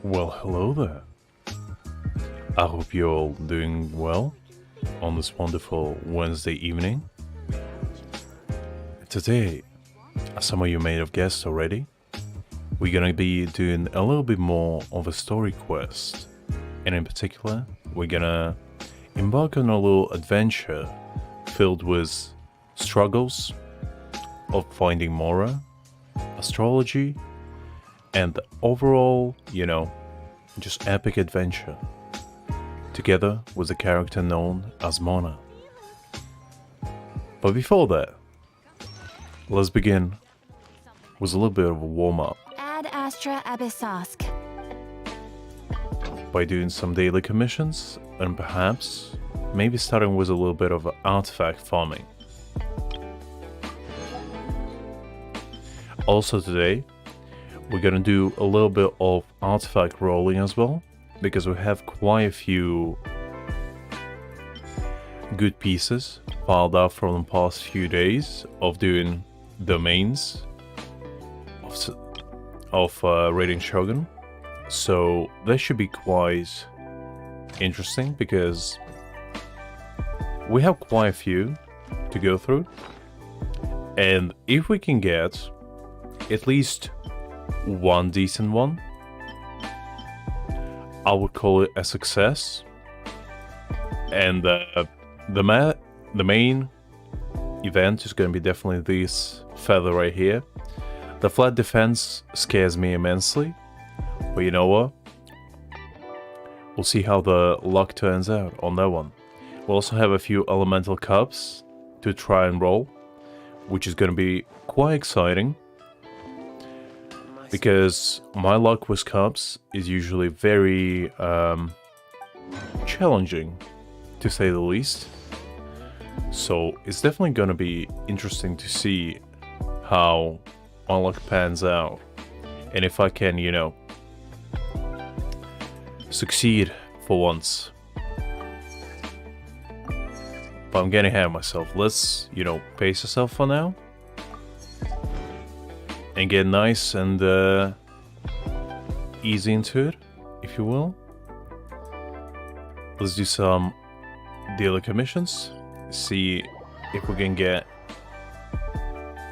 Well, hello there. I hope you're all doing well. on this wonderful Wednesday evening. Today, as some of you may have guessed already, we're gonna be doing a little bit more of a story quest. And in particular, we're gonna embark on a little adventure filled with struggles of finding Mora, astrology, and the overall, just epic adventure, together with a character known as Mona. But before that, let's begin with a little bit of a warm-up Ad Astra Abyssosk. by doing some daily commissions and perhaps maybe starting with a little bit of artifact farming. Also today, we're gonna do a little bit of artifact rolling as well, because we have quite a few good pieces piled up from the past few days of doing domains of raiding Shogun. So that should be quite interesting because we have quite a few to go through, and if we can get at least one decent one, I would call it a success. And the main event is going to be definitely this feather right here. The flat defense scares me immensely, but you know what? We'll see how the luck turns out on that one. We'll also have a few elemental cups to try and roll, which is going to be quite exciting, because my luck with cups is usually very challenging, to say the least. So it's definitely going to be interesting to see how my luck pans out, and if I can, succeed for once. But I'm getting ahead of myself. Let's, pace yourself for now and get nice and easy into it, if you will. Let's do some daily commissions, see if we can get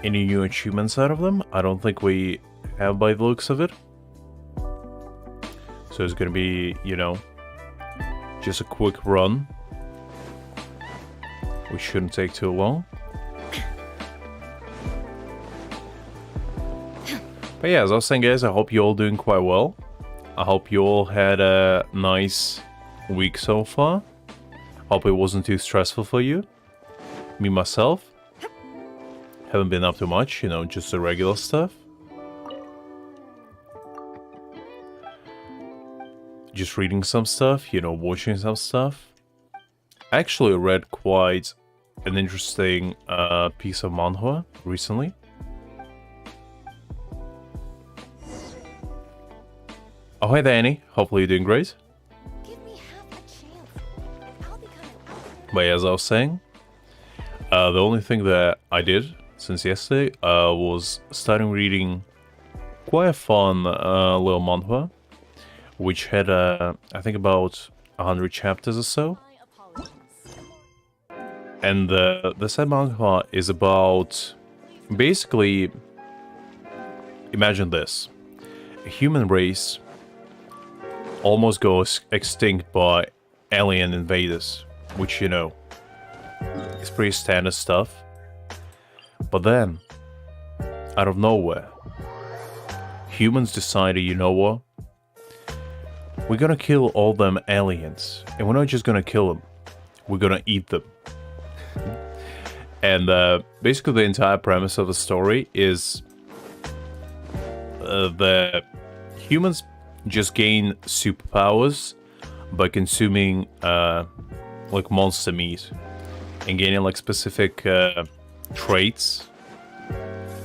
any new achievements out of them. I don't think we have by the looks of it. So it's gonna be, just a quick run. We shouldn't take too long. But yeah, as I was saying, guys, I hope you're all doing quite well. I hope you all had a nice week so far. Hope it wasn't too stressful for you. Me, myself, haven't been up to much, just the regular stuff. Just reading some stuff, watching some stuff. I actually read quite an interesting piece of manhwa recently. Oh, hi there, Annie. Hopefully you're doing great. Give me half a chance, and I'll become an But as I was saying, the only thing that I did since yesterday was starting reading quite a fun little manhwa, which had, I think, about 100 chapters or so. And the said manhwa is about, basically, imagine this. A human race almost goes extinct by alien invaders, which, is pretty standard stuff. But then, out of nowhere, humans decided, you know what? We're gonna kill all them aliens. And we're not just gonna kill them, we're gonna eat them. And basically the entire premise of the story is the humans just gain superpowers by consuming like monster meat and gaining like specific traits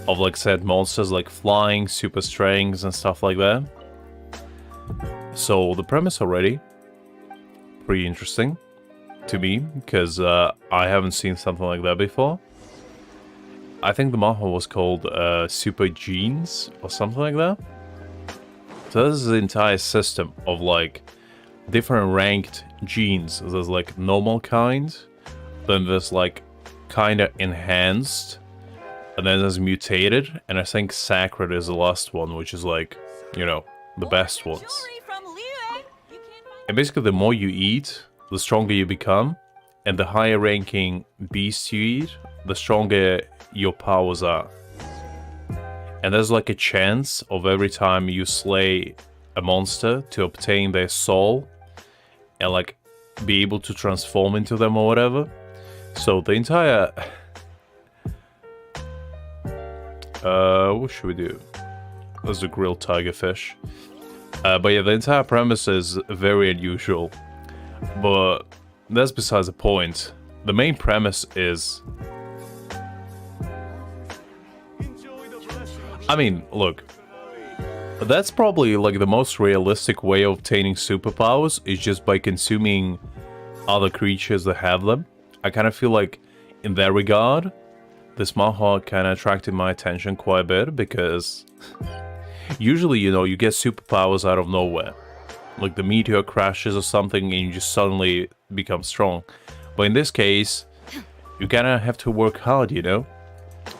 of like said monsters, like flying, super strength and stuff like that. So the premise already pretty interesting to me, because I haven't seen something like that before. I think the manhwa was called Super Genes or something like that. So this is the entire system of like different ranked genes. There's like normal kind, then there's like kind of enhanced, and then there's mutated, and I think sacred is the last one, which is like, you know, the best ones. Jewelry from Liu. You can't find And basically, the more you eat, the stronger you become, and the higher ranking beast you eat, the stronger your powers are. And there's like a chance of every time you slay a monster to obtain their soul and like be able to transform into them or whatever. So the entire what should we do? There's the grilled tiger fish. But yeah, the entire premise is very unusual. But that's besides the point. The main premise is, I mean, look, that's probably like the most realistic way of obtaining superpowers is just by consuming other creatures that have them. I kind of feel like in that regard, this manhwa kind of attracted my attention quite a bit because usually, you know, you get superpowers out of nowhere. Like the meteor crashes or something and you just suddenly become strong. But in this case, you kind of have to work hard, you know,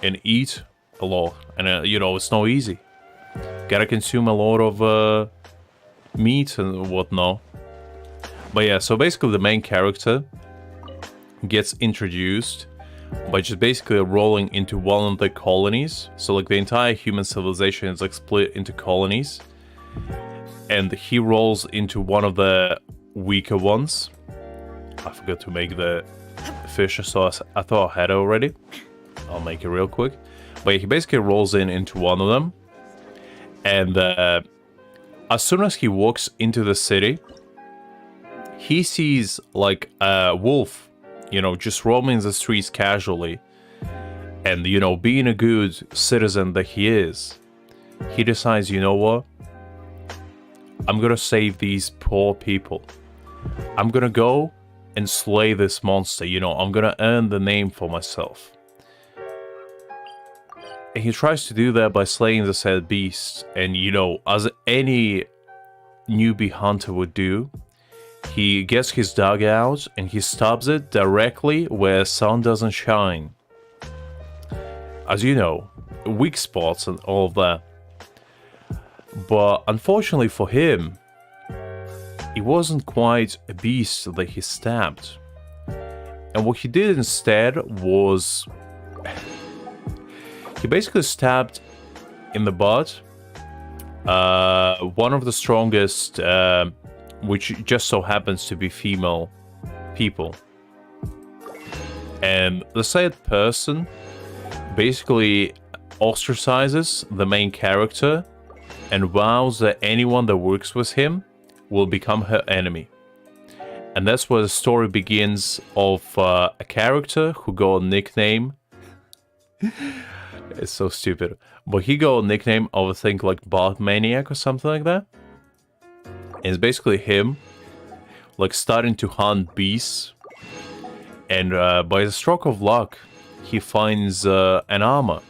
and eat a lot. And, you know, it's not easy. Gotta consume a lot of meat and whatnot. But yeah, so basically the main character gets introduced by just basically rolling into one of the colonies. So like the entire human civilization is like split into colonies. And he rolls into one of the weaker ones. I forgot to make the fish, so I thought I had it already. I'll make it real quick. But he basically rolls into one of them. And as soon as he walks into the city, he sees like a wolf, you know, just roaming the streets casually. And, you know, being a good citizen that he is, he decides, you know what? I'm gonna save these poor people. I'm gonna go and slay this monster, you know, I'm gonna earn the name for myself. And he tries to do that by slaying the said beast. And, you know, as any newbie hunter would do, he gets his dagger out and he stabs it directly where sun doesn't shine. As you know, weak spots and all of that. But unfortunately for him, it wasn't quite a beast that he stabbed. And what he did instead was he basically stabbed in the butt one of the strongest, which just so happens to be female people. And the said person basically ostracizes the main character and vows that anyone that works with him will become her enemy. And that's where the story begins of a character who got a nickname. It's so stupid. But he got a nickname of, I think, like Bot Maniac or something like that. And it's basically him, like, starting to hunt beasts. And by the stroke of luck, he finds an armor.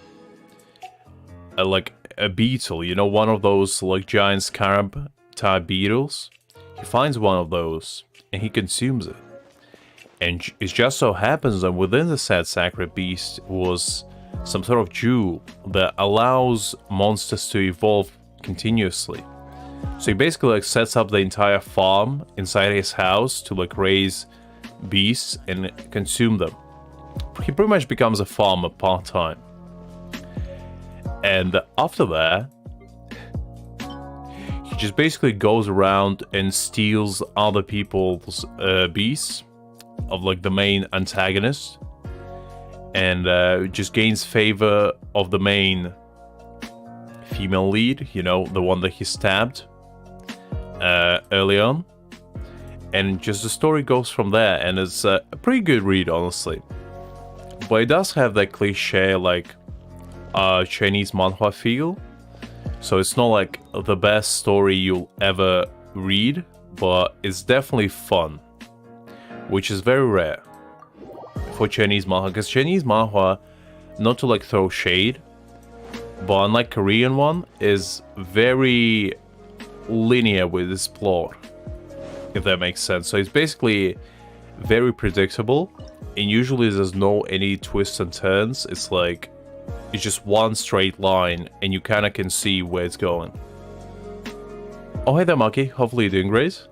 Like a beetle, you know, one of those, like, giant scarab-type beetles. He finds one of those, and he consumes it. And it just so happens that within the said sacred beast was some sort of jewel that allows monsters to evolve continuously. So he basically like sets up the entire farm inside his house to like raise beasts and consume them. He pretty much becomes a farmer part-time. And after that, he just basically goes around and steals other people's beasts of like the main antagonist. And just gains favor of the main female lead, you know, the one that he stabbed early on. And just the story goes from there, and it's a pretty good read, honestly. But it does have that cliche, like, Chinese manhwa feel. So it's not like the best story you'll ever read, but it's definitely fun, which is very rare for Chinese manhwa, because Chinese manhwa, not to like throw shade, but unlike Korean one, is very linear with its plot, if that makes sense. So it's basically very predictable, and usually there's no any twists and turns. It's like it's just one straight line, and you kind of can see where it's going. Oh, hey there, Monkey. Hopefully you're doing great.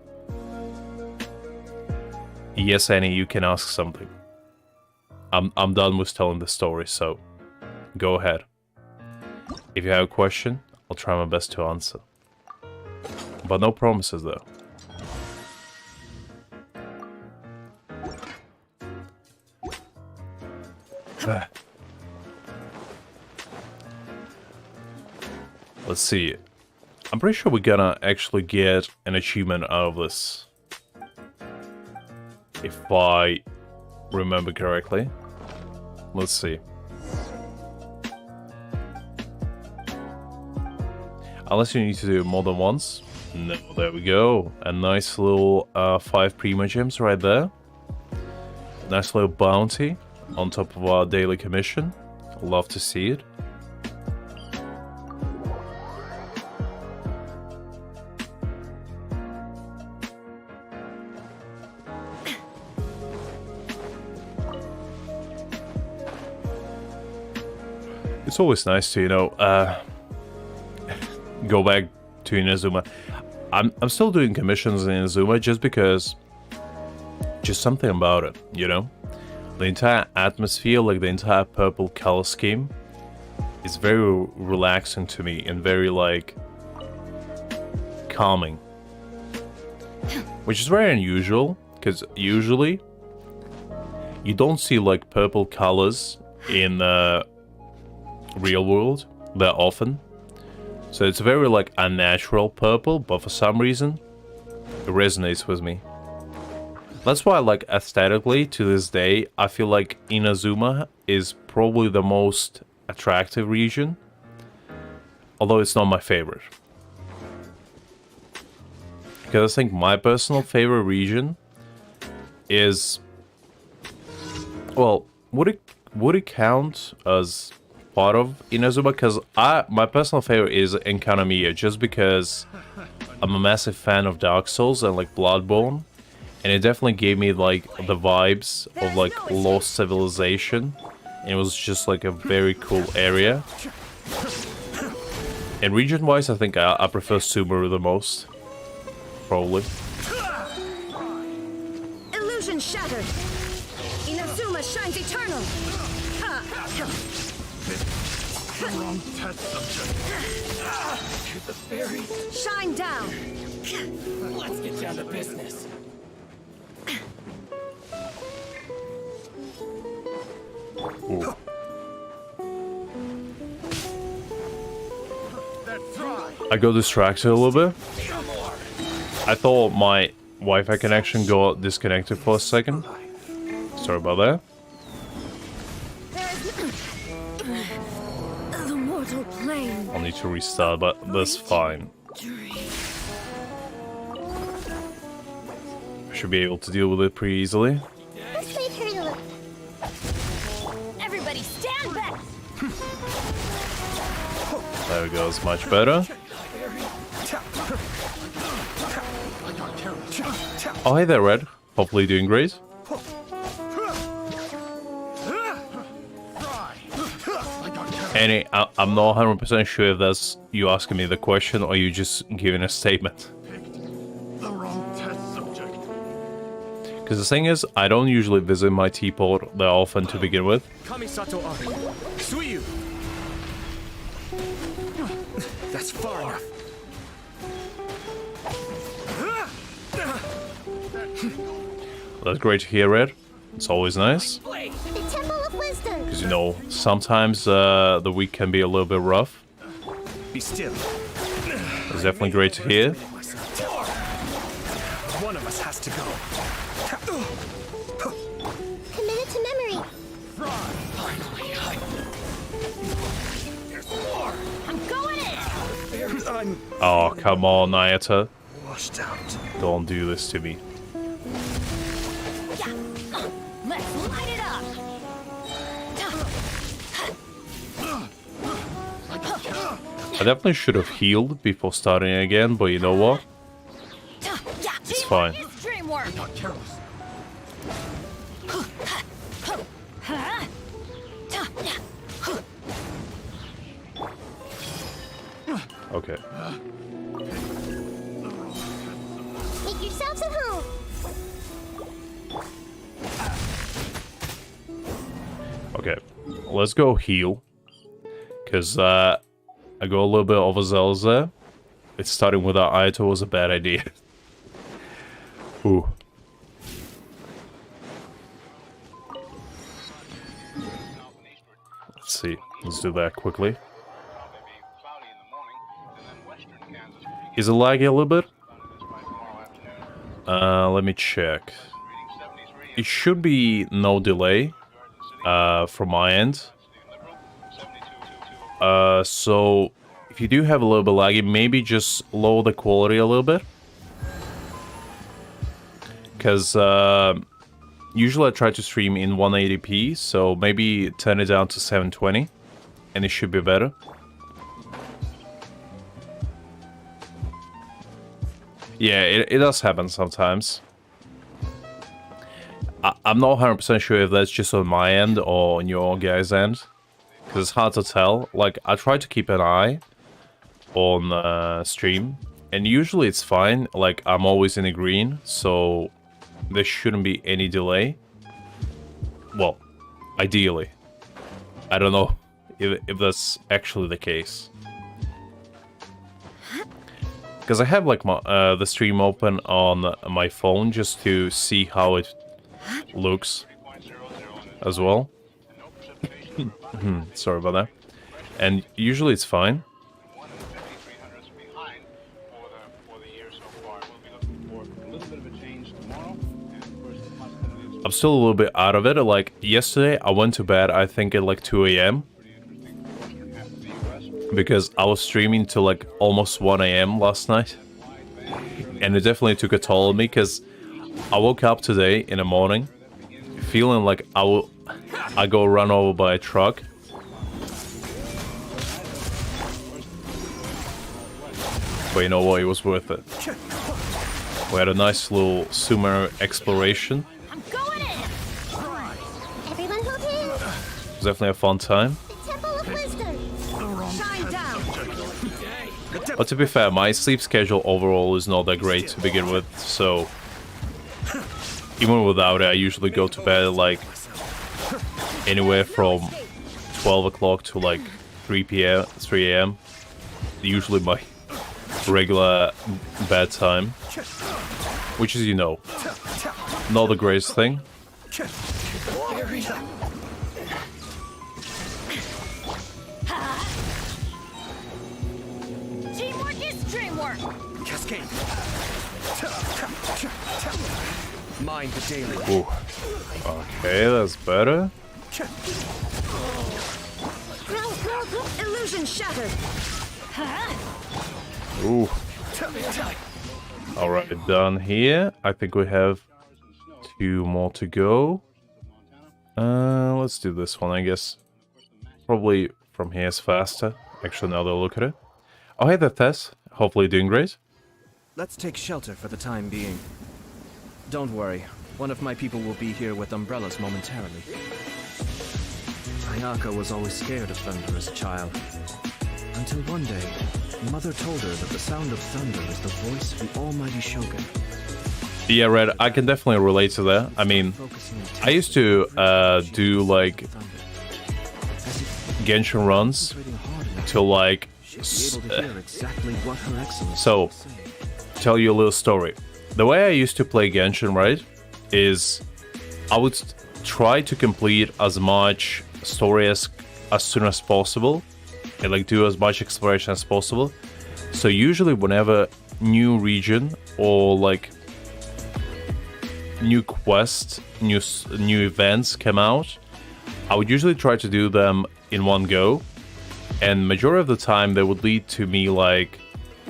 Yes, Annie, you can ask something. I'm done with telling the story, so go ahead. If you have a question, I'll try my best to answer. But no promises, though. Let's see. I'm pretty sure we're gonna actually get an achievement out of this. If I remember correctly. Let's see. Unless you need to do it more than once. No, there we go. A nice little 5 Prima Gems right there. Nice little bounty on top of our daily commission. Love to see it. It's always nice to, you know, go back to Inazuma. I'm still doing commissions in Inazuma just because, just something about it, you know? The entire atmosphere, like the entire purple color scheme, is very relaxing to me and very, like, calming. Which is very unusual, because usually you don't see, like, purple colors in real world that often. So it's very, like, unnatural purple, but for some reason, it resonates with me. That's why, like, aesthetically, to this day, I feel like Inazuma is probably the most attractive region. Although it's not my favorite. Because I think my personal favorite region is... Well, would it count as part of Inazuma? Because my personal favorite is Enkanamiya, just because I'm a massive fan of Dark Souls and, like, Bloodborne. And it definitely gave me, like, the vibes of, like, Lost Civilization. And it was just, like, a very cool area. And region-wise, I think I prefer Sumeru the most. Probably. Illusion shattered. Inazuma shines eternal. Wrong test subject. To the fairy. Shine down. Let's get down to business. Ooh. I got distracted a little bit. I thought my Wi-Fi connection got disconnected for a second. Sorry about that. The mortal plane. I'll need to restart, but that's fine. I should be able to deal with it pretty easily. Let's make her look. Everybody stand back. There we go, it's much better. Oh, hey there, Red. Hopefully doing great. Annie, I'm not 100% sure if that's you asking me the question or you just giving a statement. The wrong test subject. Because the thing is, I don't usually visit my teapot that often to begin with. Kamisato Ari. Suiyu. That's far enough. That's great to hear, Red. It's always nice. The Temple of Wisdom. Because, you know, sometimes the week can be a little bit rough. Be still. It's definitely great to hear. One of us has to go. Commit it to memory. Finally, there's more. I'm going in. I'm Oh, come on, Nayata. washed out. Don't do this to me. Let's light it up. I definitely should have healed before starting again, but you know what? It's fine. Dream work. Not careless. Okay. Make yourselves at home. Okay. Let's go heal. Because I got a little bit overzealous there. It's starting without Aito was a bad idea. Ooh. Let's see. Let's do that quickly. Is it laggy a little bit? Let me check. It should be no delay from my end. So if you do have a little bit laggy, maybe just lower the quality a little bit. Because usually I try to stream in 180p, so maybe turn it down to 720 and it should be better. Yeah, it does happen sometimes. I'm not 100% sure if that's just on my end or on your guys' end. Because it's hard to tell. Like, I try to keep an eye on stream. And usually it's fine. Like, I'm always in the green. So there shouldn't be any delay. Well, ideally. I don't know if that's actually the case. Because I have like my the stream open on my phone just to see how it looks as well. Sorry about that. And usually it's fine. I'm still a little bit out of it. Like yesterday, I went to bed I think at like 2 a.m. because I was streaming till like almost 1 a.m. last night. And it definitely took a toll on me because I woke up today in the morning feeling like I go run over by a truck. But you know what, it was worth it. We had a nice little sumo exploration. I'm going in. Everyone hold hands. It was definitely a fun time. The Temple of Wisdom. Shine down. But to be fair, my sleep schedule overall is not that great to begin with, so even without it, I usually go to bed like anywhere from 12 o'clock to like 3 a.m. Usually my regular bed time, which is, you know, not the greatest thing. Teamwork is dreamwork. Cascade. Mind the daily. Ooh. Okay, that's better. Illusion shattered. Ooh. Alright, done here. I think we have 2 more to go. Let's do this one, I guess. Probably from here is faster. Actually, now that I look at it. Oh, hey there, Tess. Hopefully you're doing great. Let's take shelter for the time being. Don't worry, one of my people will be here with umbrellas momentarily. Ayaka was always scared of thunder as a child. Until one day, Mother told her that the sound of thunder is the voice of the almighty Shogun. Yeah, Red, I can definitely relate to that. I mean, I used to do like Genshin runs to like... So, tell you a little story. The way I used to play Genshin, right, is I would try to complete as much story as soon as possible and like do as much exploration as possible. So usually whenever new region or like new quests, new events come out, I would usually try to do them in one go. And majority of the time they would lead to me like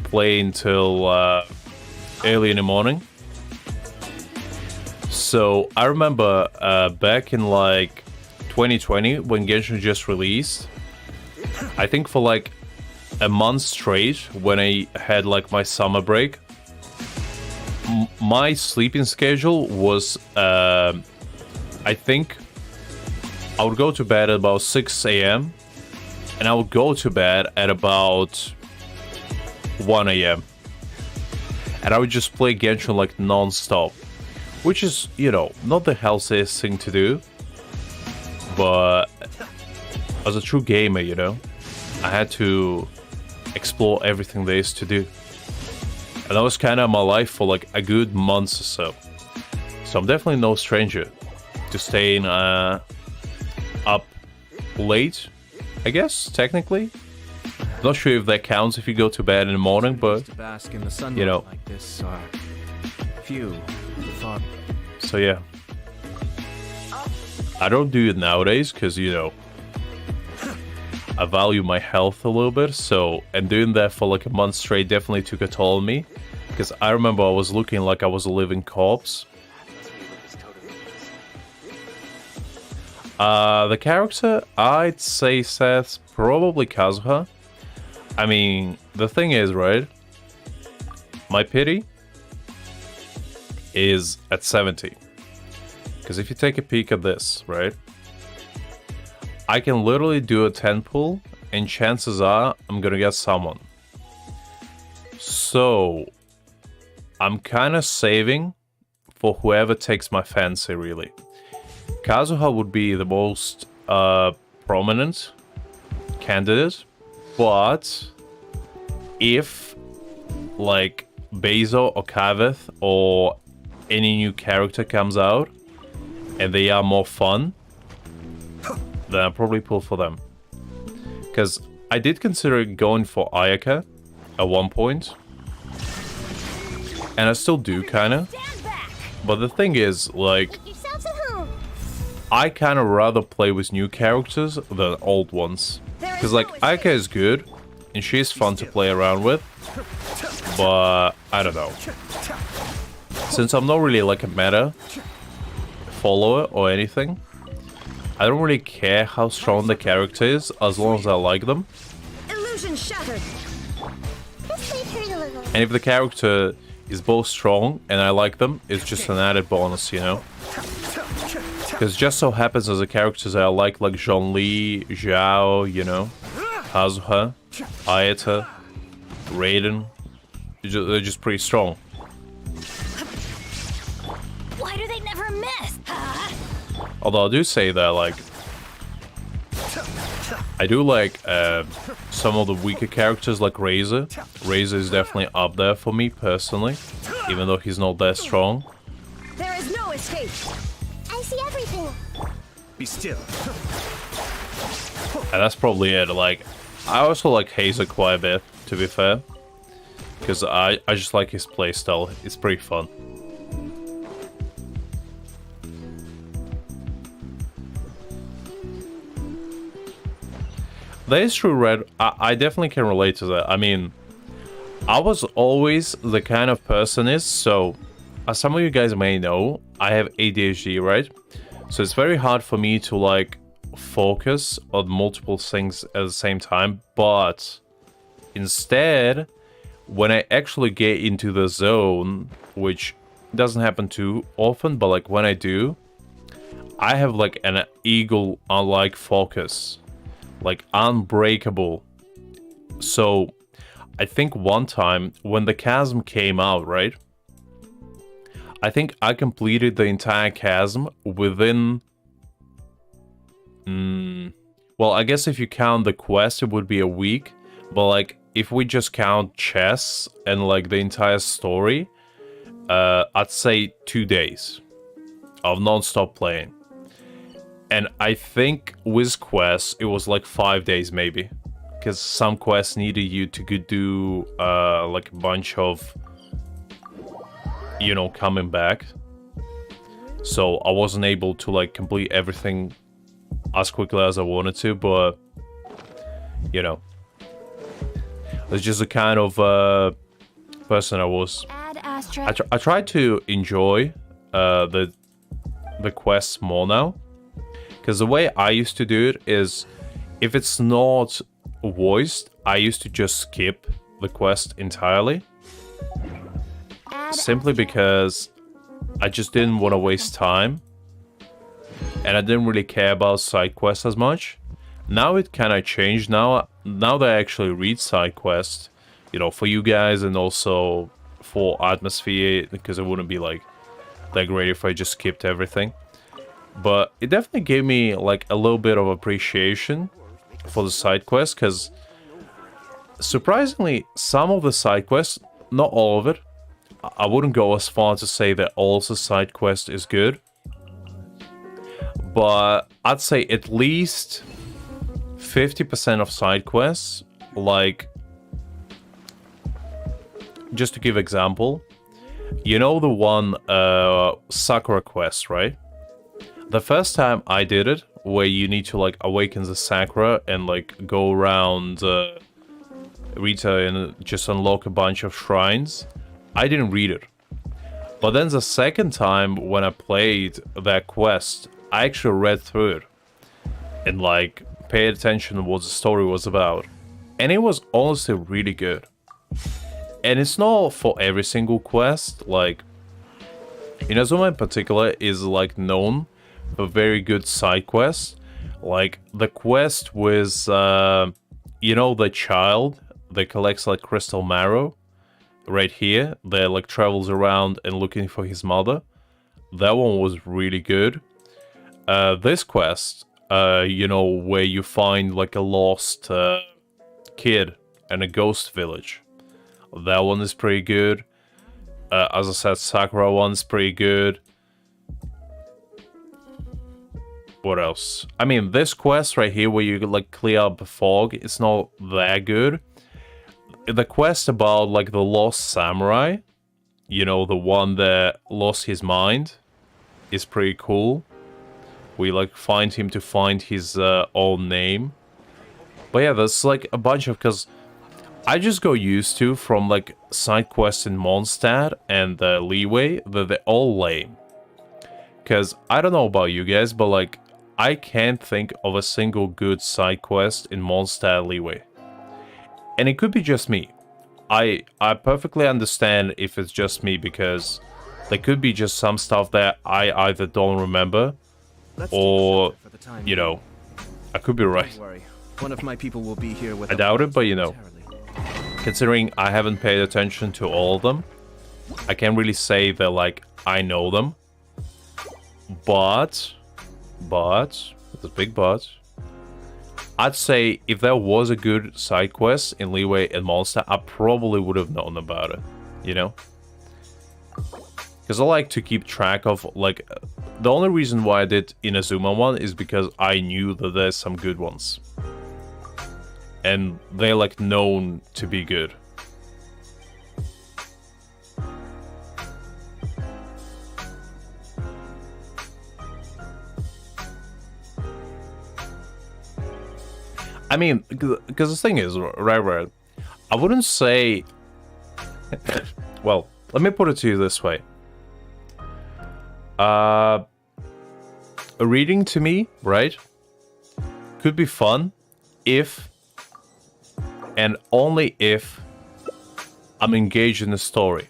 playing till early in the morning. So I remember back in like 2020 when Genshin just released, I think for like a month straight when I had like my summer break, my sleeping schedule was I think I would go to bed at about 6 a.m. and I would go to bed at about 1 a.m. And I would just play Genshin like non-stop. Which is, you know, not the healthiest thing to do. But as a true gamer, you know, I had to explore everything there is to do. And that was kind of my life for like a good month or so. So I'm definitely no stranger to staying up late, I guess, technically. Not sure if that counts if you go to bed in the morning, but To bask in the sunlight you know. like this are few and far. So yeah. I don't do it nowadays because, you know, I value my health a little bit. So, and doing that for like a month straight definitely took a toll on me. Because I remember I was looking like I was a living corpse. The character, I'd say Seth, probably Kazuha. I mean, the thing is, right? My pity is at 70. Because if you take a peek at this, right? I can literally do a 10 pull, and chances are I'm gonna get someone. So, I'm kind of saving for whoever takes my fancy, really. Kazuha would be the most prominent candidate, but if like Bezo or Kaveth or any new character comes out and they are more fun, then I'll probably pull for them. Because I did consider going for Ayaka at one point, and I still do, kinda. Stand back! But the thing is, like, Make yourselves at home. I kind of rather play with new characters than old ones. Because, like, Ayaka is good, and she's fun to play around with, but I don't know. Since I'm not really like a meta follower or anything, I don't really care how strong the character is as long as I like them. Illusion shattered. This may hurt a little. And if the character is both strong and I like them, it's just an added bonus, you know? Because just so happens as the characters I like Zhongli, Zhao, you know, Kazuha, Ayata, Raiden, they're just pretty strong. Why do they never miss? Huh? Although I do say that, like, I do like some of the weaker characters like Razor. Razor is definitely up there for me personally, even though he's not that strong. There is no escape. I see everything. Be still. And that's probably it. Like, I also like Hazer quite a bit, to be fair. Because I just like his playstyle. It's pretty fun. That is true, Red. I definitely can relate to that. I mean, I was always the kind of person so as some of you guys may know, I have ADHD, right? So it's very hard for me to like focus on multiple things at the same time, but instead, when I actually get into the zone, which doesn't happen too often, but like when I do, I have like an eagle-like focus. Like unbreakable. So I think one time when the chasm came out, right? I think I completed the entire chasm within well, I guess if you count the quest it would be a week, but like if we just count chests and like the entire story, I'd say 2 days of non-stop playing. And I think with quests, it was like 5 days maybe. Because some quests needed you to do like a bunch of, you know, coming back. So I wasn't able to like complete everything as quickly as I wanted to, but, you know. It's just the kind of person I was. Add asterisk. I tried to enjoy the quests more now. Because the way I used to do it is, if it's not voiced, I used to just skip the quest entirely. Simply because I just didn't want to waste time. And I didn't really care about side quests as much. Now it kind of changed. Now that I actually read side quests, you know, for you guys and also for atmosphere, because it wouldn't be like that great if I just skipped everything. But it definitely gave me like a little bit of appreciation for the side quests, because surprisingly, some of the side quests, not all of it, I wouldn't go as far to say that all the side quest is good, but I'd say at least 50% of side quests, like, just to give example, you know the one Sakura quest, right? The first time I did it, where you need to like awaken the Sakura and like go around Rita and just unlock a bunch of shrines, I didn't read it. But then the second time when I played that quest, I actually read through it and like paid attention to what the story was about. And it was honestly really good. And it's not for every single quest, like Inazuma in particular is like known for very good side quests. Like the quest with you know, the child that collects like crystal marrow right here, that like travels around and looking for his mother. That one was really good. This quest, you know, where you find like a lost kid in a ghost village. That one is pretty good. As I said, Sakura one's pretty good. What else? I mean, this quest right here where you like clear up the fog, it's not that good. The quest about like the lost samurai, you know, the one that lost his mind, is pretty cool. We like find him to find his own name. But yeah, there's like a bunch of, because I just got used to from like side quests in Mondstadt and Leeway that they're all lame. Because I don't know about you guys, but like I can't think of a single good side quest in Mondstadt Leeway. And it could be just me. I perfectly understand if it's just me, because there could be just some stuff that I either don't remember or, you know, I could be right. Don't worry. One of my people will be here with I doubt it, but you know, considering I haven't paid attention to all of them, I can't really say that like I know them. But, there's a big but, I'd say if there was a good side quest in Leeway and Monster, I probably would have known about it, you know? Because I like to keep track of, like, the only reason why I did Inazuma one is because I knew that there's some good ones. And they're, like, known to be good. I mean, because the thing is, right, I wouldn't say... well, let me put it to you this way. Reading to me, right, could be fun if, and only if, I'm engaged in the story.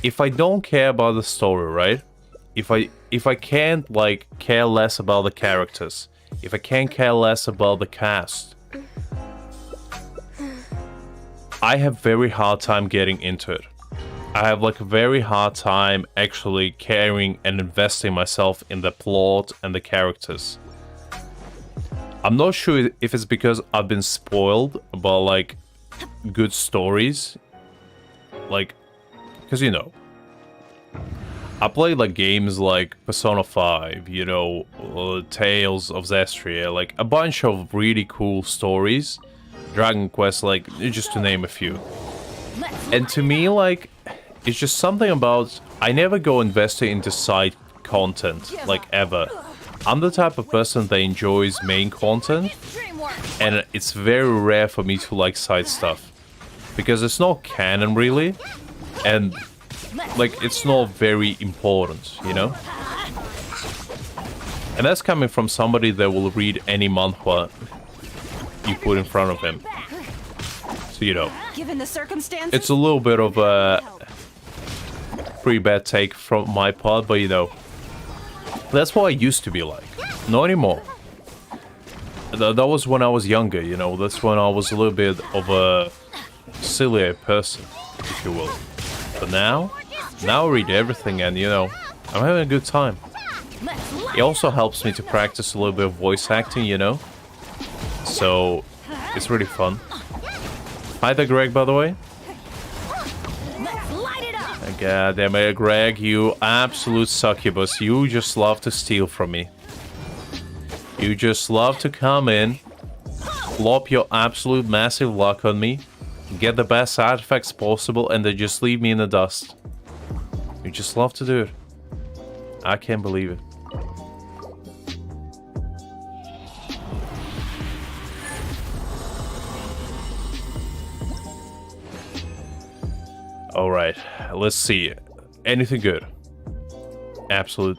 If I don't care about the story, right, if I can't, like, care less about the characters, if I can't care less about the cast, I have very hard time getting into it. I have like a very hard time actually caring and investing myself in the plot and the characters. I'm not sure if it's because I've been spoiled by like good stories. Like, because you know, I played like games like Persona 5, you know, Tales of Zestria, like a bunch of really cool stories. Dragon Quest, like, just to name a few. And to me, like, it's just something about, I never go investing into side content, like, ever. I'm the type of person that enjoys main content, and it's very rare for me to like side stuff. Because it's not canon, really, and, like, it's not very important, you know? And that's coming from somebody that will read any manhwa you put in front of him. So, you know, Given the circumstances, it's a little bit of a pretty bad take from my part, but you know, that's what I used to be like. Not anymore. That was when I was younger, you know, that's when I was a little bit of a silly a person, if you will. But now I read everything and, you know, I'm having a good time. It also helps me to practice a little bit of voice acting, you know? So, it's really fun. Hi there, Greg, by the way. God damn it, Greg, you absolute succubus. You just love to steal from me. You just love to come in, flop your absolute massive luck on me, get the best artifacts possible, and then just leave me in the dust. You just love to do it. I can't believe it. Alright, let's see. Anything good? Absolute.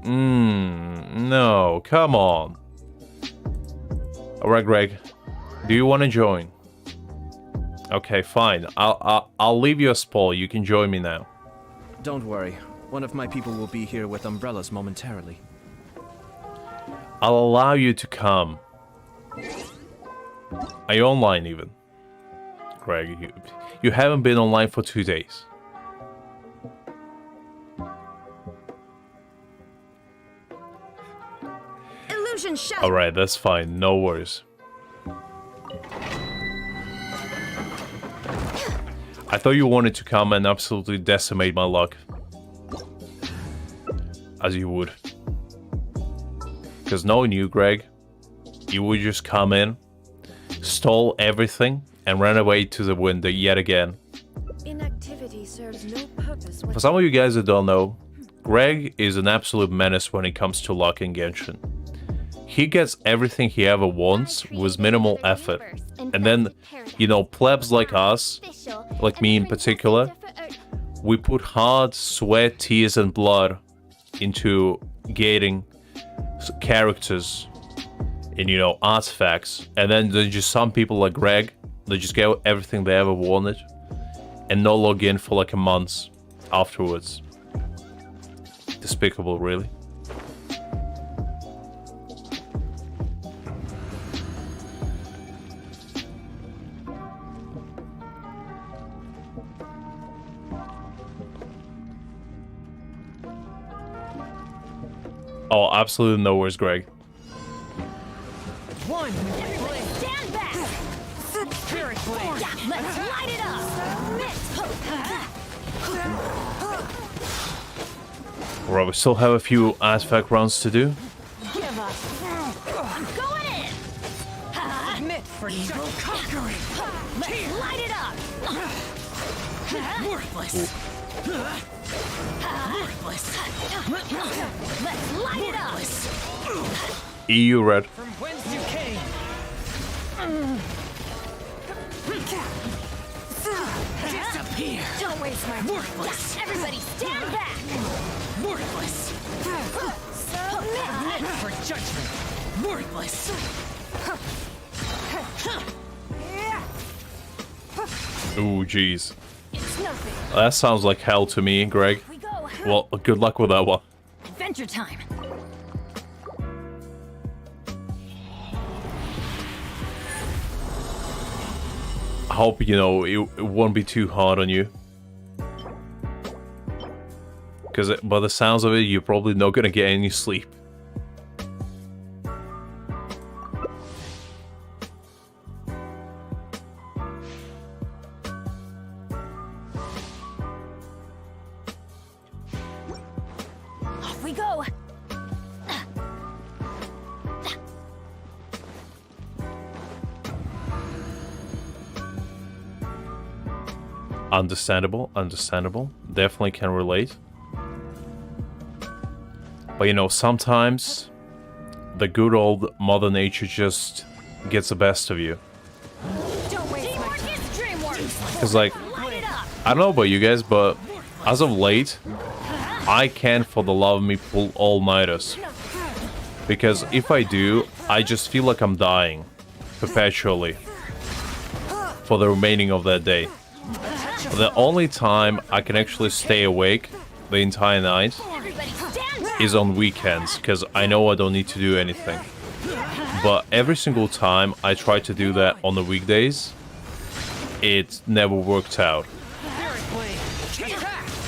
No, come on. Alright, Greg. Do you want to join? Okay, fine. I'll leave you a spoil. You can join me now. Don't worry. One of my people will be here with umbrellas momentarily. I'll allow you to come. Are you online even? Greg, you haven't been online for 2 days. Illusion shut. Alright, that's fine. No worries. I thought you wanted to come and absolutely decimate my luck. As you would. Because knowing you, Greg, you would just come in, stole everything, and ran away to the window yet again. Inactivity serves no purpose. For some of you guys that don't know, Greg is an absolute menace when it comes to luck in Genshin. He gets everything he ever wants with minimal effort. And then, you know, plebs like us, like me in particular, we put hard sweat, tears, and blood into gating characters and, you know, artifacts. And then there's just some people like Greg, they just get everything they ever wanted and no log in for like a month afterwards. Despicable, really. Oh, absolutely no worries, Greg. One. Everybody stand back. Spirit blade. Let's light it up. Right, we still have a few artifact rounds to do. Give up. I'm going in. Admit for evil conquering. Let's light it up. Worthless. Worthless. Let's light it up. EU red. From whence you came. Disappear. Don't waste my worthless. Everybody stand back. Worthless. Submit. For judgment. Worthless. Ooh, jeez. It's nothing. That sounds like hell to me, Greg. We go. Well, good luck with that one. Adventure time. I hope, you know, it won't be too hard on you. Because by the sounds of it, you're probably not gonna get any sleep. Off we go. Understandable, understandable. Definitely can relate. But you know, sometimes the good old Mother Nature just gets the best of you. Don't waste my time. Because, like, Light it up. I don't know about you guys, but as of late, I can't for the love of me pull all-nighters. Because if I do, I just feel like I'm dying perpetually for the remaining of that day. The only time I can actually stay awake the entire night Everybody stand back. is on weekends, because I know I don't need to do anything. But every single time I try to do that on the weekdays, it never worked out.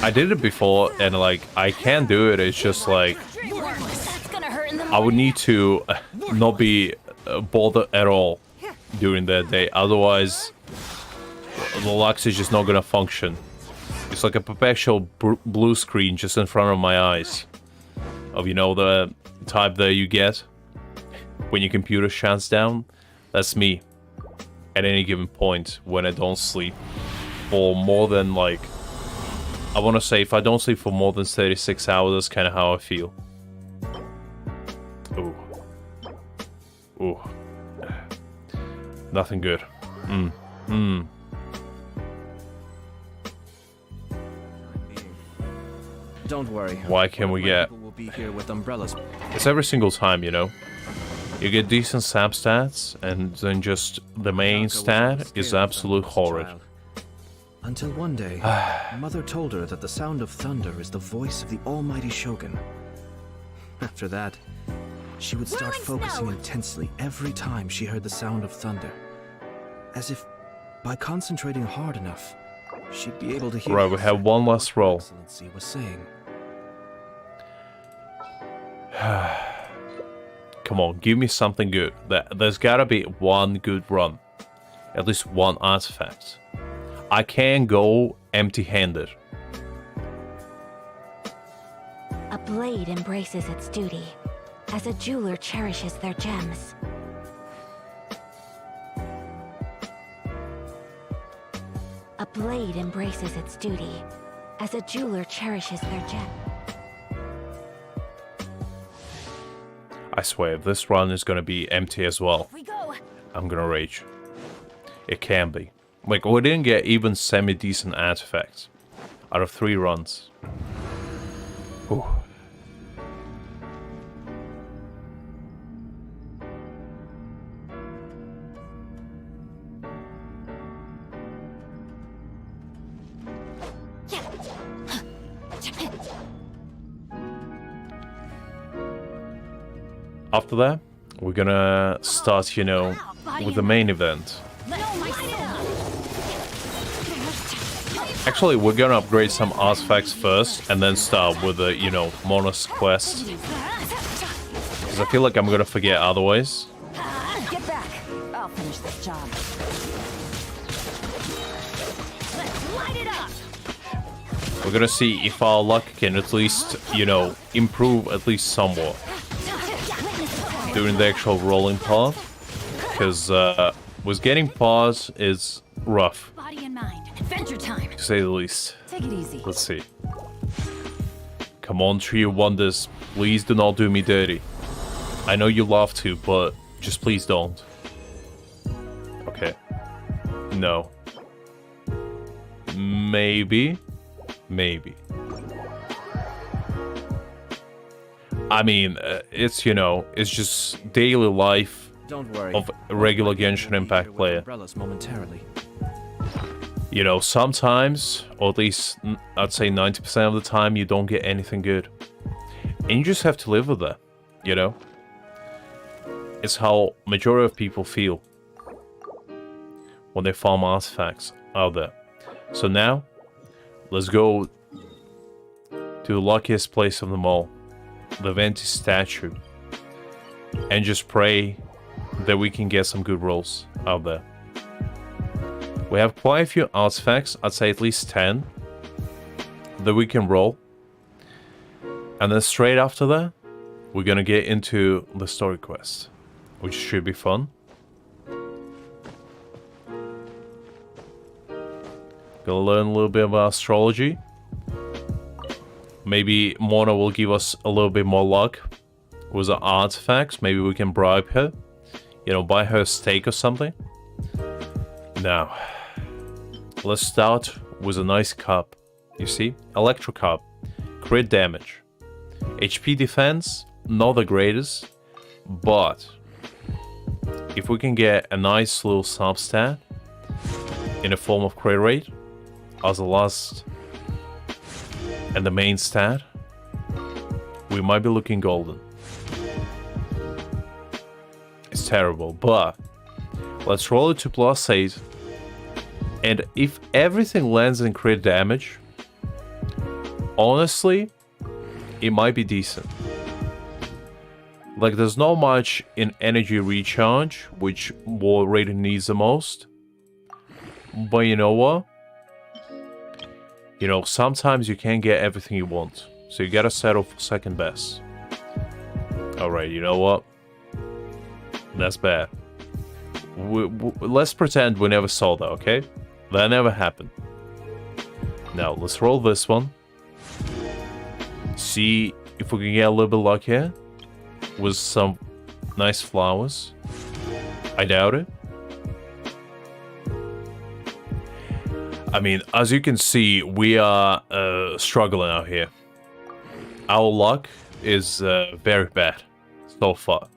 I did it before, and like, I can do it. It's just like, That's gonna hurt in the I would need to not be bothered at all during that day. Otherwise, the Lux is just not gonna function. It's like a perpetual blue screen just in front of my eyes. Of, you know, the type that you get when your computer shuts down. That's me at any given point when I don't sleep for more than, like, I want to say if I don't sleep for more than 36 hours, that's kind of how I feel. Ooh. Ooh. Nothing good. Don't worry. Why can't we get... People will be here with umbrellas. It's every single time, you know? You get decent sap stats, and then just the main stat is absolute horrid. Until one day, Mother told her that the sound of thunder is the voice of the almighty Shogun. After that, she would start focusing intensely every time she heard the sound of thunder. As if, by concentrating hard enough, she'd be able to hear... Right, we have one last roll. Excellency was saying. Come on, give me something good. There's gotta be one good run. At least one artifact. I can't go empty-handed. A blade embraces its duty, as a jeweler cherishes their gems. A blade embraces its duty, as a jeweler cherishes their gem. I swear, if this run is gonna be empty as well, We go. I'm gonna rage. It can be. Like, we didn't get even semi-decent artifacts out of 3 runs. Ooh. After that, we're gonna start, you know, with the main event. Actually, we're gonna upgrade some artifacts first, and then start with the, you know, Mona's quest. Because I feel like I'm gonna forget otherwise. Get back. I'll finish this job. Let's light it up. We're gonna see if our luck can at least, you know, improve at least somewhat during the actual rolling part. Because with getting pause is rough, Body and mind. Adventure time. to say the least. Take it easy. Let's see. Come on, Tree of Wonders. Please do not do me dirty. I know you love to, but just please don't. Okay. No. Maybe. Maybe. I mean, it's, you know, it's just daily life Don't worry. of a regular Genshin Impact player. Umbrellas momentarily. You know, sometimes, or at least I'd say 90% of the time, you don't get anything good. And you just have to live with that, you know? It's how majority of people feel when they farm artifacts out there. So now, let's go to the luckiest place of them all, the Venti statue, and just pray that we can get some good rolls out there. We have quite a few artifacts, I'd say at least 10, that we can roll. And then straight after that, we're gonna get into the story quest, which should be fun. Gonna learn a little bit about astrology. Maybe Mona will give us a little bit more luck with the artifacts. Maybe we can bribe her. You know, buy her a steak or something. Now, let's start with a nice cup. You see? Electro cup. Crit damage. HP defense, not the greatest. But if we can get a nice little substat in the form of crit rate as the last and the main stat, we might be looking golden. It's terrible, but let's roll it to +8. And if everything lands in crit damage, honestly, it might be decent. Like, there's not much in energy recharge, which war rating needs the most. But you know what? You know, sometimes you can't get everything you want. So you gotta settle for second best. Alright, you know what? That's bad. Let's pretend we never saw that, okay? That never happened. Now, let's roll this one. See if we can get a little bit luckier with some nice flowers. I doubt it. I mean, as you can see, we are struggling out here. Our luck is very bad so far.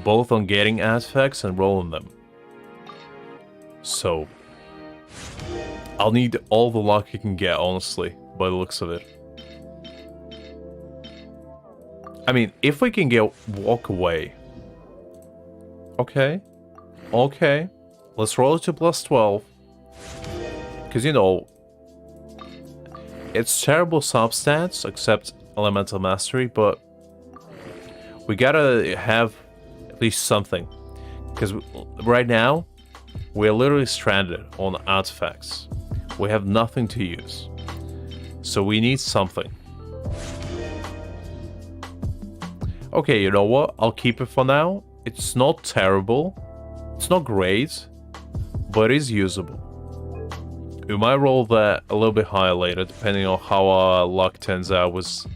Both on getting artifacts and rolling them. So, I'll need all the luck you can get, honestly, by the looks of it. I mean, if we can get walk away. Okay. Okay. Let's roll it to +12. Because, you know, it's terrible substats, except Elemental Mastery, but we gotta have at least something. Because right now, we're literally stranded on artifacts. We have nothing to use. So we need something. Okay, you know what? I'll keep it for now. It's not terrible. It's not great. But it is usable. We might roll that a little bit higher later, depending on how our luck turns out with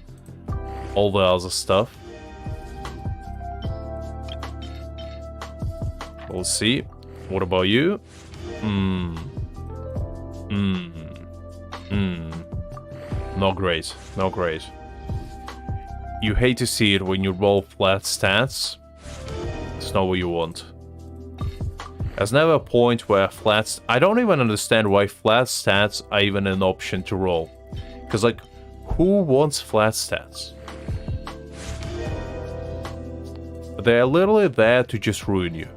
all the other stuff. We'll see. What about you? Not great. Not great. You hate to see it when you roll flat stats. It's not what you want. There's never a point where flat... I don't even understand why flat stats are even an option to roll. Because, like, who wants flat stats? They're literally there to just ruin you.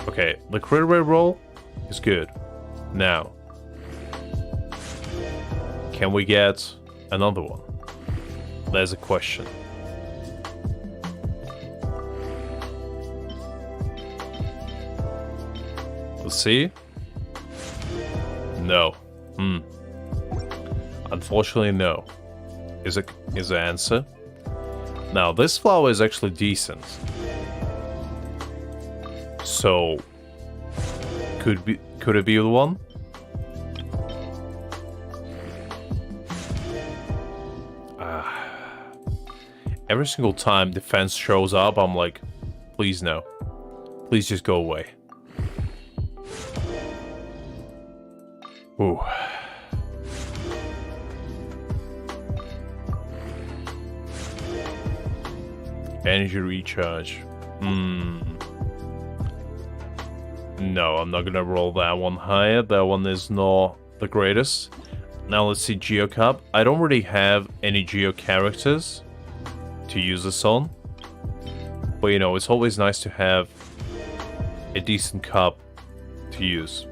Okay, the crit rate roll is good. Now, can we get another one? There's a question. Let's see. No. Unfortunately, no. Is the answer. Now, this flower is actually decent. So, could it be the one? Every single time defense shows up, I'm like, please no. Please just go away. Ooh. Energy recharge. No, I'm not gonna roll that one higher. That one is not the greatest. Now let's see Geo Cup. I don't really have any Geo characters to use this on. But you know, it's always nice to have a decent cup to use.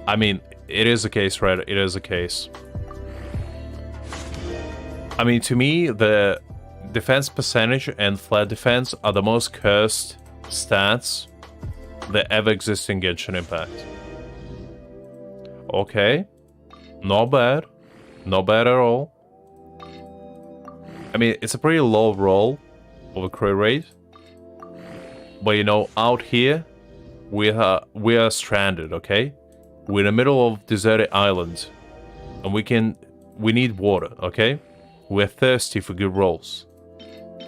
I mean, it is a case, right? It is a case. I mean, to me, the defense percentage and flat defense are the most cursed stats that ever exist in Genshin Impact. Okay. Not bad. Not bad at all. I mean, it's a pretty low roll of a crit rate. But you know, out here, we are stranded, okay? We're in the middle of deserted island. And we need water, okay? We're thirsty for good rolls.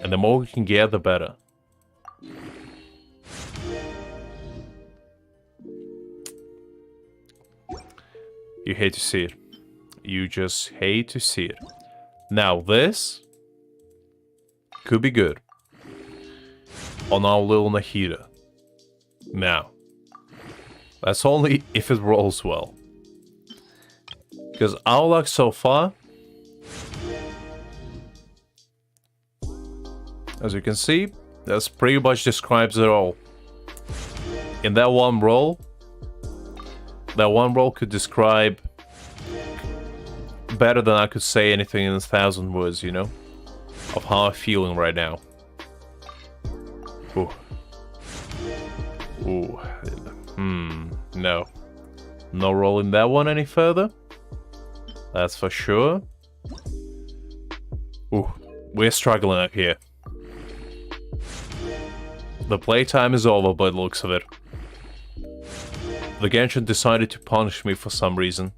And the more we can get, the better. You hate to see it. You just hate to see it. Now this could be good on our little Nahida. Now, That's only if it rolls well. Because our luck so far, as you can see, that's pretty much describes it all. In that one roll could describe better than I could say anything in 1,000 words, you know? Of how I'm feeling right now. Ooh. Ooh. No. No rolling that one any further. That's for sure. Ooh. We're struggling up here. The playtime is over by the looks of it. The Genshin decided to punish me for some reason.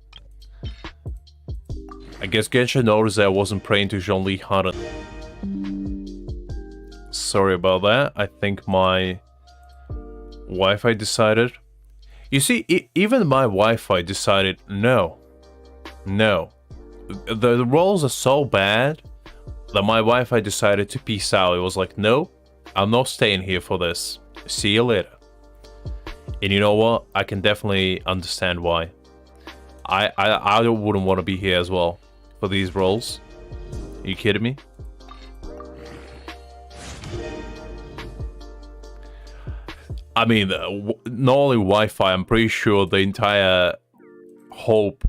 I guess Genshin noticed that I wasn't praying to Zhongli hard. Sorry about that. I think my Wi-Fi decided. You see, even my Wi-Fi decided no. No. The rolls are so bad that my Wi-Fi decided to peace out. It was like, no, I'm not staying here for this. See you later. And you know what? I can definitely understand why. I wouldn't want to be here as well for these rolls. Are you kidding me? I mean, not only Wi-Fi, I'm pretty sure the entire hope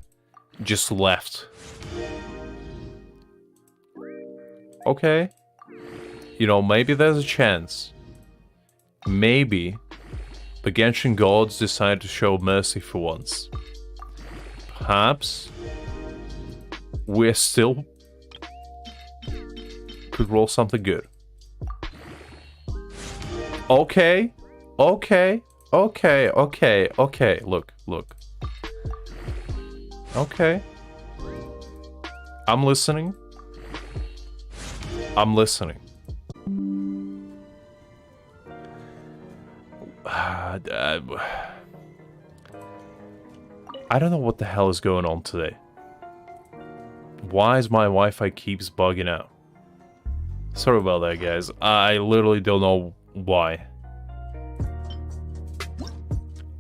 just left. Okay. You know, maybe there's a chance. Maybe the Genshin gods decided to show mercy for once. Perhaps we're still could roll something good. Okay. Okay. Look. Okay. I'm listening. I don't know what the hell is going on today. Why is my Wi-Fi keeps bugging out? Sorry about that, guys. I literally don't know why.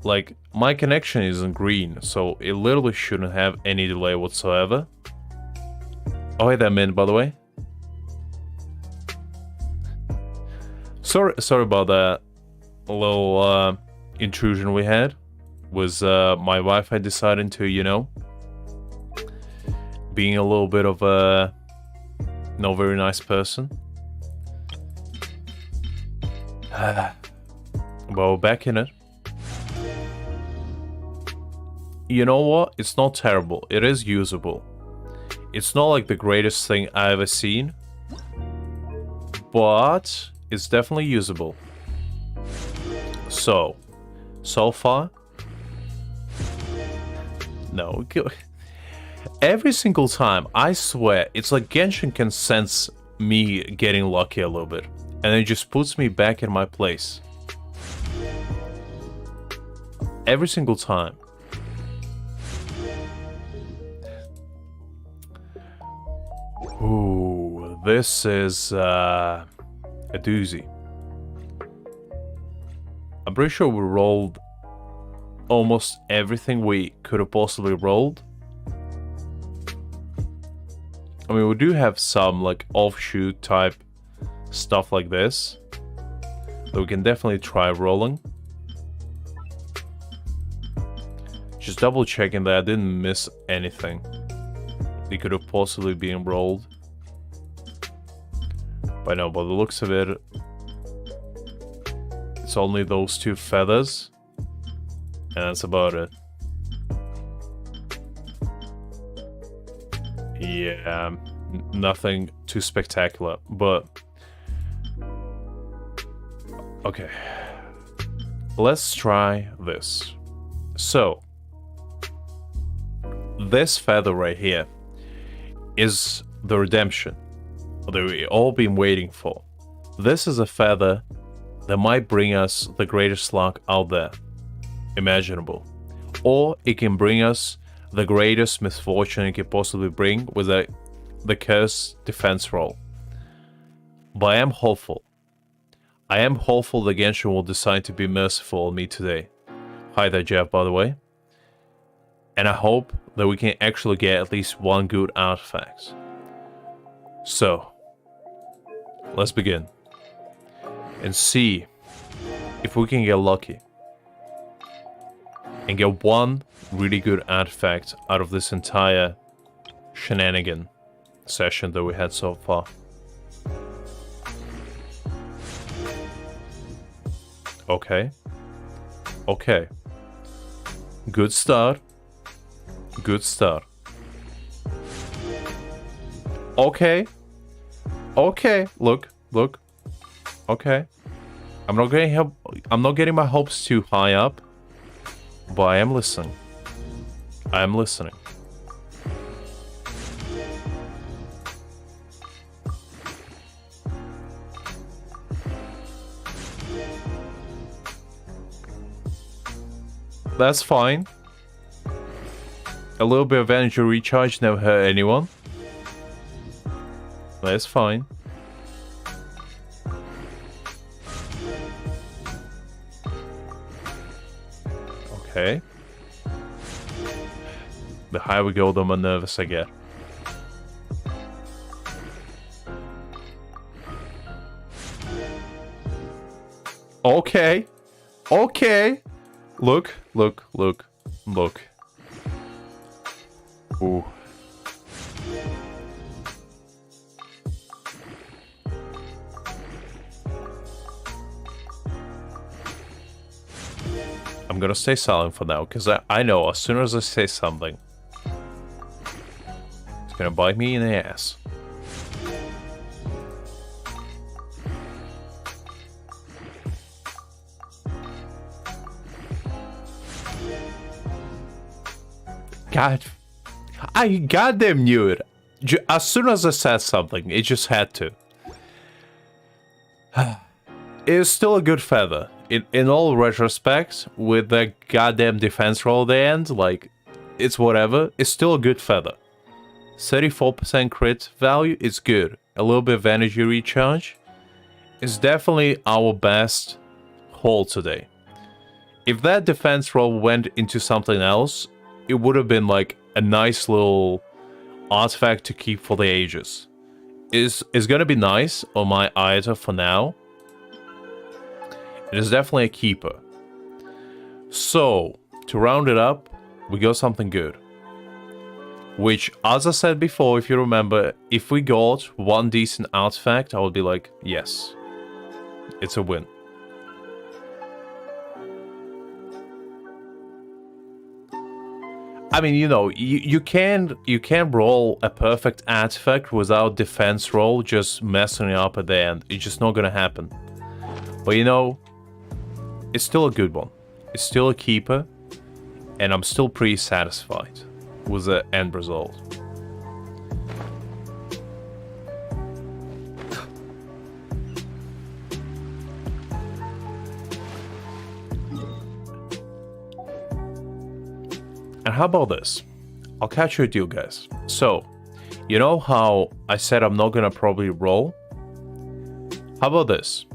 Like, my connection isn't green, so it literally shouldn't have any delay whatsoever. Oh, hey there, Min, by the way. Sorry about that little intrusion we had. Was my Wi-Fi deciding to, you know, being a little bit of a not very nice person. Well, back in it. You know what? It's not terrible. It is usable. It's not like the greatest thing I've ever seen, but it's definitely usable. So far, no. Every single time, I swear, it's like Genshin can sense me getting lucky a little bit, and it just puts me back in my place. Every single time. Ooh, this is a doozy. I'm pretty sure we rolled almost everything we could have possibly rolled. I mean, we do have some like offshoot type stuff like this that we can definitely try rolling. Just double checking that I didn't miss anything. They could have possibly been rolled. But no, by the looks of it, it's only those two feathers. And that's about it. Yeah, nothing too spectacular, but... Okay. Let's try this. So, this feather right here is the redemption that we've all been waiting for. This is a feather that might bring us the greatest luck out there imaginable, or it can bring us the greatest misfortune it could possibly bring with the curse defense roll. But I am hopeful. I am hopeful that Genshin will decide to be merciful on me today. Hi there, Jeff, by the way. And I hope that we can actually get at least one good artifact. So, let's begin. And see if we can get lucky. And get one really good artifact out of this entire shenanigan session that we had so far. Okay. Okay. Good start. Good start. Okay. Okay. Look. Okay. I'm not getting my hopes too high up, but I am listening. I am listening. That's fine. A little bit of energy recharge never hurt anyone. That's fine. Okay. The higher we go, the more nervous I get. Okay. Okay. Look. Ooh. I'm gonna stay silent for now, because I know as soon as I say something, it's gonna bite me in the ass. God, I goddamn knew it. As soon as I said something, it just had to. It's still a good feather. In all retrospects, with the goddamn defense roll at the end, like, it's whatever. It's still a good feather. 34% crit value is good. A little bit of energy recharge. It's definitely our best haul today. If that defense roll went into something else, it would have been like a nice little artifact to keep for the ages. It's gonna be nice on my Ida for now. It is definitely a keeper. So, to round it up, we got something good. Which, as I said before, if you remember, if we got one decent artifact, I would be like, yes, it's a win. I mean, you know, you can't roll a perfect artifact without defense roll just messing it up at the end. It's just not gonna happen. But you know, it's still a good one. It's still a keeper, and I'm still pretty satisfied with the end result. And how about this? I'll catch you a deal, guys. So, you know how I said I'm not gonna probably roll? How about this?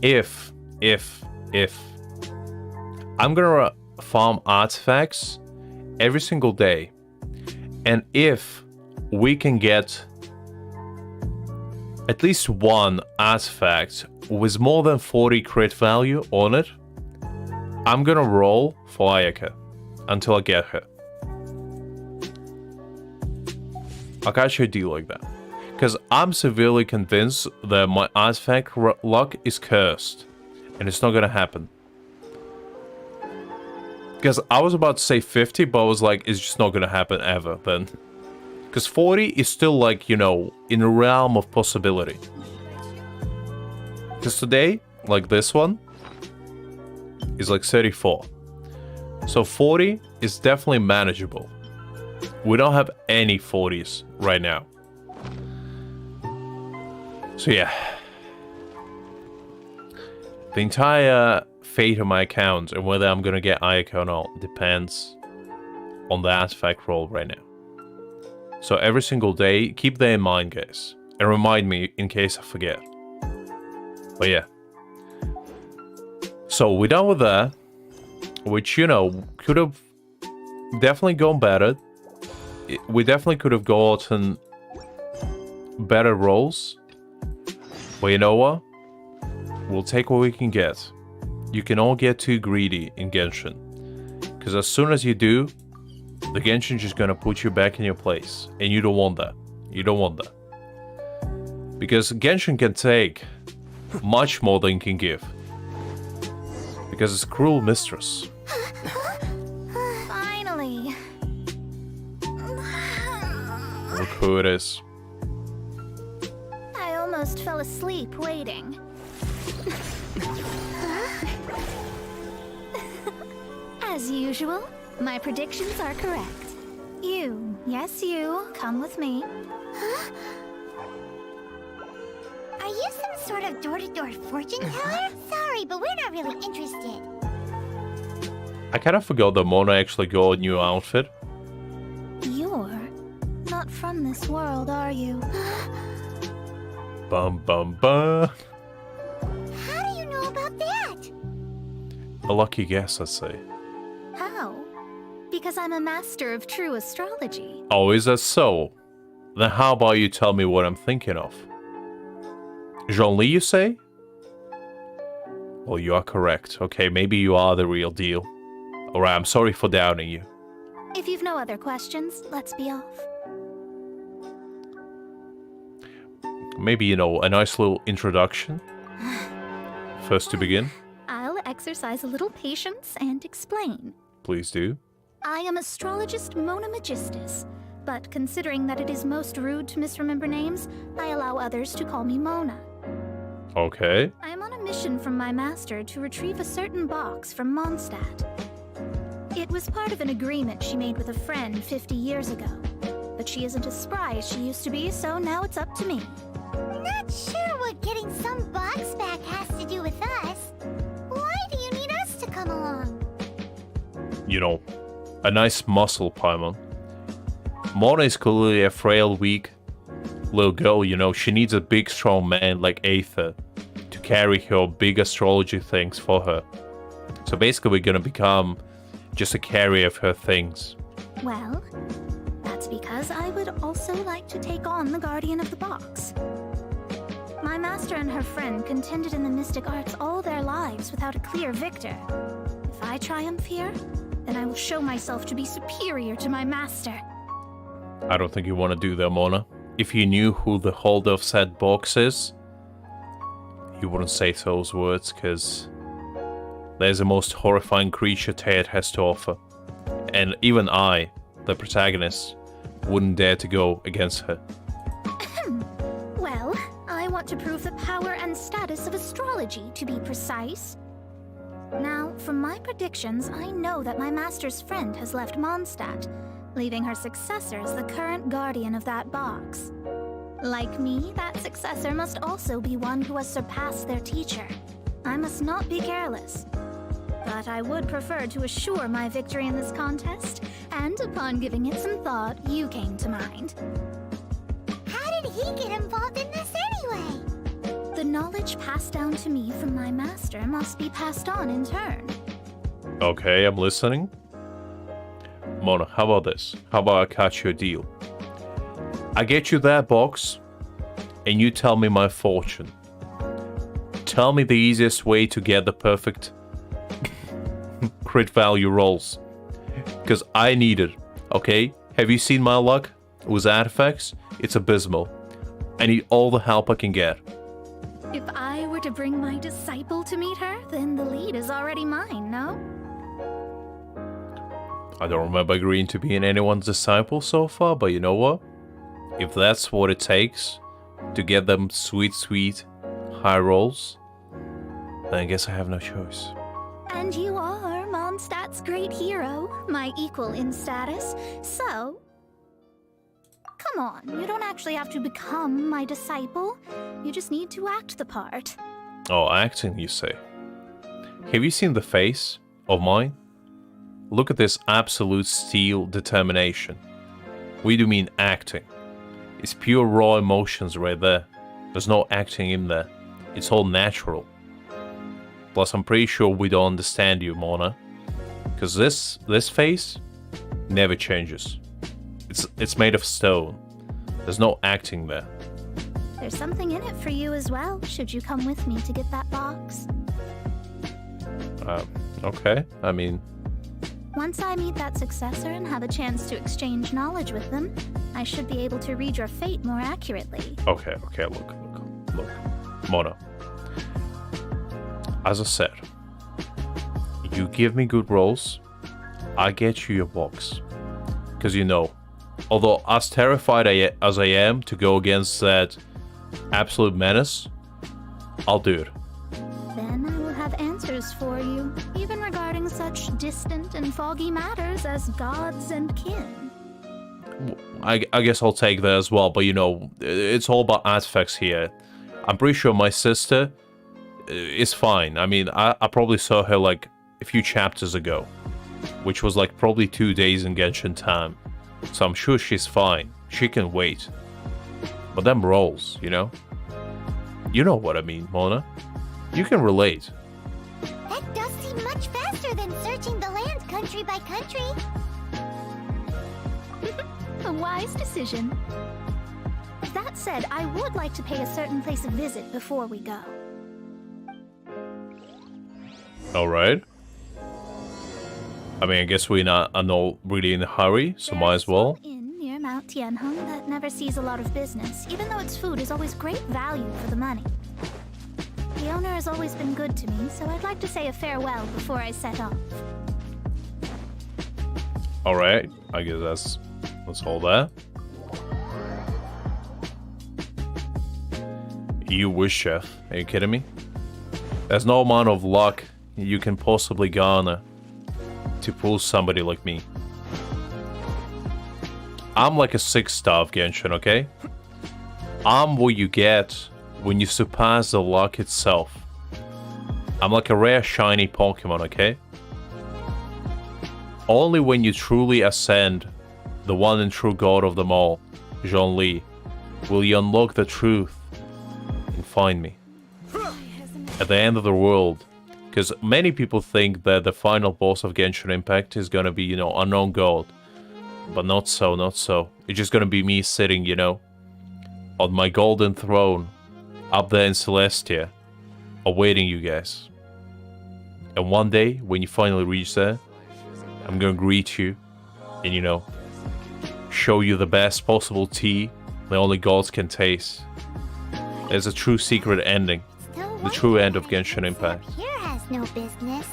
If I'm gonna farm artifacts every single day, and if we can get at least one artifact with more than 40 crit value on it, I'm gonna roll for Ayaka until I get her. I'll catch you a deal like that. Because I'm severely convinced that my artifact luck is cursed. And it's not gonna happen. Because I was about to say 50, but I was like, it's just not gonna happen ever then. Because 40 is still like, you know, in the realm of possibility. Because today, like this one, is like 34. So 40 is definitely manageable. We don't have any 40s right now. So yeah. The entire fate of my account and whether I'm gonna get Ayaka or not depends on the artifact roll right now. So every single day, keep that in mind, guys. And remind me in case I forget. But yeah. So we're done with that. which, you know, could have definitely gone better. We definitely could have gotten better roles. But you know what? We'll take what we can get. You can all get too greedy in Genshin. Because as soon as you do, the Genshin just gonna put you back in your place. And you don't want that. You don't want that. Because Genshin can take much more than it can give. Because it's a cruel mistress. Finally. Look who it is. I almost fell asleep waiting. As usual, my predictions are correct. You, yes you, come with me. Huh? Are you some sort of door-to-door fortune teller? Sorry, but we're not really interested. I kind of forgot that Mona actually got a new outfit. You're not from this world, are you? Bum bum bum. How do you know about that? A lucky guess, I'd say. How? Because I'm a master of true astrology. Oh, is that so? Then how about you tell me what I'm thinking of? Zhongli, you say? Well, you are correct. Okay, maybe you are the real deal. Alright, I'm sorry for doubting you. If you've no other questions, let's be off. Maybe, you know, a nice little introduction? First to begin? I'll exercise a little patience and explain. Please do. I am astrologist Mona Magistus, but considering that it is most rude to misremember names, I allow others to call me Mona. Okay. I am on a mission from my master to retrieve a certain box from Mondstadt. It was part of an agreement she made with a friend 50 years ago. But she isn't as spry as she used to be, so now it's up to me. Not sure what getting some box back has to do with us. Why do you need us to come along? You know, a nice muscle, Paimon. Mona is clearly a frail, weak little girl, you know. She needs a big, strong man like Aether to carry her big astrology things for her. So basically, we're gonna become just a carrier of her things. Well, that's because I would also like to take on the Guardian of the Box. My master and her friend contended in the mystic arts all their lives without a clear victor. If I triumph here, then I will show myself to be superior to my master. I don't think you want to do that, Mona. If you knew who the holder of said box is, you wouldn't say those words, because there's the most horrifying creature Ted has to offer. And even I, the protagonist, wouldn't dare to go against her. Well, I want to prove the power and status of astrology, to be precise. Now, from my predictions, I know that my master's friend has left Mondstadt, leaving her successor as the current guardian of that box. Like me, that successor must also be one who has surpassed their teacher. I must not be careless. But I would prefer to assure my victory in this contest, and upon giving it some thought, you came to mind. How did he get involved in this anyway? The knowledge passed down to me from my master must be passed on in turn. Okay, I'm listening. Mona, how about this? How about I catch you a deal? I get you that box, and you tell me my fortune. Tell me the easiest way to get the perfect crit value rolls. Because I need it, okay? Have you seen my luck with artifacts? It's abysmal. I need all the help I can get. If I were to bring my disciple to meet her, then the lead is already mine, no? I don't remember agreeing to being anyone's disciple so far, but you know what? If that's what it takes to get them sweet, sweet high rolls, then I guess I have no choice. And you are Mondstadt's great hero, my equal in status, so... Come on, you don't actually have to become my disciple. You just need to act the part. Oh, acting, you say? Have you seen the face of mine? Look at this absolute steel determination. We do mean acting. It's pure raw emotions right there. There's no acting in there. It's all natural. Plus, I'm pretty sure we don't understand you, Mona. Because this face never changes. It's made of stone. There's no acting there. There's something in it for you as well, should you come with me to get that box. Okay. I mean, Once I meet that successor and have a chance to exchange knowledge with them, I should be able to read your fate more accurately. okay, look. Mona. As I said, you give me good rolls, I get you your box. Because although as terrified as I am to go against that absolute menace, I'll do it. Then I will have answers for you, even regarding such distant and foggy matters as gods and kin. I guess I'll take that as well, but it's all about artifacts here. I'm pretty sure my sister is fine. I mean, I probably saw her like a few chapters ago, which was like probably 2 days in Genshin time. So I'm sure she's fine. She can wait. But them rolls, You know what I mean, Mona. You can relate. That does seem much faster than searching the land country by country. A wise decision. That said, I would like to pay a certain place a visit before we go. Alright. I mean, I guess we're not really in a hurry, so might as well. There's a small inn near Mount Tianheng that never sees a lot of business, even though its food is always great value for the money. The owner has always been good to me, so I'd like to say a farewell before I set off. Alright, I guess that's all that. You wish, chef. Are you kidding me? There's no amount of luck you can possibly garner to pull somebody like me. I'm like a 6-star of Genshin, okay? I'm what you get when you surpass the luck itself. I'm like a rare shiny Pokemon, okay? Only when you truly ascend, the one and true god of them all, Zhongli, will you unlock the truth and find me. At the end of the world, because many people think that the final boss of Genshin Impact is gonna be, unknown god. But not so. It's just gonna be me sitting, on my golden throne, up there in Celestia, awaiting you guys. And one day, when you finally reach there, I'm gonna greet you, and show you the best possible tea that only gods can taste. There's a true secret ending. The true end of Genshin Impact. Here has no business.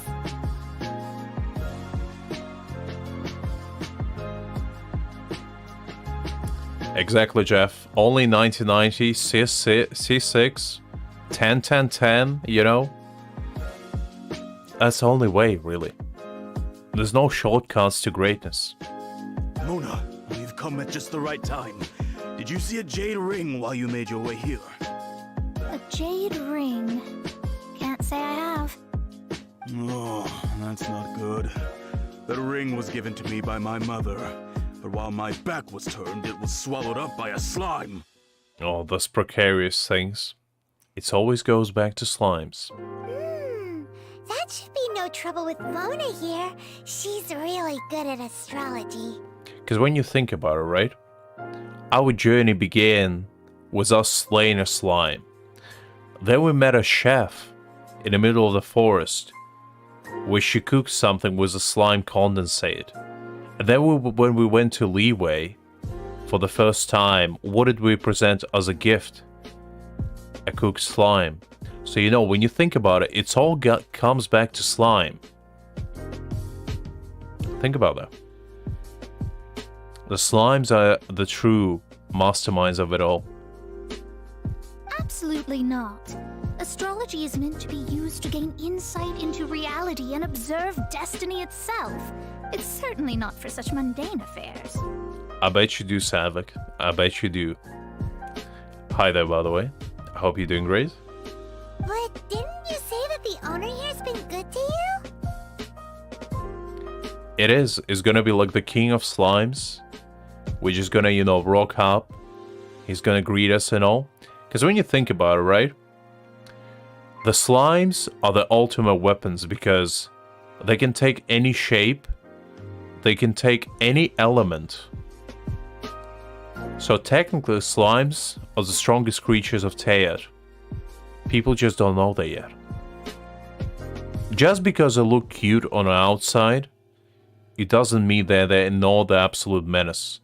Exactly, Jeff. Only 9090, C6, 10-10-10, That's the only way, really. There's no shortcuts to greatness. Mona, we've come at just the right time. Did you see a jade ring while you made your way here? A jade ring. Can't say I have. Oh, that's not good. That ring was given to me by my mother, but while my back was turned, it was swallowed up by a slime. Oh, those precarious things. It always goes back to slimes. That should be no trouble with Mona here. She's really good at astrology. Because when you think about it, right? Our journey began with us slaying a slime. Then we met a chef in the middle of the forest, where she cooked something with a slime condensate. And then when we went to Leeway, for the first time, what did we present as a gift? A cooked slime. So when you think about it, it's all comes back to slime. Think about that. The slimes are the true masterminds of it all. Absolutely not. Astrology is meant to be used to gain insight into reality and observe destiny itself. It's certainly not for such mundane affairs. I bet you do, Savik. I bet you do. Hi there, by the way. I hope you're doing great. But didn't you say that the owner here's been good to you? It is. It's gonna be like the king of slimes. We're just gonna, rock up. He's gonna greet us and all. Because when you think about it, right? The slimes are the ultimate weapons because They can take any shape. They can take any element. So technically, slimes are the strongest creatures of Tear. People just don't know that yet. Just because they look cute on the outside, it doesn't mean that they ignore the absolute menace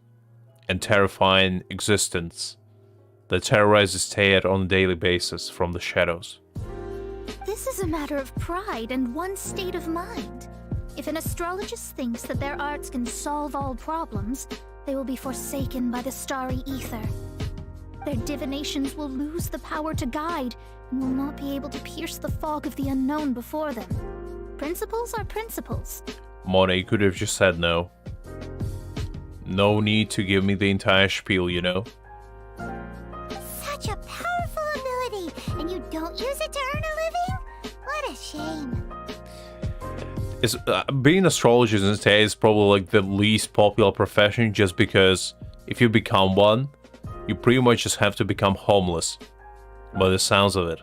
and terrifying existence that terrorizes Tear on a daily basis from the shadows. This is a matter of pride and one's state of mind. If an astrologist thinks that their arts can solve all problems, they will be forsaken by the starry ether. Their divinations will lose the power to guide and will not be able to pierce the fog of the unknown before them. Principles are principles. Mona, you could have just said no. No need to give me the entire spiel, you know? Such a powerful ability, and you don't use it to earn a living? What a shame. Being an astrologist in today is probably like the least popular profession, just because if you become one, you pretty much just have to become homeless. By the sounds of it.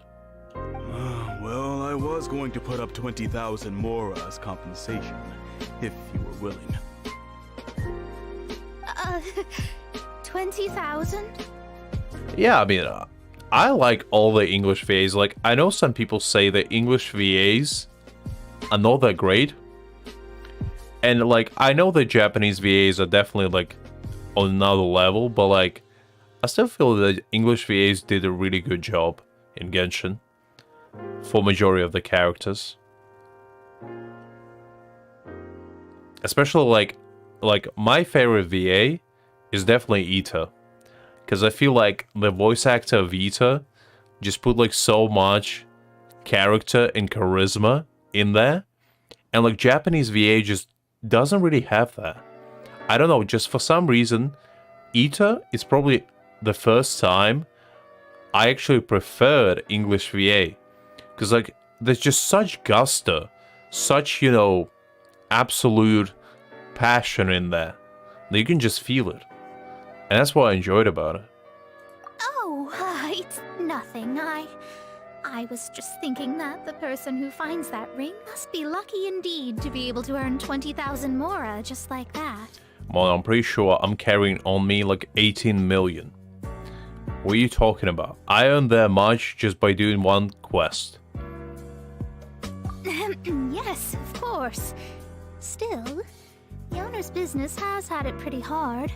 Well, I was going to put up 20,000 more as compensation, if you were willing. 20,000? Yeah, I mean, I like all the English VAs. Like, I know some people say that English VAs are not that great. And, like, I know the Japanese VAs are definitely, like, on another level. But, like, I still feel that English VAs did a really good job in Genshin. For majority of the characters. Especially, like my favorite VA is definitely Ita. Because I feel like the voice actor of Ita just put, like, so much character and charisma in there. And, like, Japanese VA just doesn't really have that. I don't know, just for some reason, Ita is probably the first time I actually preferred English VA. Because, like, there's just such gusto, such, you know, absolute passion in there. That you can just feel it. And that's what I enjoyed about it. Oh, it's nothing. I was just thinking that the person who finds that ring must be lucky indeed to be able to earn 20,000 mora just like that. Well, I'm pretty sure I'm carrying on me like 18 million. What are you talking about? I earned that much just by doing one quest. Yes, of course. Still, the owner's business has had it pretty hard.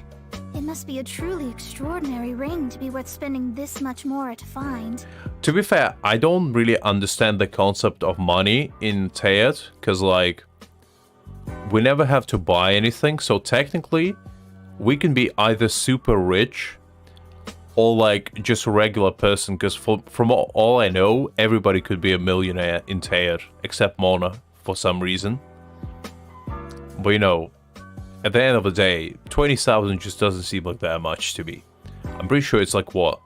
It must be a truly extraordinary ring to be worth spending this much more to find. To be fair, I don't really understand the concept of money in Teat, because, like, we never have to buy anything, so technically, we can be either super rich or, like, just a regular person, because from all I know, everybody could be a millionaire in Teat, except Mona, for some reason. But, you know, at the end of the day, 20,000 just doesn't seem like that much to me. I'm pretty sure it's like, what,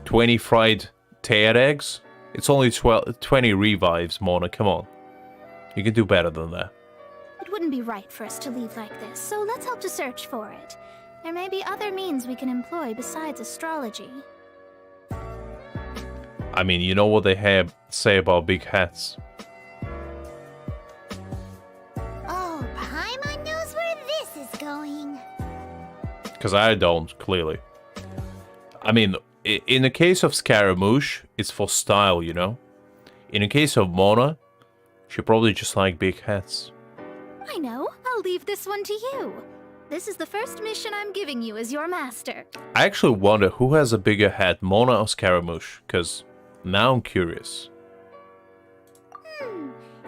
20 fried Teat eggs? It's only 20 revives, Mona, come on. You can do better than that. It wouldn't be right for us to leave like this, so let's help to search for it. There may be other means we can employ besides astrology. I mean, you know what they say about big hats. Oh, Paimon knows where this is going. Because I don't, clearly. I mean, in the case of Scaramouche, it's for style, you know? In the case of Mona, she probably just like big hats. I know. I'll leave this one to you. This is the first mission I'm giving you as your master. I actually wonder who has a bigger hat, Mona or Scaramouche, because now I'm curious.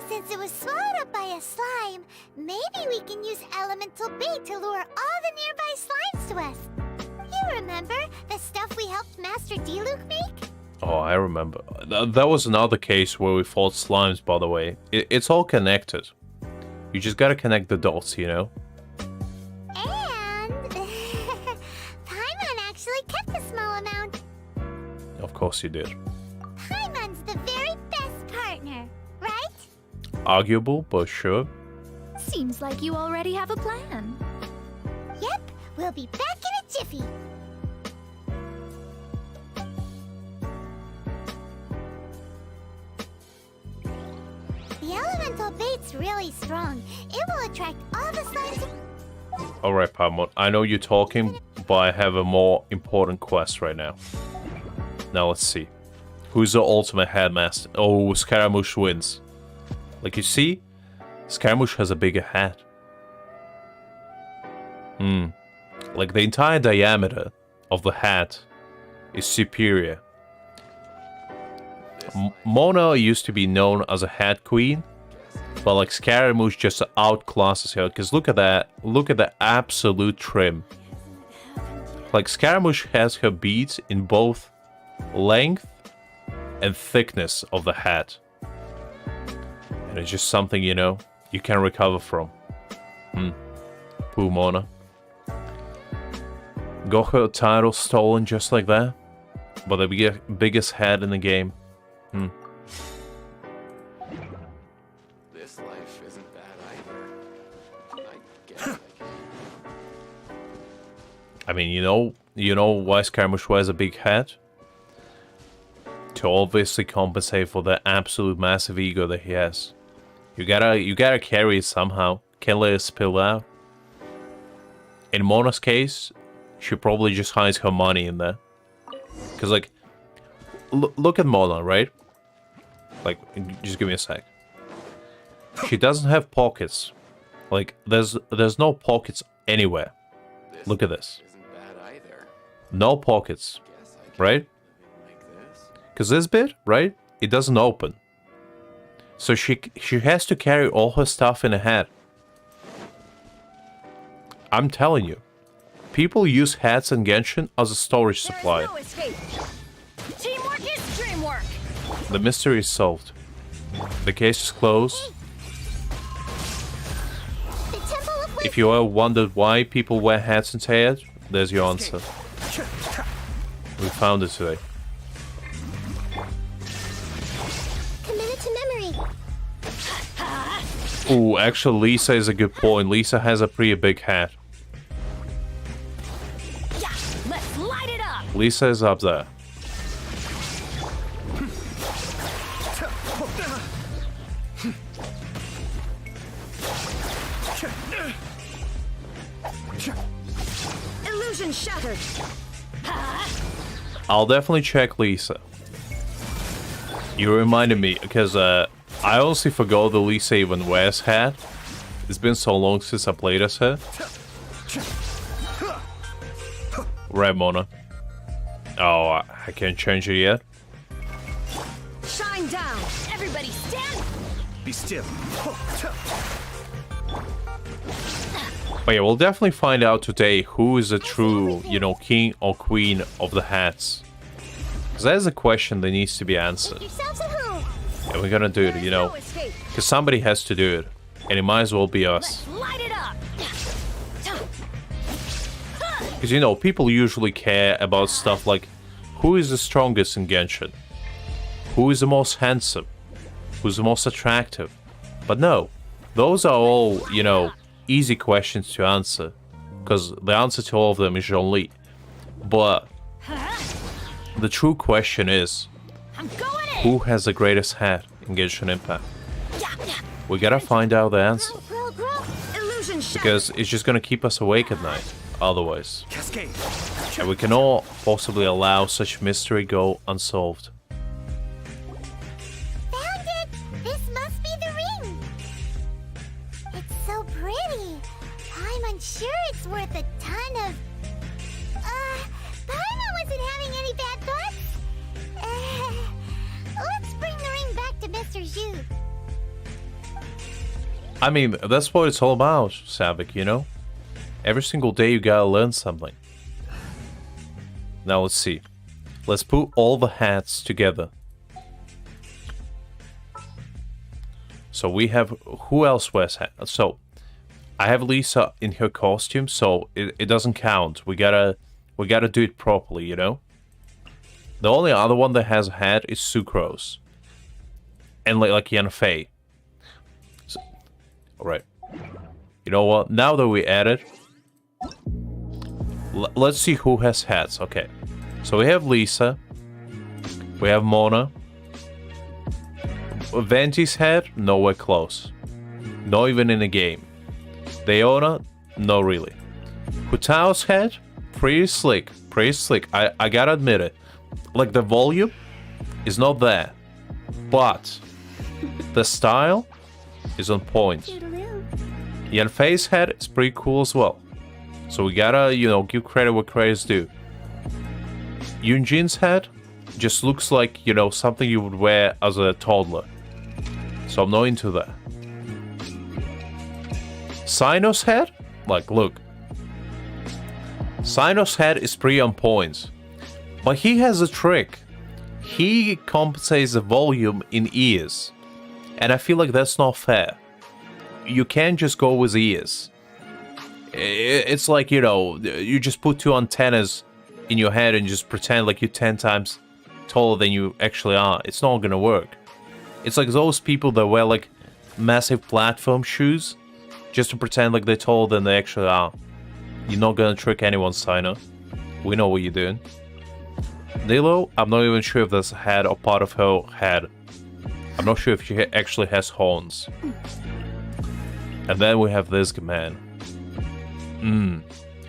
Since it was swallowed up by a slime, maybe we can use elemental bait to lure all the nearby slimes to us. You remember the stuff we helped Master Diluc make? Oh, I remember. That was another case where we fought slimes, by the way. It's all connected. You just gotta connect the dots, you know? And Paimon actually kept a small amount. Of course you did. Paimon's the very best partner, right? Arguable, but sure. Seems like you already have a plan. Yep, we'll be back in a jiffy. The elemental bait that's really strong. It will attract all the slimes to... Alright, Paimon, I know you're talking, but I have a more important quest right now. Now let's see. Who's the ultimate headmaster? Oh, Scaramouche wins. Like you see, Scaramouche has a bigger hat. Like the entire diameter of the hat is superior. Mona used to be known as a hat queen, but like Scaramouche just outclasses her. Because look at that, look at the absolute trim. Like Scaramouche has her beads in both length and thickness of the hat. And it's just something, you know, you can recover from. Poor Mona. Got her title stolen just like that. But the biggest head in the game. This life isn't bad either. I guess I mean, you know why Scaramouche wears a big hat? To obviously compensate for the absolute massive ego that he has. You gotta carry it somehow. Can't let it spill out. In Mona's case, she probably just hides her money in there. Cause like, look at Mona, right? Like, just give me a sec. She doesn't have pockets. Like, there's no pockets anywhere. Look at this. isn't bad either. No pockets, Guess I can right? like this. Because this bit, right, it doesn't open. So she has to carry all her stuff in a hat. I'm telling you, people use hats in Genshin as a storage supply. No escape. Teamwork is dreamwork. The mystery is solved. The case is closed. The Temple of If you ever wondered why people wear hats instead, there's your answer. We found it today. Committed to memory. Ooh, actually, Lisa is a good point. Lisa has a pretty big hat. Yeah, let's light it up. Lisa is up there. Illusion shattered. I'll definitely check Lisa. You reminded me, because I honestly forgot that Lisa even wears hat. It's been so long since I played as her. Right, Mona. Oh, I can't change it yet. Shine down. Everybody stand. Be still. But yeah, we'll definitely find out today who is the true, you know, king or queen of the hats. Because that is a question that needs to be answered. Yourselves at home. And we're gonna do it, you know. No escape. Because somebody has to do it. And it might as well be us. Let's light it up. Because, you know, people usually care about stuff like who is the strongest in Genshin? Who is the most handsome? Who's the most attractive? But no, those are all, you know, easy questions to answer. Because the answer to all of them is Zhongli. But the true question is, I'm going in. who has the greatest hat in Genshin Impact? Yeah, yeah. We gotta find out the answer. Grow. Illusion shattered. Because it's just gonna keep us awake at night, otherwise. Cascade. And we cannot possibly allow such mystery go unsolved. Found it. This must be the ring. It's so pretty. I'm unsure it's worth a ton of... Paimon wasn't having any bad thoughts. Let's bring the ring back to Mr. Zhu. I mean, that's what it's all about, Savik, you know? Every single day you gotta learn something. Now let's see. Let's put all the hats together. So we have... Who else wears hats? So, I have Lisa in her costume, so it doesn't count. We gotta do it properly, you know? The only other one that has a hat is Sucrose. And like Yanfei. So, alright. You know what? Now that we added... Let's see who has hats. Okay. So we have Lisa. We have Mona. Venti's hat, nowhere close. Not even in a game. Leona, no really. Hutao's head, pretty slick. Pretty slick. I gotta admit it. Like, the volume is not there. But the style is on point. Yanfei's head is pretty cool as well. So we gotta, you know, give credit where credit's due. Yunjin's head just looks like, you know, something you would wear as a toddler. So I'm not into that. Sino's head? Like, look. Sino's head is pretty on point. But he has a trick. He compensates the volume in ears. And I feel like that's not fair. You can't just go with ears. It's like, you know, you just put two antennas in your head and just pretend like you're 10 times taller than you actually are. It's not gonna work. It's like those people that wear like massive platform shoes just to pretend like they're taller than they actually are. You're not gonna trick anyone, Sino. We know what you're doing. Nilo, I'm not even sure if that's a head or part of her head. I'm not sure if she actually has horns. And then we have this man.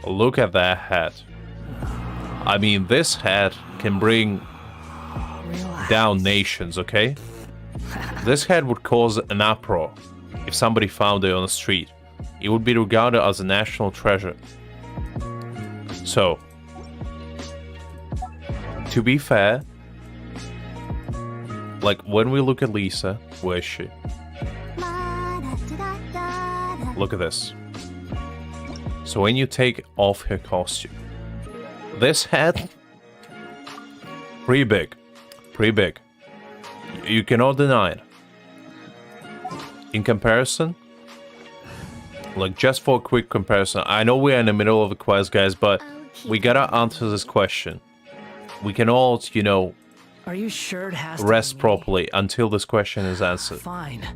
Look at that head. I mean, this head can bring down nations, okay? This head would cause an uproar if somebody found it on the street. It would be regarded as a national treasure. So, to be fair, like, when we look at Lisa, where is she? Look at this. So when you take off her costume, this head, pretty big. Pretty big. You cannot deny it. In comparison, like, just for a quick comparison, I know we're in the middle of a quest, guys, but we gotta answer this question. We cannot, you know, Are you sure it has rest to be me? properly until this question is answered. Fine.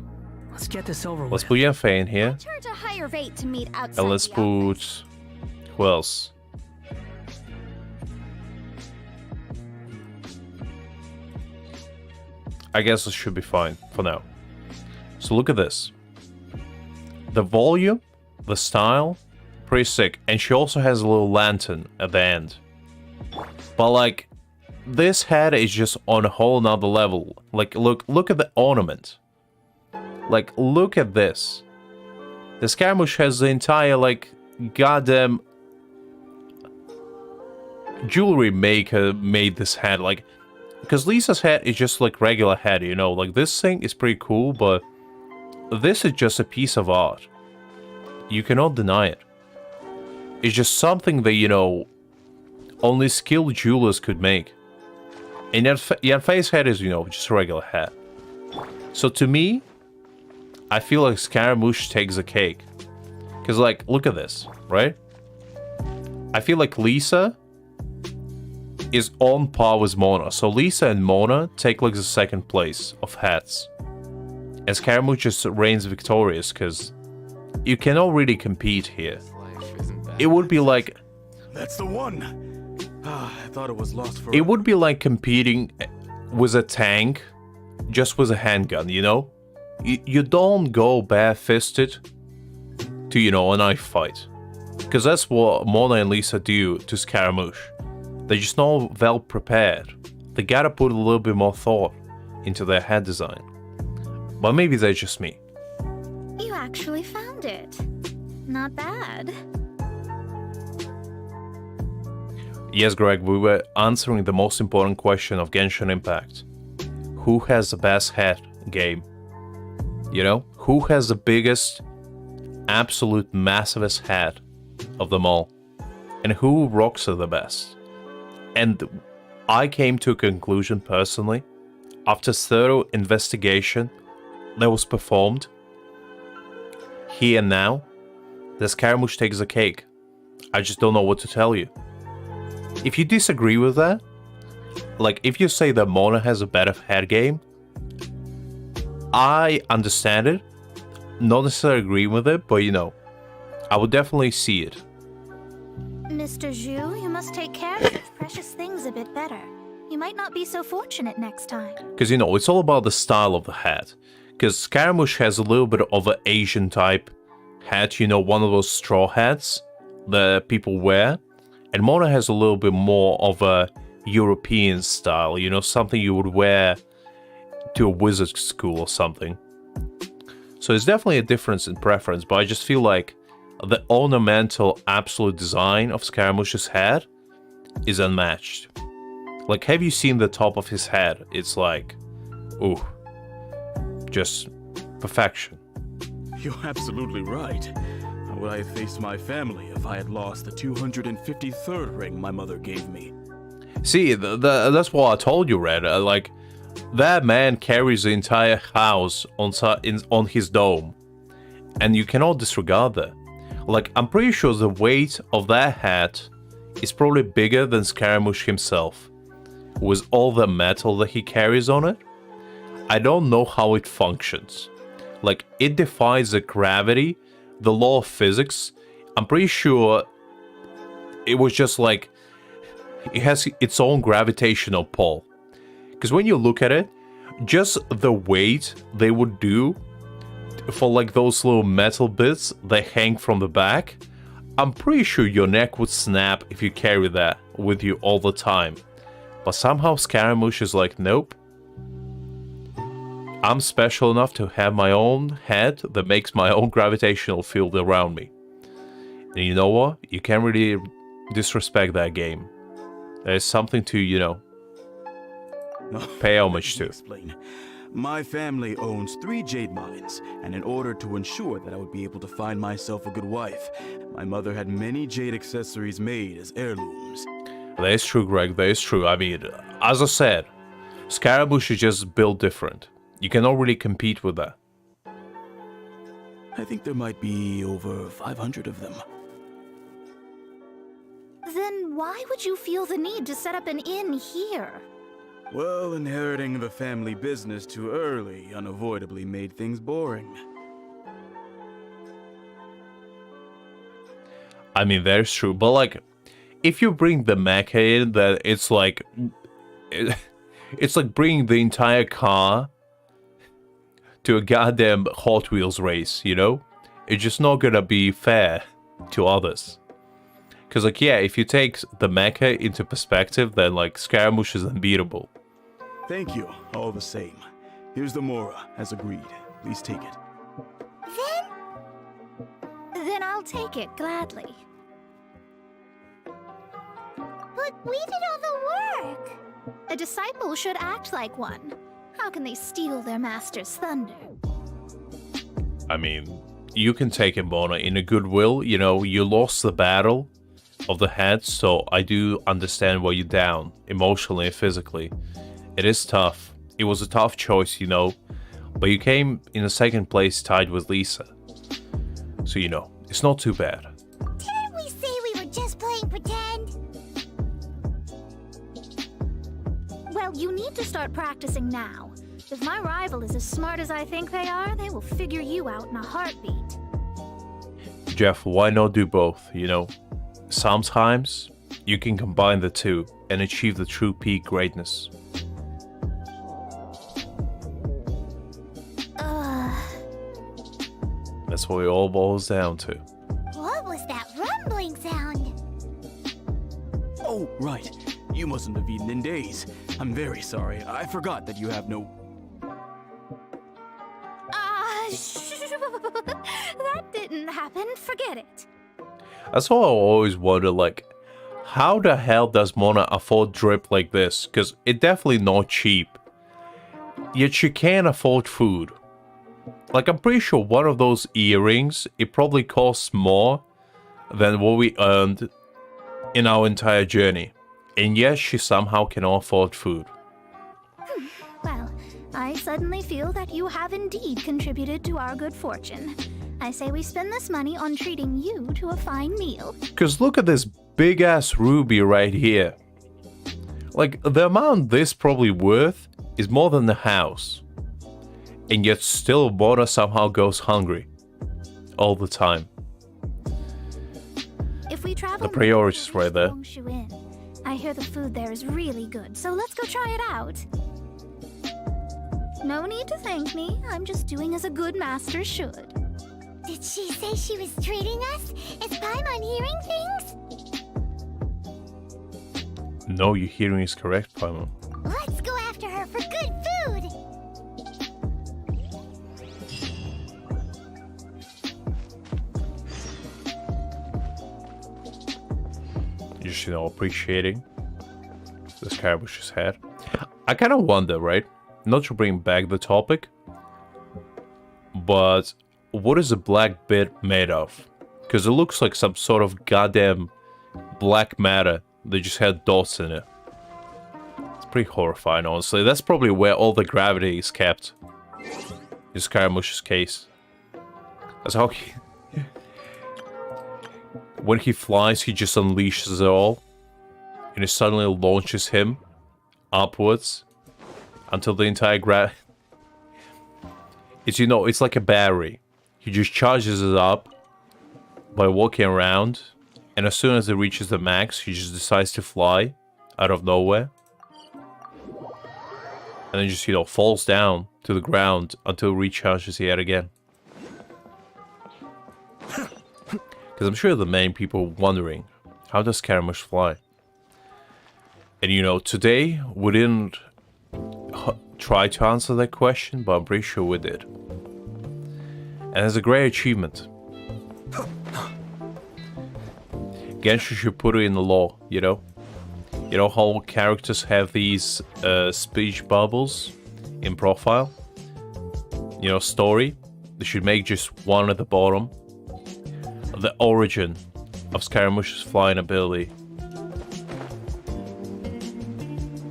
Let's get this over Let's with. put Yanfei in here. Charge a higher rate to meet outside And let's the office. put... Who else? I guess this should be fine for now. So look at this. The volume, the style, pretty sick. And she also has a little lantern at the end. But like, this head is just on a whole nother level. Like, look at the ornament. Like, look at this. The Scaramouche has the entire, like, goddamn jewelry maker made this head. Like, because Lisa's head is just like regular head, you know. Like, this thing is pretty cool, but this is just a piece of art. You cannot deny it. It's just something that, you know, only skilled jewelers could make. And Yanfei's head is, you know, just a regular head. So to me, I feel like Scaramouche takes the cake. Because, like, look at this, right? I feel like Lisa is on par with Mona. So Lisa and Mona take, like, the second place of hats. And Scaramouche just reigns victorious, because you cannot really compete here. Life isn't that It would be like... That's the one. I thought it was lost for. It would be like competing with a tank just with a handgun, you know? You don't go bare-fisted to, you know, a knife fight. Because that's what Mona and Lisa do to Scaramouche. They're just not well prepared. They gotta put a little bit more thought into their head design. But maybe that's just me. You actually found it. Not bad. Yes, Greg, we were answering the most important question of Genshin Impact. Who has the best head game? You know? Who has the biggest, absolute massivest head of them all? And who rocks it the best? And I came to a conclusion personally, after thorough investigation that was performed, here and now, the Scaramouche takes the cake. I just don't know what to tell you. If you disagree with that, like, if you say that Mona has a better head game, I understand it. Not necessarily agree with it, but, you know, I would definitely see it. Mr. Zhu, you must take care of those precious things a bit better. You might not be so fortunate next time. Because, you know, it's all about the style of the head. Because Scaramouche has a little bit of an Asian type hat, you know, one of those straw hats that people wear. And Mona has a little bit more of a European style, you know, something you would wear to a wizard school or something. So it's definitely a difference in preference, but I just feel like the ornamental absolute design of Scaramouche's head is unmatched. Like, have you seen the top of his head? It's like, ooh, just perfection. You're absolutely right. How would I have faced my family if I had lost the 253rd ring my mother gave me? See, that's what I told you, Red. Like, that man carries the entire house on his dome, and you cannot disregard that. Like, I'm pretty sure the weight of that hat is probably bigger than Scaramouche himself, with all the metal that he carries on it. I don't know how it functions. Like, it defies the gravity, the law of physics. I'm pretty sure it was just like, it has its own gravitational pull. Because when you look at it, just the weight they would do for like those little metal bits that hang from the back, I'm pretty sure your neck would snap if you carry that with you all the time. But somehow Scaramouche is like, nope. I'm special enough to have my own head that makes my own gravitational field around me. And you know what? You can't really disrespect that game. There's something to, you know, pay homage to. Explain. My family owns 3 jade mines, and in order to ensure that I would be able to find myself a good wife, my mother had many jade accessories made as heirlooms. That is true, Greg. That is true. I mean, as I said, Scaramouche is just built different. You cannot really compete with that. I think there might be over 500 of them. Then why would you feel the need to set up an inn here? Well, inheriting the family business too early unavoidably made things boring. I mean, that's true. But, like, if you bring the mecha in, then it's like... It's like bringing the entire car to a goddamn Hot Wheels race, you know? It's just not gonna be fair to others. Because, like, yeah, if you take the mecha into perspective, then, like, Scaramouche is unbeatable. Thank you, all the same. Here's the Mora, as agreed. Please take it. Then I'll take it gladly. But we did all the work. A disciple should act like one. How can they steal their master's thunder? I mean, you can take it, Mona, in a goodwill. You know, you lost the battle of the head, so I do understand why you're down, emotionally and physically. It is tough. It was a tough choice, you know, but you came in a second place tied with Lisa. So, you know, it's not too bad. Didn't we say we were just playing pretend? Well, you need to start practicing now. If my rival is as smart as I think they are, they will figure you out in a heartbeat. Jeff, why not do both, you know? Sometimes you can combine the two and achieve the true peak greatness. That's what it all boils down to. What was that rumbling sound? Oh, right. You mustn't have eaten in days. I'm very sorry. I forgot that you have no... That didn't happen. Forget it. That's what I always wonder, like, how the hell does Mona afford drip like this? Because it's definitely not cheap. Yet she can't afford food. Like, I'm pretty sure one of those earrings, it probably costs more than what we earned in our entire journey. And yes, she somehow cannot afford food. Well, I suddenly feel that you have indeed contributed to our good fortune. I say we spend this money on treating you to a fine meal. Because look at this big-ass ruby right here. Like, the amount this probably worth is more than the house. And yet still Mona somehow goes hungry. All the time. If we travel The priorities right there. I hear the food there is really good, so let's go try it out. No need to thank me. I'm just doing as a good master should. Did she say she was treating us? Is Paimon hearing things? No, your hearing is correct, Paimon. Let's go after her for good food! Just, appreciating this Scaramush's head. I kind of wonder, right? Not to bring back the topic, but what is a black bit made of? Because it looks like some sort of goddamn black matter that just had dots in it. It's pretty horrifying, honestly. That's probably where all the gravity is kept. In Scaramush's case. That's how he... When he flies, he just unleashes it all. And it suddenly launches him upwards until the entire it's like a battery. He just charges it up by walking around, and as soon as it reaches the max, he just decides to fly out of nowhere. And then just, falls down to the ground until it recharges yet again. Because I'm sure the main people wondering, how does Scaramush fly? And today we didn't try to answer that question, but I'm pretty sure we did. And it's a great achievement. Genshin should put it in the law, You know how characters have these speech bubbles in profile? Story? They should make just one at the bottom. The origin of Scaramush's flying ability.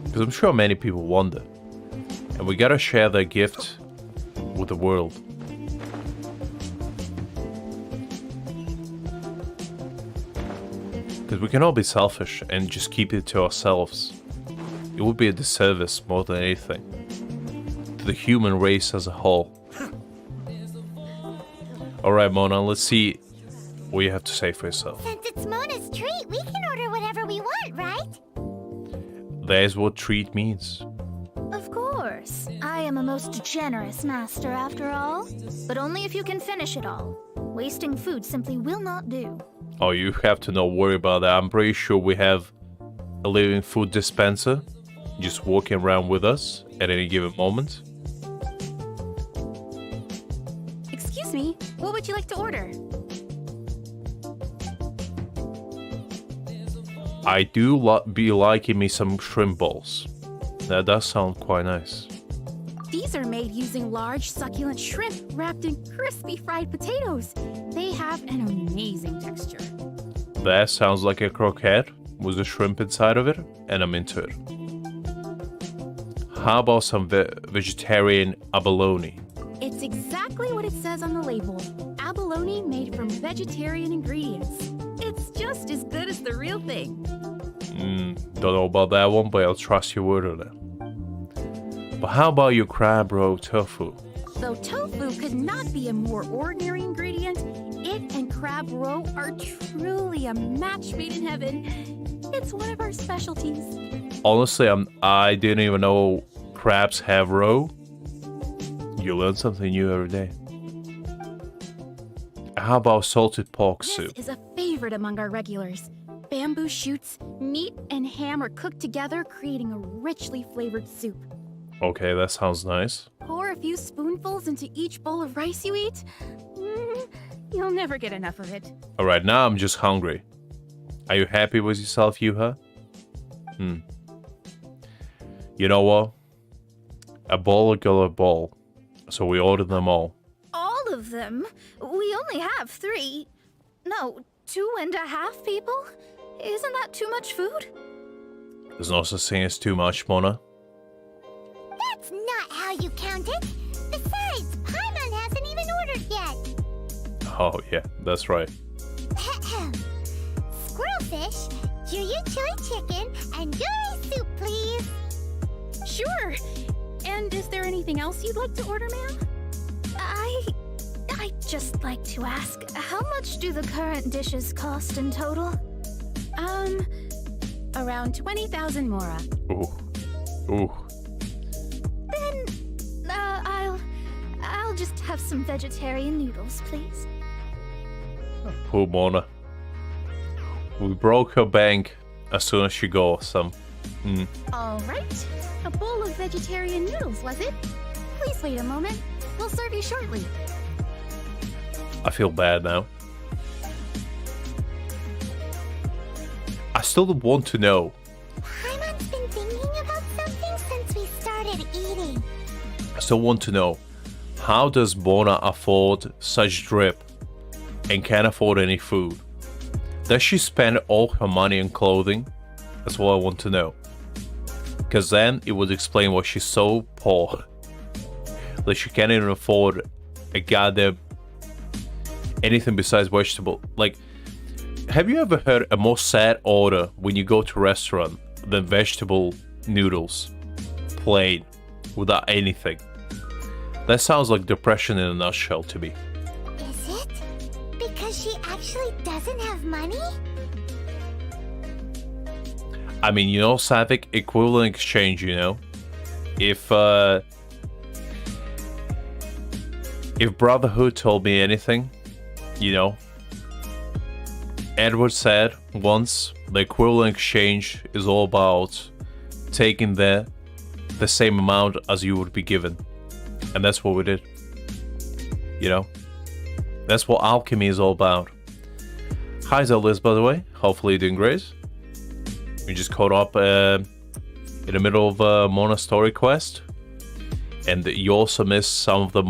Because I'm sure many people wonder. And we gotta share their gift with the world. Because we can all be selfish and just keep it to ourselves. It would be a disservice more than anything. To the human race as a whole. Alright, Mona, let's see what you have to say for yourself. Since it's Mona's treat, we can order whatever we want, right? That is what treat means. Of course. I am a most generous master after all. But only if you can finish it all. Wasting food simply will not do. Oh, you have to not worry about that. I'm pretty sure we have a living food dispenser just walking around with us at any given moment. Excuse me, what would you like to order? I do be liking me some shrimp balls. That does sound quite nice. These are made using large, succulent shrimp wrapped in crispy fried potatoes. They have an amazing texture. That sounds like a croquette with the shrimp inside of it, and I'm into it. How about some vegetarian abalone? It's exactly what it says on the label. Abalone made from vegetarian ingredients. It's just as good as the real thing. Don't know about that one, but I'll trust your word on it. But how about your crab roe tofu? Though tofu could not be a more ordinary ingredient, it and crab roe are truly a match made in heaven. It's one of our specialties. Honestly, I didn't even know crabs have roe. You learn something new every day. How about salted pork soup? This is a favorite among our regulars. Bamboo shoots, meat, and ham are cooked together, creating a richly flavored soup. Okay, that sounds nice. Pour a few spoonfuls into each bowl of rice you eat. You'll never get enough of it. Alright, now I'm just hungry. Are you happy with yourself, Yuha? You know what? A ball got a ball. So we ordered them all. All of them? We only have 3. No, 2.5 people? Isn't that too much food? There's no such thing as too much, Mona. That's not how you count it. Besides, Paimon hasn't even ordered yet. Oh, yeah, that's right. Squirrelfish, Juyu chili chicken, and Yuri soup, please. Sure. And is there anything else you'd like to order, ma'am? I'd just like to ask, how much do the current dishes cost in total? Around 20,000 mora. Ooh. Then, I'll just have some vegetarian noodles, please. Poor Mona. We broke her bank as soon as she got some. All right. A bowl of vegetarian noodles, was it? Please wait a moment. We'll serve you shortly. I feel bad now. I still want to know. Paimon's been thinking about something since we started eating. I still want to know. How does Mona afford such drip and can't afford any food? Does she spend all her money on clothing? That's what I want to know. Because then it would explain why she's so poor that she can't even afford a goddamn anything besides vegetable. Like, have you ever heard a more sad order when you go to a restaurant than vegetable noodles, plain, without anything? That sounds like depression in a nutshell to me. Is it? Because she actually doesn't have money? I mean, you know, Savick, equivalent exchange, you know? If Brotherhood told me anything, you know, Edward said once, the equivalent exchange is all about taking the same amount as you would be given. And that's what we did. You know? That's what alchemy is all about. Hi Zelis, by the way. Hopefully you're doing great. We just caught up in the middle of a Mona story quest. And you also missed some of the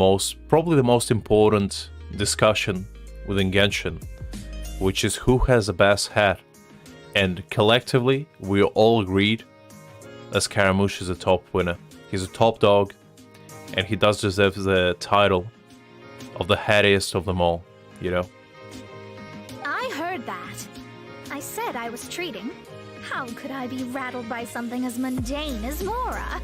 probably the most important discussion within Genshin, which is who has the best hat. And collectively, we all agreed that Scaramouche is a top winner. He's a top dog, and he does deserve the title of the hattiest of them all, you know? I heard that. I said I was treating. How could I be rattled by something as mundane as Mora?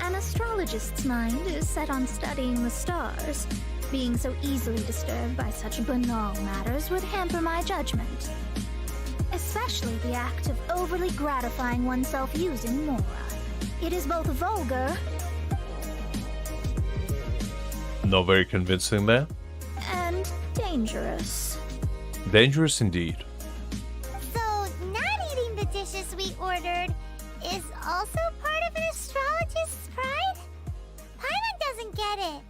An astrologist's mind is set on studying the stars. Being so easily disturbed by such banal matters would hamper my judgment. Especially the act of overly gratifying oneself using Mora. It is both vulgar... Not very convincing there. and dangerous. Dangerous indeed. So, not eating the dishes we ordered is also part of an astrologist's pride? Paimon doesn't get it.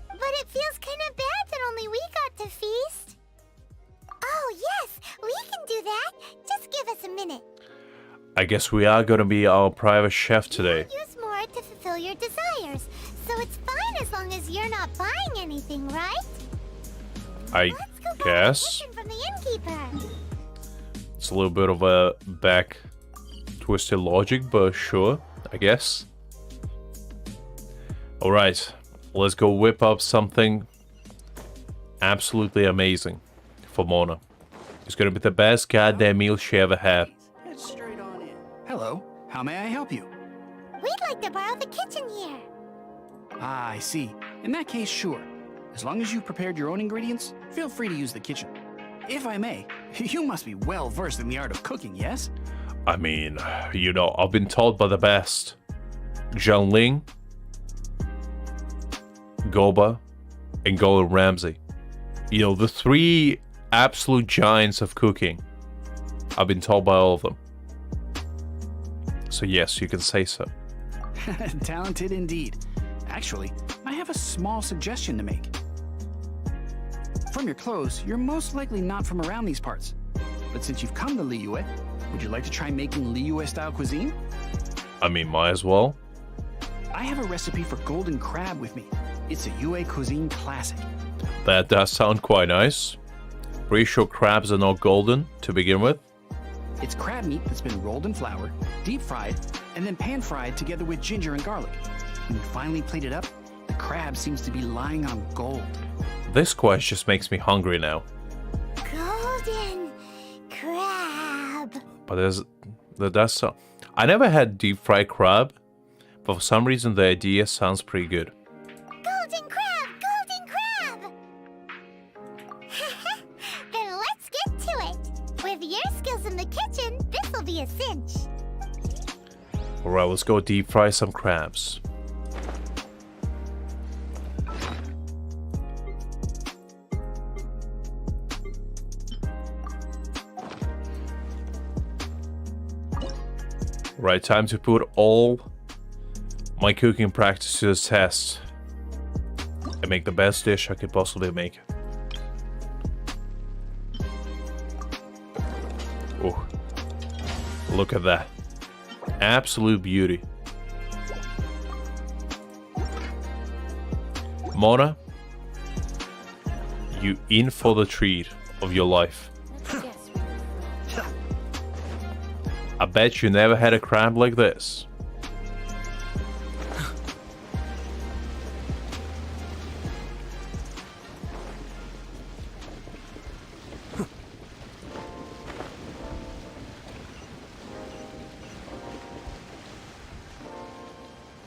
But it feels kind of bad that only we got to feast. Oh, yes, we can do that. Just give us a minute. I guess we are gonna be our private chef today. Use more to fulfill your desires. So it's fine as long as you're not buying anything, right? I Let's go buy guess. a kitchen from the innkeeper. It's a little bit of a back twisted logic, but sure, I guess. Alright, let's go whip up something absolutely amazing for Mona. It's gonna be the best goddamn meal she ever had. Head straight on in. Hello, how may I help you? We'd like to borrow the kitchen here. Ah, I see. In that case, sure. As long as you've prepared your own ingredients, feel free to use the kitchen. If I may, you must be well versed in the art of cooking, yes? I mean, you know, I've been taught by the best. Zhang Goba, and Gordon Ramsay. You know, the three absolute giants of cooking. I've been told by all of them. So yes, you can say so. Talented indeed. Actually, I have a small suggestion to make. From your clothes, you're most likely not from around these parts. But since you've come to Liyue, would you like to try making Liyue-style cuisine? I mean, might as well. I have a recipe for golden crab with me. It's a Yue cuisine classic. That does sound quite nice. Pretty sure crabs are not golden to begin with. It's crab meat that's been rolled in flour, deep fried, and then pan fried together with ginger and garlic. When you finally plate it up, the crab seems to be lying on gold. This quest just makes me hungry now. Golden crab. But that's so. I never had deep fried crab, but for some reason the idea sounds pretty good. Golden crab! Golden crab! Then let's get to it. With your skills in the kitchen, this'll be a cinch. Alright, let's go deep fry some crabs. Right, time to put all my cooking practice to the test and make the best dish I could possibly make. Oh, look at that. Absolute beauty. Mona, you in for the treat of your life. I bet you never had a crab like this.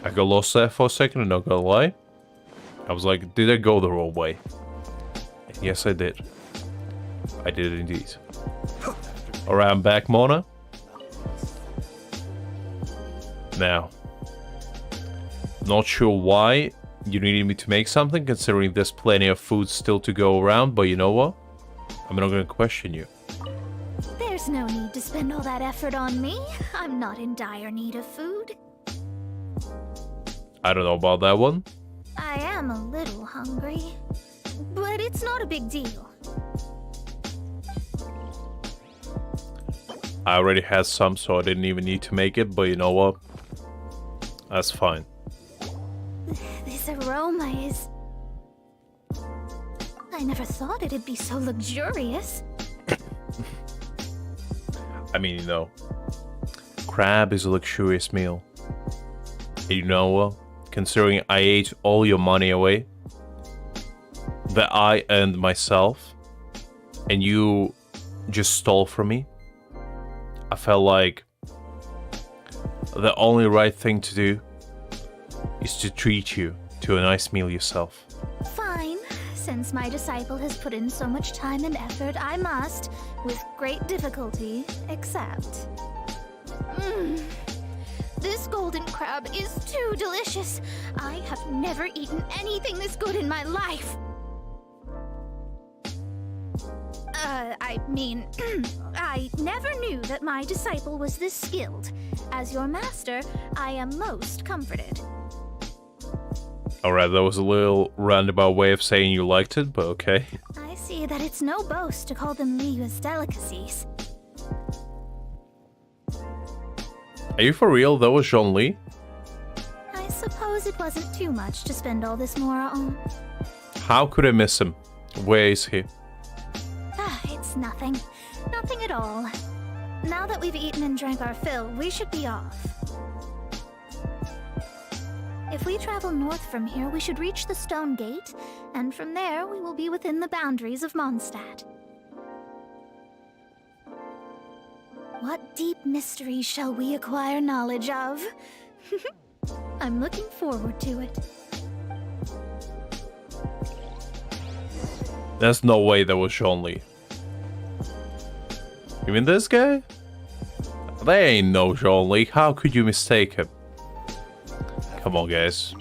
I got lost there for a second, I'm not gonna lie. I was like, did I go the wrong way? And yes, I did. I did indeed. Alright, I'm back, Mona. Now, not sure why you needed me to make something, considering there's plenty of food still to go around, but you know what? I'm not gonna question you. There's no need to spend all that effort on me. I'm not in dire need of food. I don't know about that one. I am a little hungry, but it's not a big deal. I already had some, so I didn't even need to make it, but you know what? That's fine. This aroma is... I never thought it'd be so luxurious. I mean, you know, crab is a luxurious meal. And you know what? Considering I ate all your money away that I earned myself, and you just stole from me, I felt like the only right thing to do is to treat you to a nice meal yourself. Fine. Since my disciple has put in so much time and effort, I must, with great difficulty, accept. This golden crab is too delicious. I have never eaten anything this good in my life. I mean, I never knew that my disciple was this skilled. As your master, I am most comforted. Alright, that was a little roundabout way of saying you liked it, but okay. I see that it's no boast to call them Liyue's delicacies. Are you for real? That was Zhongli? I suppose it wasn't too much to spend all this Mora on. How could I miss him? Where is he? It's nothing. Nothing at all. Now that we've eaten and drank our fill, we should be off. If we travel north from here, we should reach the Stone Gate, and from there we will be within the boundaries of Mondstadt. What deep mystery shall we acquire knowledge of? I'm looking forward to it. There's no way that was Zhongli. You mean this guy? They ain't no Zhongli. How could you mistake him? Come on, guys.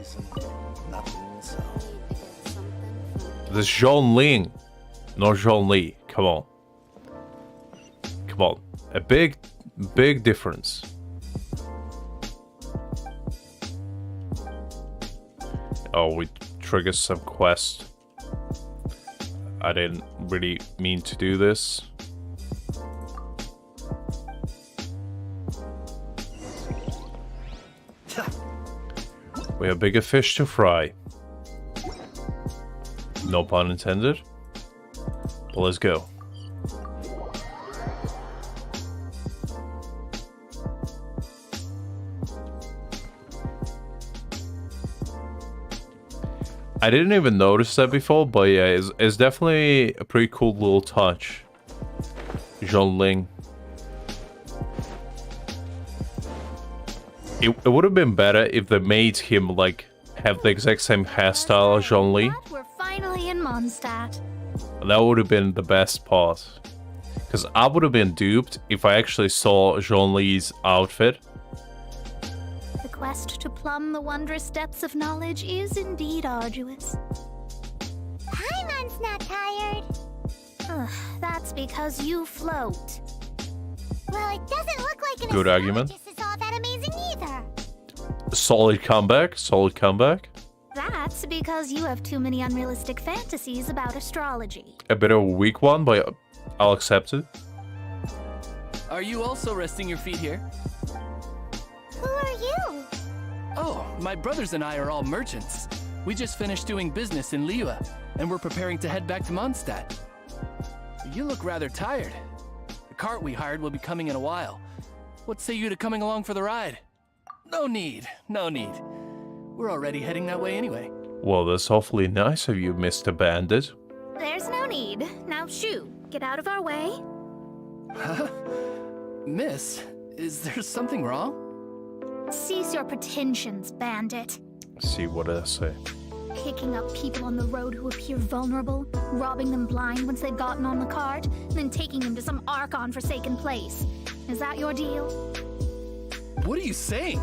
This is Zhongling, not Zhongli. Come on. Come on. A big difference. Oh, we triggered some quest. I didn't really mean to do this. We have bigger fish to fry. No pun intended. But let's go. I didn't even notice that before, but yeah, it's definitely a pretty cool little touch. Zhongling. It would have been better if they made him, like, have the exact same hairstyle as Zhongli. We're finally in Mondstadt. That would have been the best part. Because I would have been duped if I actually saw Zhongli's outfit. The quest to plumb the wondrous depths of knowledge is indeed arduous. Paimon's not tired. Ugh, that's because you float. Well, it doesn't look like an Good argument. astrologist is all that amazing. Solid comeback. Solid comeback. That's because you have too many unrealistic fantasies about astrology. A bit of a weak one, but I'll accept it. Are you also resting your feet here? Who are you? Oh, my brothers and I are all merchants. We just finished doing business in Liyue, and we're preparing to head back to Mondstadt. You look rather tired. The cart we hired will be coming in a while. What say you to coming along for the ride? No need, no need. We're already heading that way anyway. Well, that's awfully nice of you, Mr. Bandit. There's no need. Now shoo, get out of our way. Huh? Miss, is there something wrong? Cease your pretensions, bandit. See what I say. Picking up people on the road who appear vulnerable, robbing them blind once they've gotten on the cart, and then taking them to some Archon-forsaken place. Is that your deal? What are you saying?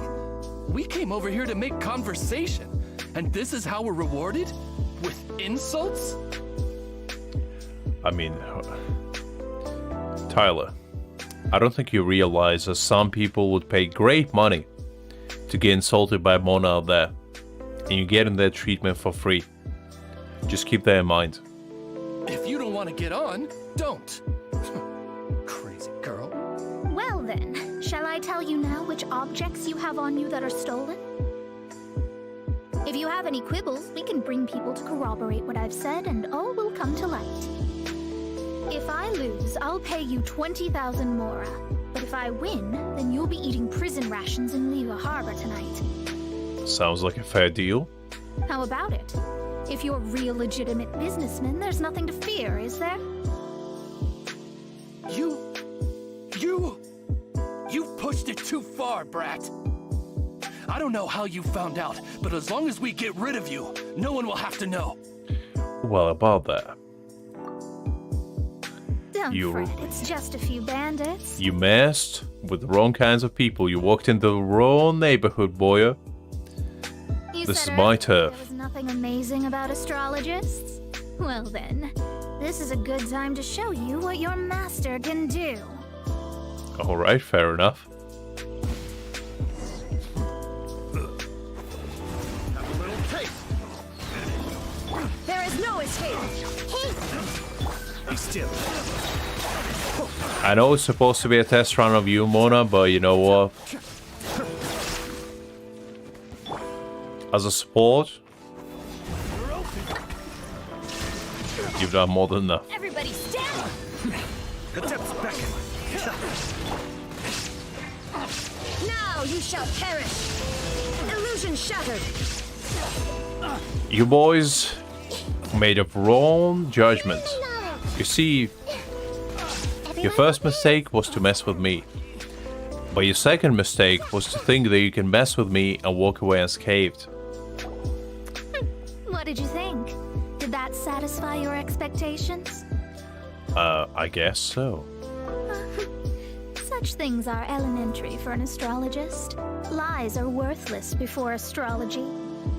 We came over here to make conversation, and this is how we're rewarded? With insults? I mean, Tyler, I don't think you realize that some people would pay great money to get insulted by Mona out there, and you're getting their treatment for free. Just keep that in mind. If you don't want to get on, don't. Crazy girl. Well then, shall I tell you now which objects you have on you that are stolen? If you have any quibbles, we can bring people to corroborate what I've said, and all will come to light. If I lose, I'll pay you 20,000 mora. But if I win, then you'll be eating prison rations in Liyue Harbor tonight. Sounds like a fair deal. How about it? If you're real legitimate businessmen, there's nothing to fear, is there? You pushed it too far, brat. I don't know how you found out, but as long as we get rid of you, no one will have to know. Well, about that. Don't fret, it's just a few bandits. You messed with the wrong kinds of people. You walked into the wrong neighborhood, boy. This is my turf. There was nothing amazing about astrologists? Well then, this is a good time to show you what your master can do. Alright, fair enough. There is no escape. Be still. I know it's supposed to be a test run of you, Mona, but you know what? As a sport, you've done more than enough. Everybody stand! The depths beckon. Now you shall perish! Illusion shattered! You boys made a wrong judgment. You see, your first mistake was to mess with me. But your second mistake was to think that you can mess with me and walk away unscathed. What did you think? Did that satisfy your expectations? I guess so. Such things are elementary for an astrologist. Lies are worthless before astrology.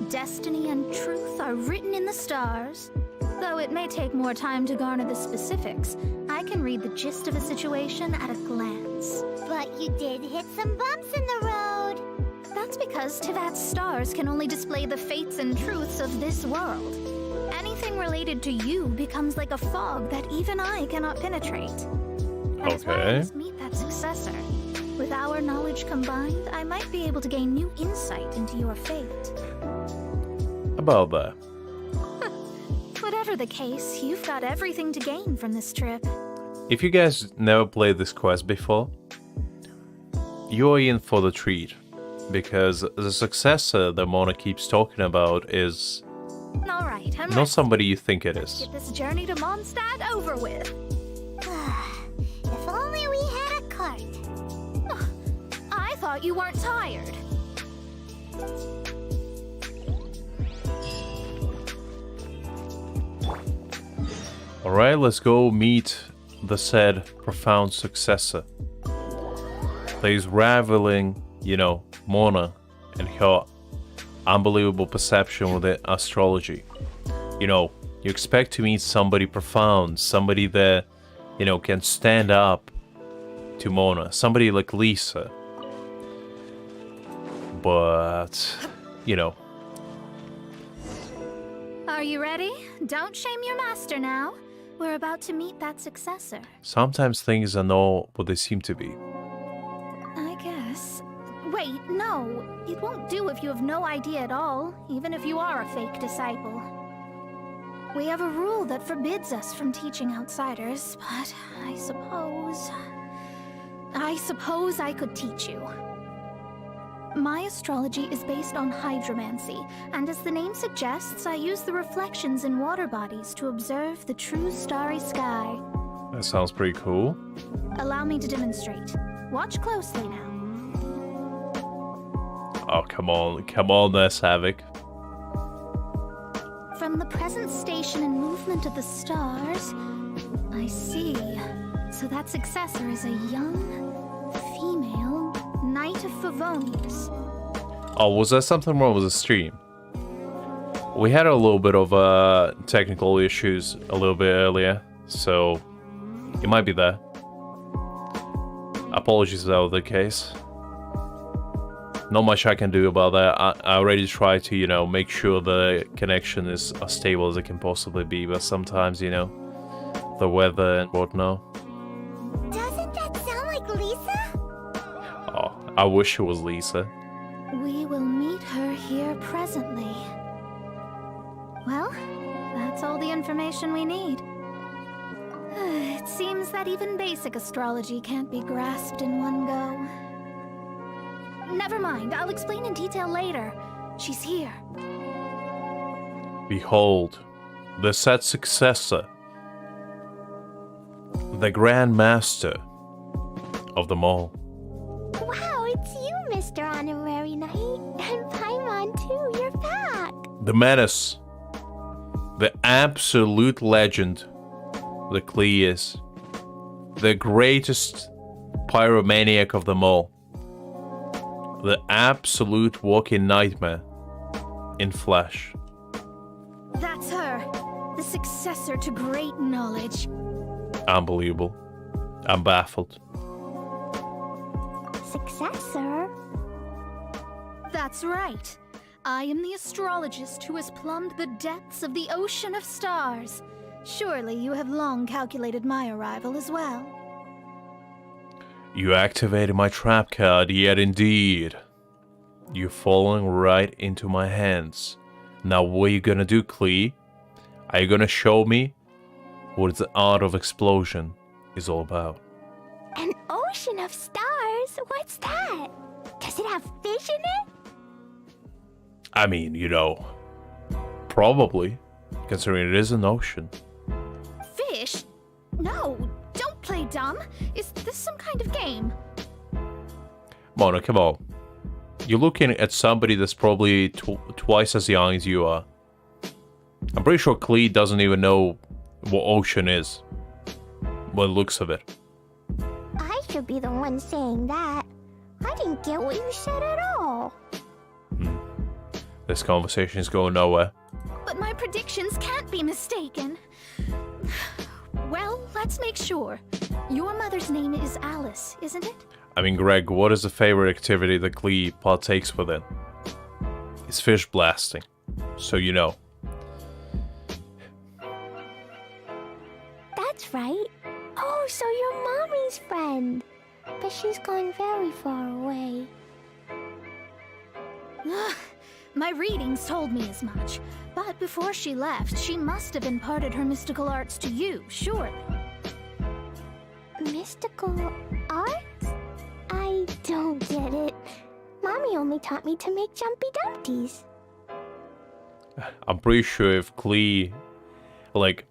Destiny and truth are written in the stars. Though it may take more time to garner the specifics, I can read the gist of a situation at a glance. But you did hit some bumps in the road. That's because Tivat's stars can only display the fates and truths of this world. Anything related to you becomes like a fog that even I cannot penetrate. That is why I must meet that successor. With our knowledge combined, I might be able to gain new insight into your fate. About that. Whatever the case, you've got everything to gain from this trip. If you guys never played this quest before, you're in for the treat. Because the successor that Mona keeps talking about is Alright, I'm not somebody you think it is. Get this journey to Mondstadt over with. If only we had a cart. I thought you weren't tired. Alright, let's go meet the said profound successor. That is rivaling, you know, Mona and her unbelievable perception with astrology. You know, you expect to meet somebody profound, somebody that, you know, can stand up to Mona, somebody like Lisa. but, you know. Are you ready? Don't shame your master now. We're about to meet that successor. Sometimes things are not what they seem to be. I guess. Wait, no. It won't do if you have no idea at all, even if you are a fake disciple. We have a rule that forbids us from teaching outsiders, but I suppose I could teach you. My astrology is based on hydromancy, and as the name suggests, I use the reflections in water bodies to observe the true starry sky. That sounds pretty cool. Allow me to demonstrate. Watch closely now. Oh, come on there, Savik. From the present station and movement of the stars, I see. So that successor is a young, female Knight of Favonius. Oh, was there something wrong with the stream? We had a little bit of technical issues a little bit earlier, so it might be there. Apologies if that was the case. Not much I can do about that. I already tried to, you know, make sure the connection is as stable as it can possibly be, but sometimes, you know, the weather and whatnot. Doesn't that sound like Lisa? Oh, I wish it was Lisa. We will meet her here presently. Well, that's all the information we need. It seems that even basic astrology can't be grasped in one go. Never mind, I'll explain in detail later. She's here. Behold, the said successor, the Grand Master of them all. Wow, it's you, Mr. Honorary Knight. And Paimon, too, you're back. The menace, the absolute legend, the Cleus, the greatest pyromaniac of them all. The absolute walking nightmare in flesh. That's her, the successor to great knowledge. Unbelievable. I'm baffled. Successor? That's right. I am the astrologist who has plumbed the depths of the ocean of stars. Surely you have long calculated my arrival as well. You activated my trap card, yet indeed. You're falling right into my hands. Now what are you gonna do, Klee? Are you gonna show me what the art of explosion is all about? An ocean of stars? What's that? Does it have fish in it? I mean, you know, probably, considering it is an ocean. Fish? No, don't play dumb. Is this some kind of game? Mona, come on. You're looking at somebody that's probably twice as young as you are. I'm pretty sure Klee doesn't even know what ocean is. By the looks of it. I should be the one saying that. I didn't get what you said at all. This conversation is going nowhere. But my predictions can't be mistaken. Well, let's make sure. Your mother's name is Alice, isn't it? I mean, Greg, what is the favorite activity that Klee partakes within? It's fish blasting. So you know. That's right. Oh, so you're Mommy's friend. But she's gone very far away. My readings told me as much. But before she left, she must have imparted her mystical arts to you, surely. Mystical arts? I don't get it. Mommy only taught me to make Jumpy Dumpties. I'm pretty sure if Klee, like,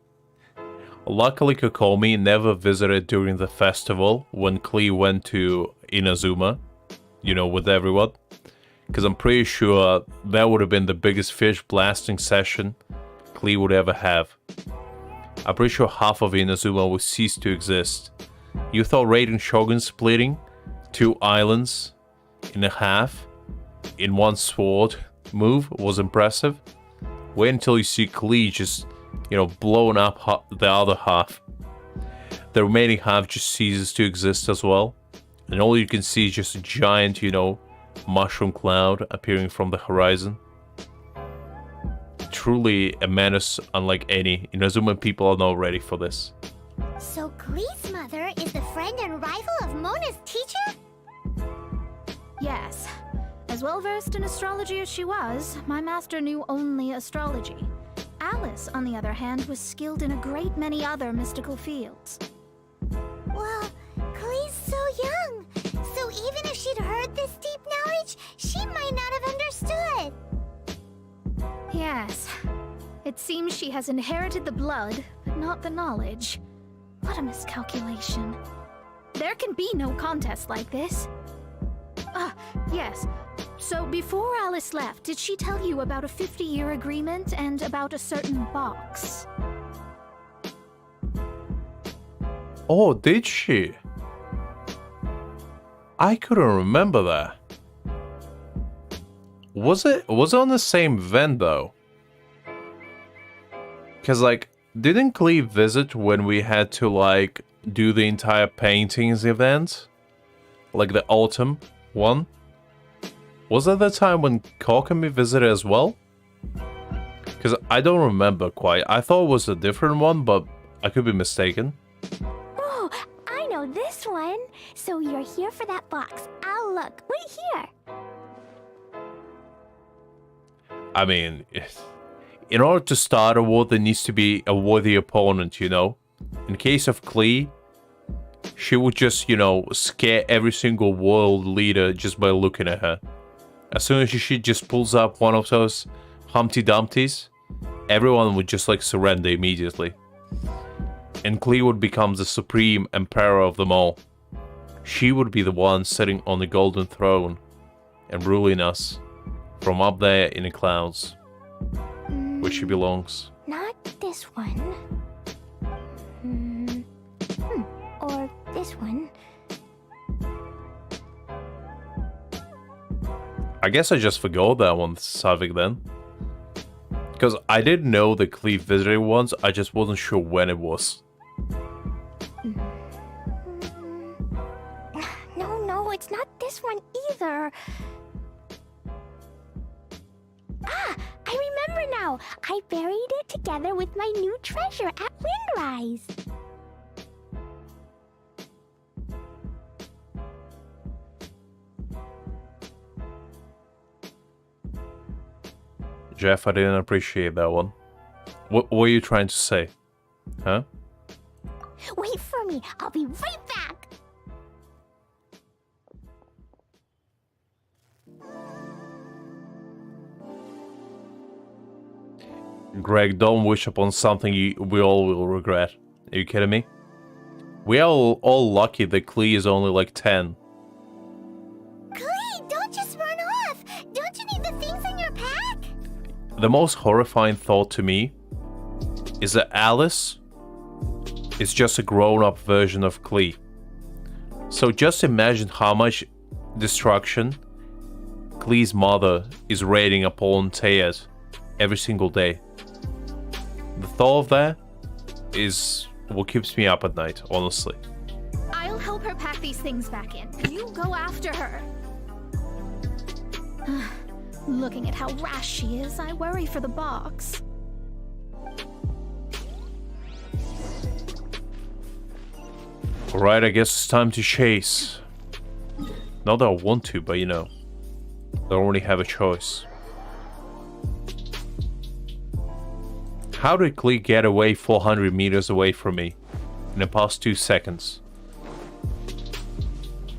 luckily Kokomi never visited during the festival when Klee went to Inazuma, you know, with everyone. Because I'm pretty sure that would have been the biggest fish blasting session Klee would ever have. I'm pretty sure half of Inazuma would cease to exist. You thought Raiden Shogun splitting 2 islands in half in one sword move was impressive? Wait until you see Klee just, you know, blowing up the other half. The remaining half just ceases to exist as well. And all you can see is just a giant, you know, mushroom cloud appearing from the horizon. Truly a menace unlike any. Inazuma people are not ready for this. So Klee's mother is the friend and rival of Mona's teacher? Yes. As well versed in astrology as she was, my master knew only astrology. Alice, on the other hand, was skilled in a great many other mystical fields. Well, Klee's so young. So even if she'd heard this deep knowledge, she might not have understood. Yes. It seems she has inherited the blood, but not the knowledge. What a miscalculation. There can be no contest like this. Ah, yes. So before Alice left, did she tell you about a 50-year agreement and about a certain box? Oh, did she? I couldn't remember that. Was it on the same event though? Cause like, didn't Klee visit when we had to like do the entire paintings event? Like the autumn one? Was that the time when Kokami visited as well? Cause I don't remember quite. I thought it was a different one, but I could be mistaken. Oh, I know this one. So you're here for that box. I'll look. Wait here. I mean, in order to start a war, there needs to be a worthy opponent, you know? In case of Klee, she would just, you know, scare every single world leader just by looking at her. As soon as she just pulls up one of those Humpty Dumptys, everyone would just like surrender immediately. And Klee would become the supreme emperor of them all. She would be the one sitting on the golden throne and ruling us from up there in the clouds, where she belongs. Not this one. Or this one. I guess I just forgot that one, Savik, then. Because I didn't know the Klee visited once, I just wasn't sure when it was. No, it's not this one either. Ah, I remember now. I buried it together with my new treasure at Windrise. Jeff, I didn't appreciate that one. What were you trying to say? Huh? Wait for me. I'll be right back. Greg, don't wish upon something we all will regret. Are you kidding me? We are all lucky that Klee is only like 10. Klee, don't just run off. Don't you need the things in your pack? The most horrifying thought to me is that Alice is just a grown-up version of Klee. So just imagine how much destruction Klee's mother is raiding upon Teyat every single day. The thought of that is what keeps me up at night, honestly. I'll help her pack these things back in. You go after her. Looking at how rash she is, I worry for the box. Alright, I guess it's time to chase. Not that I want to, but you know, I don't really have a choice. How did Klee get away 400 meters away from me in the past 2 seconds?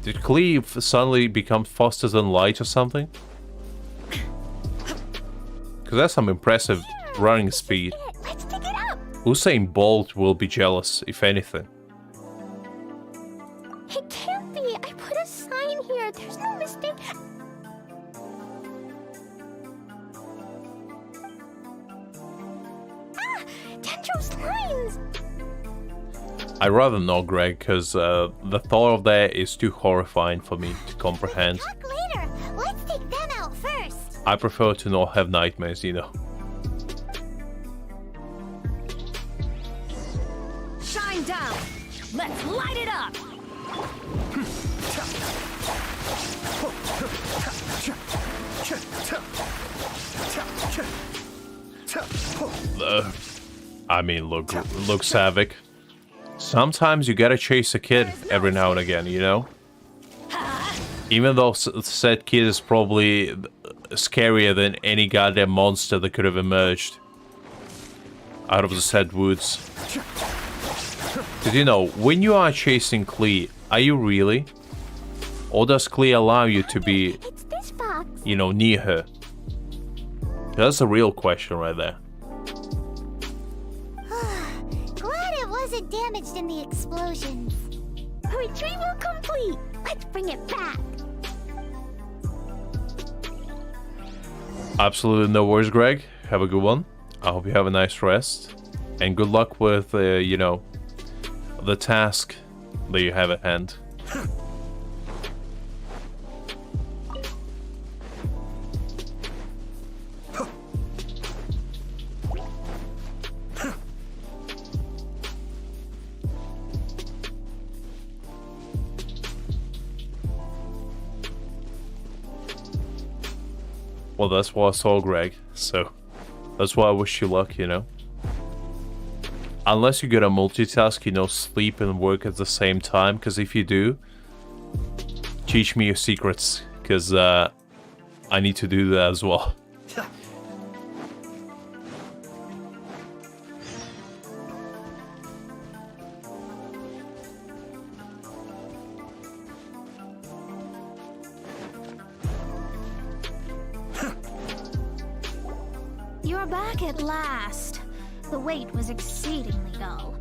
Did Klee suddenly become faster than light or something? Because that's some impressive running speed. Let's pick it up. Usain Bolt will be jealous, if anything. It can't be. I put a sign here. There's no mistake. Ah! Dendro's lines! I'd rather not, Greg, because the thought of that is too horrifying for me to comprehend. Talk later. Let's take them out first. I prefer to not have nightmares, you know. Shine down. Let's light it up. I mean, look, Savick. Sometimes you gotta chase a kid every now and again, you know? Even though said kid is probably scarier than any goddamn monster that could have emerged out of the said woods. Did you know, when you are chasing Klee, are you really? Or does Klee allow you to be, you know, near her? That's a real question right there. Glad it wasn't damaged in the explosions. Retrieval complete. Let's bring it back. Absolutely no worries, Greg. Have a good one. I hope you have a nice rest. And good luck with, you know, the task that you have at hand. Well, that's what I saw, Greg, so that's why I wish you luck, you know? Unless you're gonna multitask, you know, sleep and work at the same time, because if you do, teach me your secrets, because I need to do that as well. You're back at last. The wait was exceedingly dull.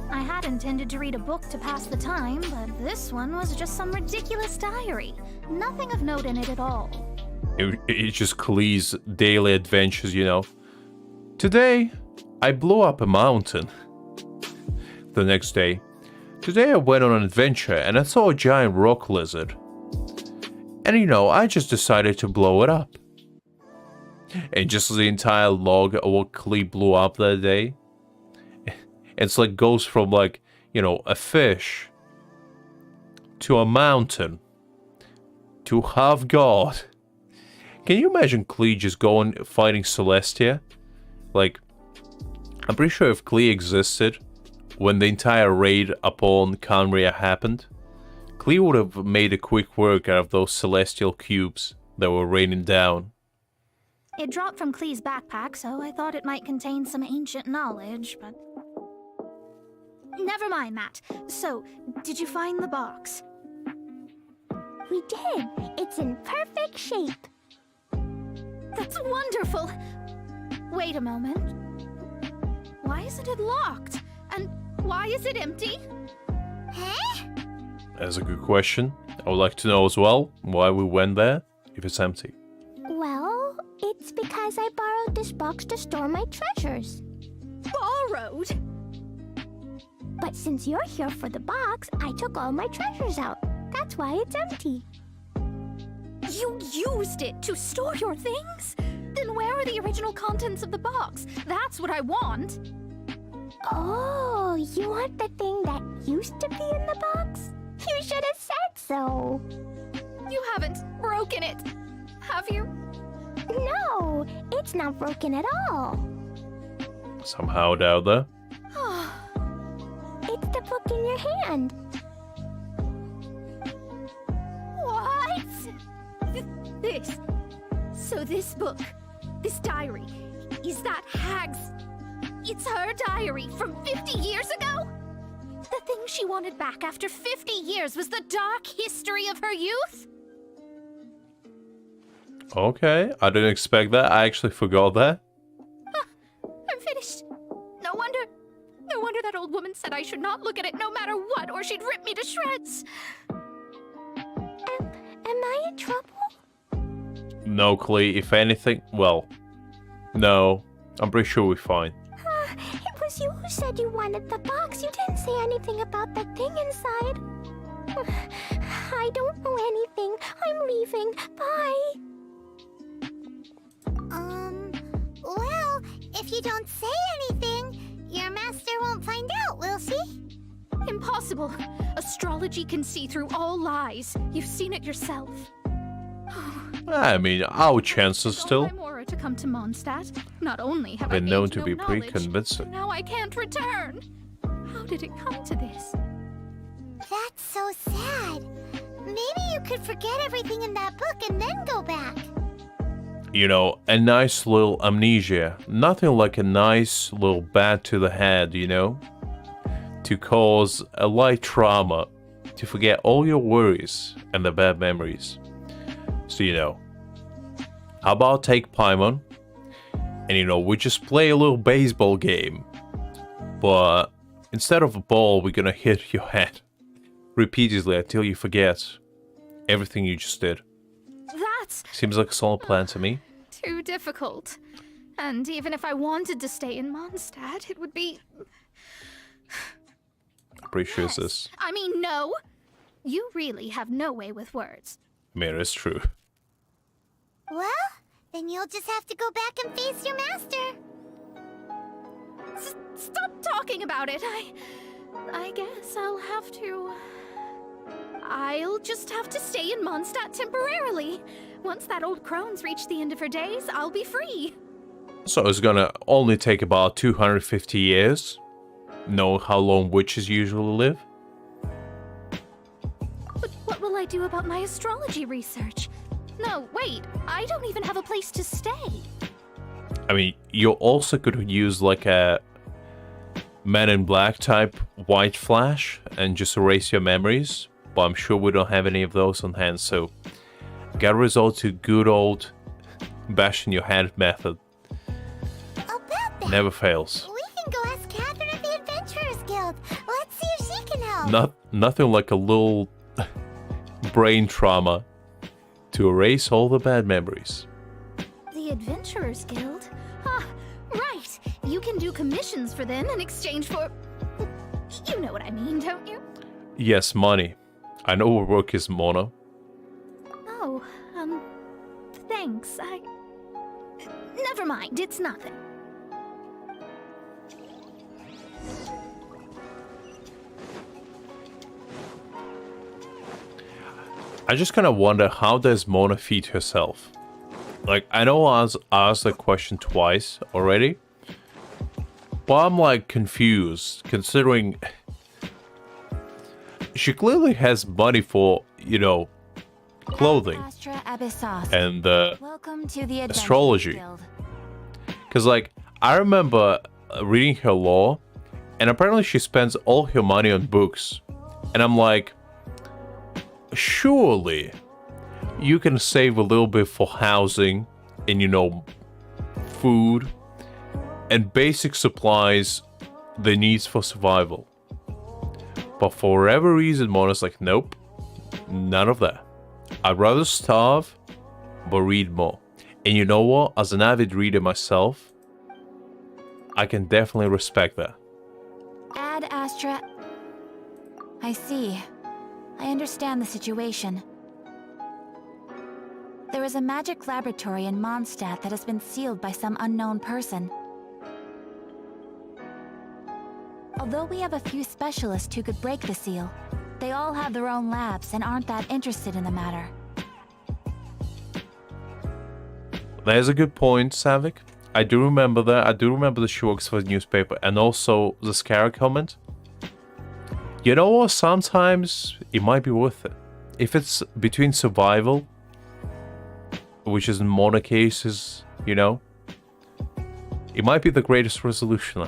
I had intended to read a book to pass the time, but this one was just some ridiculous diary. Nothing of note in it at all. It's just Klee's daily adventures, you know. Today, I blew up a mountain. The next day, today I went on an adventure and I saw a giant rock lizard. And you know, I just decided to blow it up. And just the entire log of what Klee blew up that day. It's like goes from like, you know, a fish to a mountain to half god. Can you imagine Klee just going fighting Celestia? Like, I'm pretty sure if Klee existed when the entire raid upon Canria happened, Klee would have made a quick work out of those celestial cubes that were raining down. It dropped from Klee's backpack, so I thought it might contain some ancient knowledge, but... Never mind that. So, did you find the box? We did. It's in perfect shape. That's wonderful! Wait a moment. Why isn't it locked? And why is it empty? Huh? That's a good question. I would like to know as well why we went there if it's empty. Well, it's because I borrowed this box to store my treasures. Borrowed? But since you're here for the box, I took all my treasures out. That's why it's empty. You used it to store your things? Then where are the original contents of the box? That's what I want. Oh, you want the thing that used to be in the box? You should have said so. You haven't broken it, have you? No, it's not broken at all. Somehow doubt that. It's the book in your hand. What? This. So this book, this diary, is that Hag's... It's her diary from 50 years ago? The thing she wanted back after 50 years was the dark history of her youth? Okay, I didn't expect that. I actually forgot that. I'm finished. No wonder that old woman said I should not look at it no matter what, or she'd rip me to shreds. Am I in trouble? No, Klee, if anything, well, no. I'm pretty sure we're fine. It was you who said you wanted the box. You didn't say anything about the thing inside. I don't know anything. I'm leaving. Bye. Well, if you don't say anything, your master won't find out, will she? Impossible. Astrology can see through all lies. You've seen it yourself. I mean, our chances still. My to come to Mondstadt. Not only have I Been known gained to no be pretty knowledge, convincing. now I can't return. How did it come to this? That's so sad. Maybe you could forget everything in that book and then go back. You know, a nice little amnesia. Nothing like a nice little bat to the head, you know? To cause a light trauma. To forget all your worries and the bad memories. So, you know, how about take Paimon? And, you know, we just play a little baseball game. But instead of a ball, we're gonna hit your head repeatedly until you forget everything you just did. That's Seems like a solid plan to me. too difficult. And even if I wanted to stay in Mondstadt, it would be... Pretty sure it's this. I mean, no. You really have no way with words. I mean, it's true. Well, then you'll just have to go back and face your master. Stop talking about it. I guess I'll just have to stay in Mondstadt temporarily. Once that old crone's reached the end of her days, I'll be free. So it's gonna only take about 250 years. Know how long witches usually live? But what will I do about my astrology research? No, wait, I don't even have a place to stay. I mean, you also could use like a Men in Black type white flash and just erase your memories. But I'm sure we don't have any of those on hand, so gotta resort to good old bashing your head method. About that, Never fails. we can go ask Catherine at the Adventurers Guild. Let's see if she can help. Nothing like a little brain trauma to erase all the bad memories. The Adventurers Guild? Ah, right. You can do commissions for them in exchange for... You know what I mean, don't you? Yes, money. I know what work is, Mona. Oh, thanks. Never mind, it's nothing. I just kind of wonder, how does Mona feed herself? Like, I know I asked the question twice already, but I'm like confused, considering she clearly has money for, you know, clothing Astra Abyssos. and Welcome to the Adventurers astrology. Guild. Because, like, I remember reading her lore, and apparently she spends all her money on books. And I'm like, surely you can save a little bit for housing and, you know, food and basic supplies, the needs for survival. But for whatever reason, Mona's like, nope, none of that. I'd rather starve, but read more. And you know what? As an avid reader myself, I can definitely respect that. Ad Astra. I see. I understand the situation. There is a magic laboratory in Mondstadt that has been sealed by some unknown person. Although we have a few specialists who could break the seal, they all have their own labs and aren't that interested in the matter. There's a good point, Savik. I do remember that. I do remember that she works for the newspaper, and also the Scara comment. You know what? Sometimes it might be worth it. If it's between survival, which is in Mona cases, you know, it might be the greatest resolution.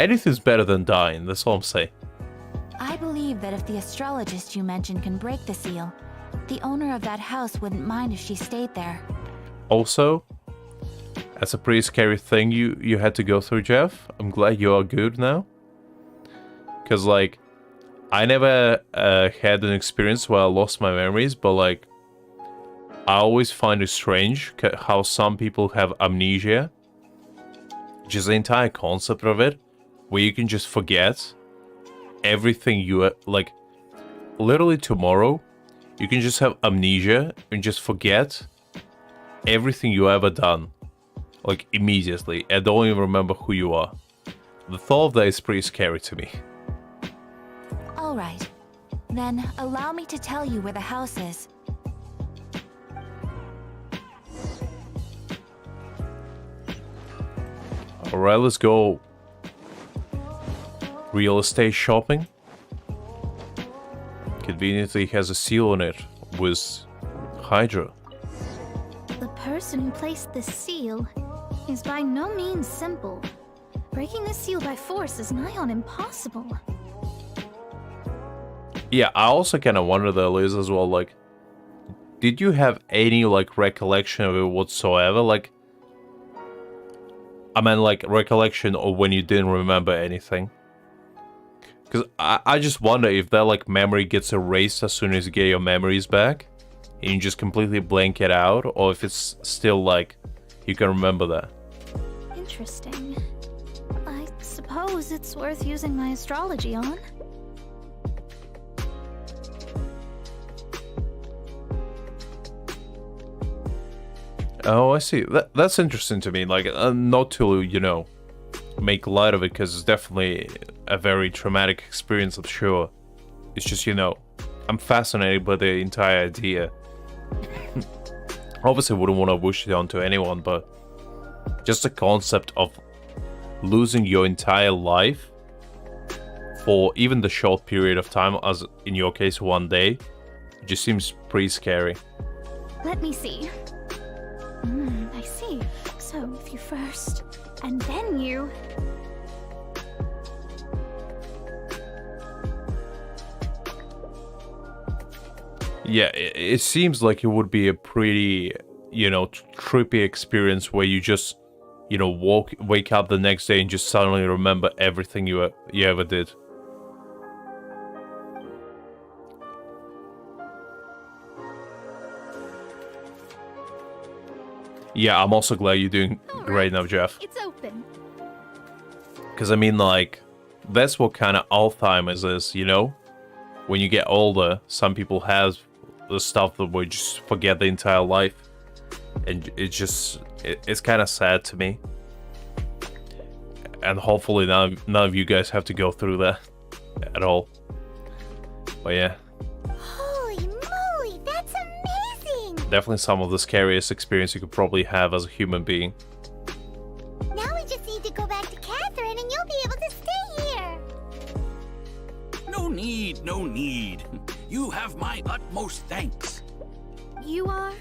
Anything's better than dying, that's all I'm saying. I believe that if the astrologist you mentioned can break the seal, the owner of that house wouldn't mind if she stayed there. Also, that's a pretty scary thing you had to go through, Jeff. I'm glad you are good now. Because, like, I never had an experience where I lost my memories, but, like, I always find it strange how some people have amnesia. Just the entire concept of it, where you can just forget everything you, like, literally tomorrow, you can just have amnesia and just forget everything you ever done, like, immediately, and don't even remember who you are. The thought of that is pretty scary to me. Alright. Then, allow me to tell you where the house is. Alright, let's go. Real estate shopping. Conveniently has a seal on it with Hydra. The person who placed this seal is by no means simple. Breaking this seal by force is nigh on impossible. Yeah, I also kind of wonder though, Liz, as well, like, did you have any, like, recollection of it whatsoever? Like, I mean, like, recollection of when you didn't remember anything? Because I just wonder if that, like, memory gets erased as soon as you get your memories back, and you just completely blank it out, or if it's still, like, you can remember that. Interesting. I suppose it's worth using my astrology on. Oh, I see. That's interesting to me. Like, not to, you know, make light of it, because it's definitely a very traumatic experience, I'm sure. It's just, you know, I'm fascinated by the entire idea. Obviously, wouldn't want to wish it onto anyone, but just the concept of losing your entire life for even the short period of time, as in your case, 1 day, it just seems pretty scary. Let me see. I see. So, if you first, and then you... Yeah, it seems like it would be a pretty, you know, trippy experience where you just, you know, wake up the next day and just suddenly remember everything you ever did. Yeah, I'm also glad you're doing great now, Jeff. It's open. Because, I mean, like, that's what kind of Alzheimer's is, you know? When you get older, some people have the stuff that we just forget the entire life. And it's kind of sad to me. And hopefully none of you guys have to go through that at all. But yeah. Holy moly, that's amazing! Definitely some of the scariest experience you could probably have as a human being. Now we just need to go back to Catherine and you'll be able to stay here. No need, no need. You have my utmost thanks. You are?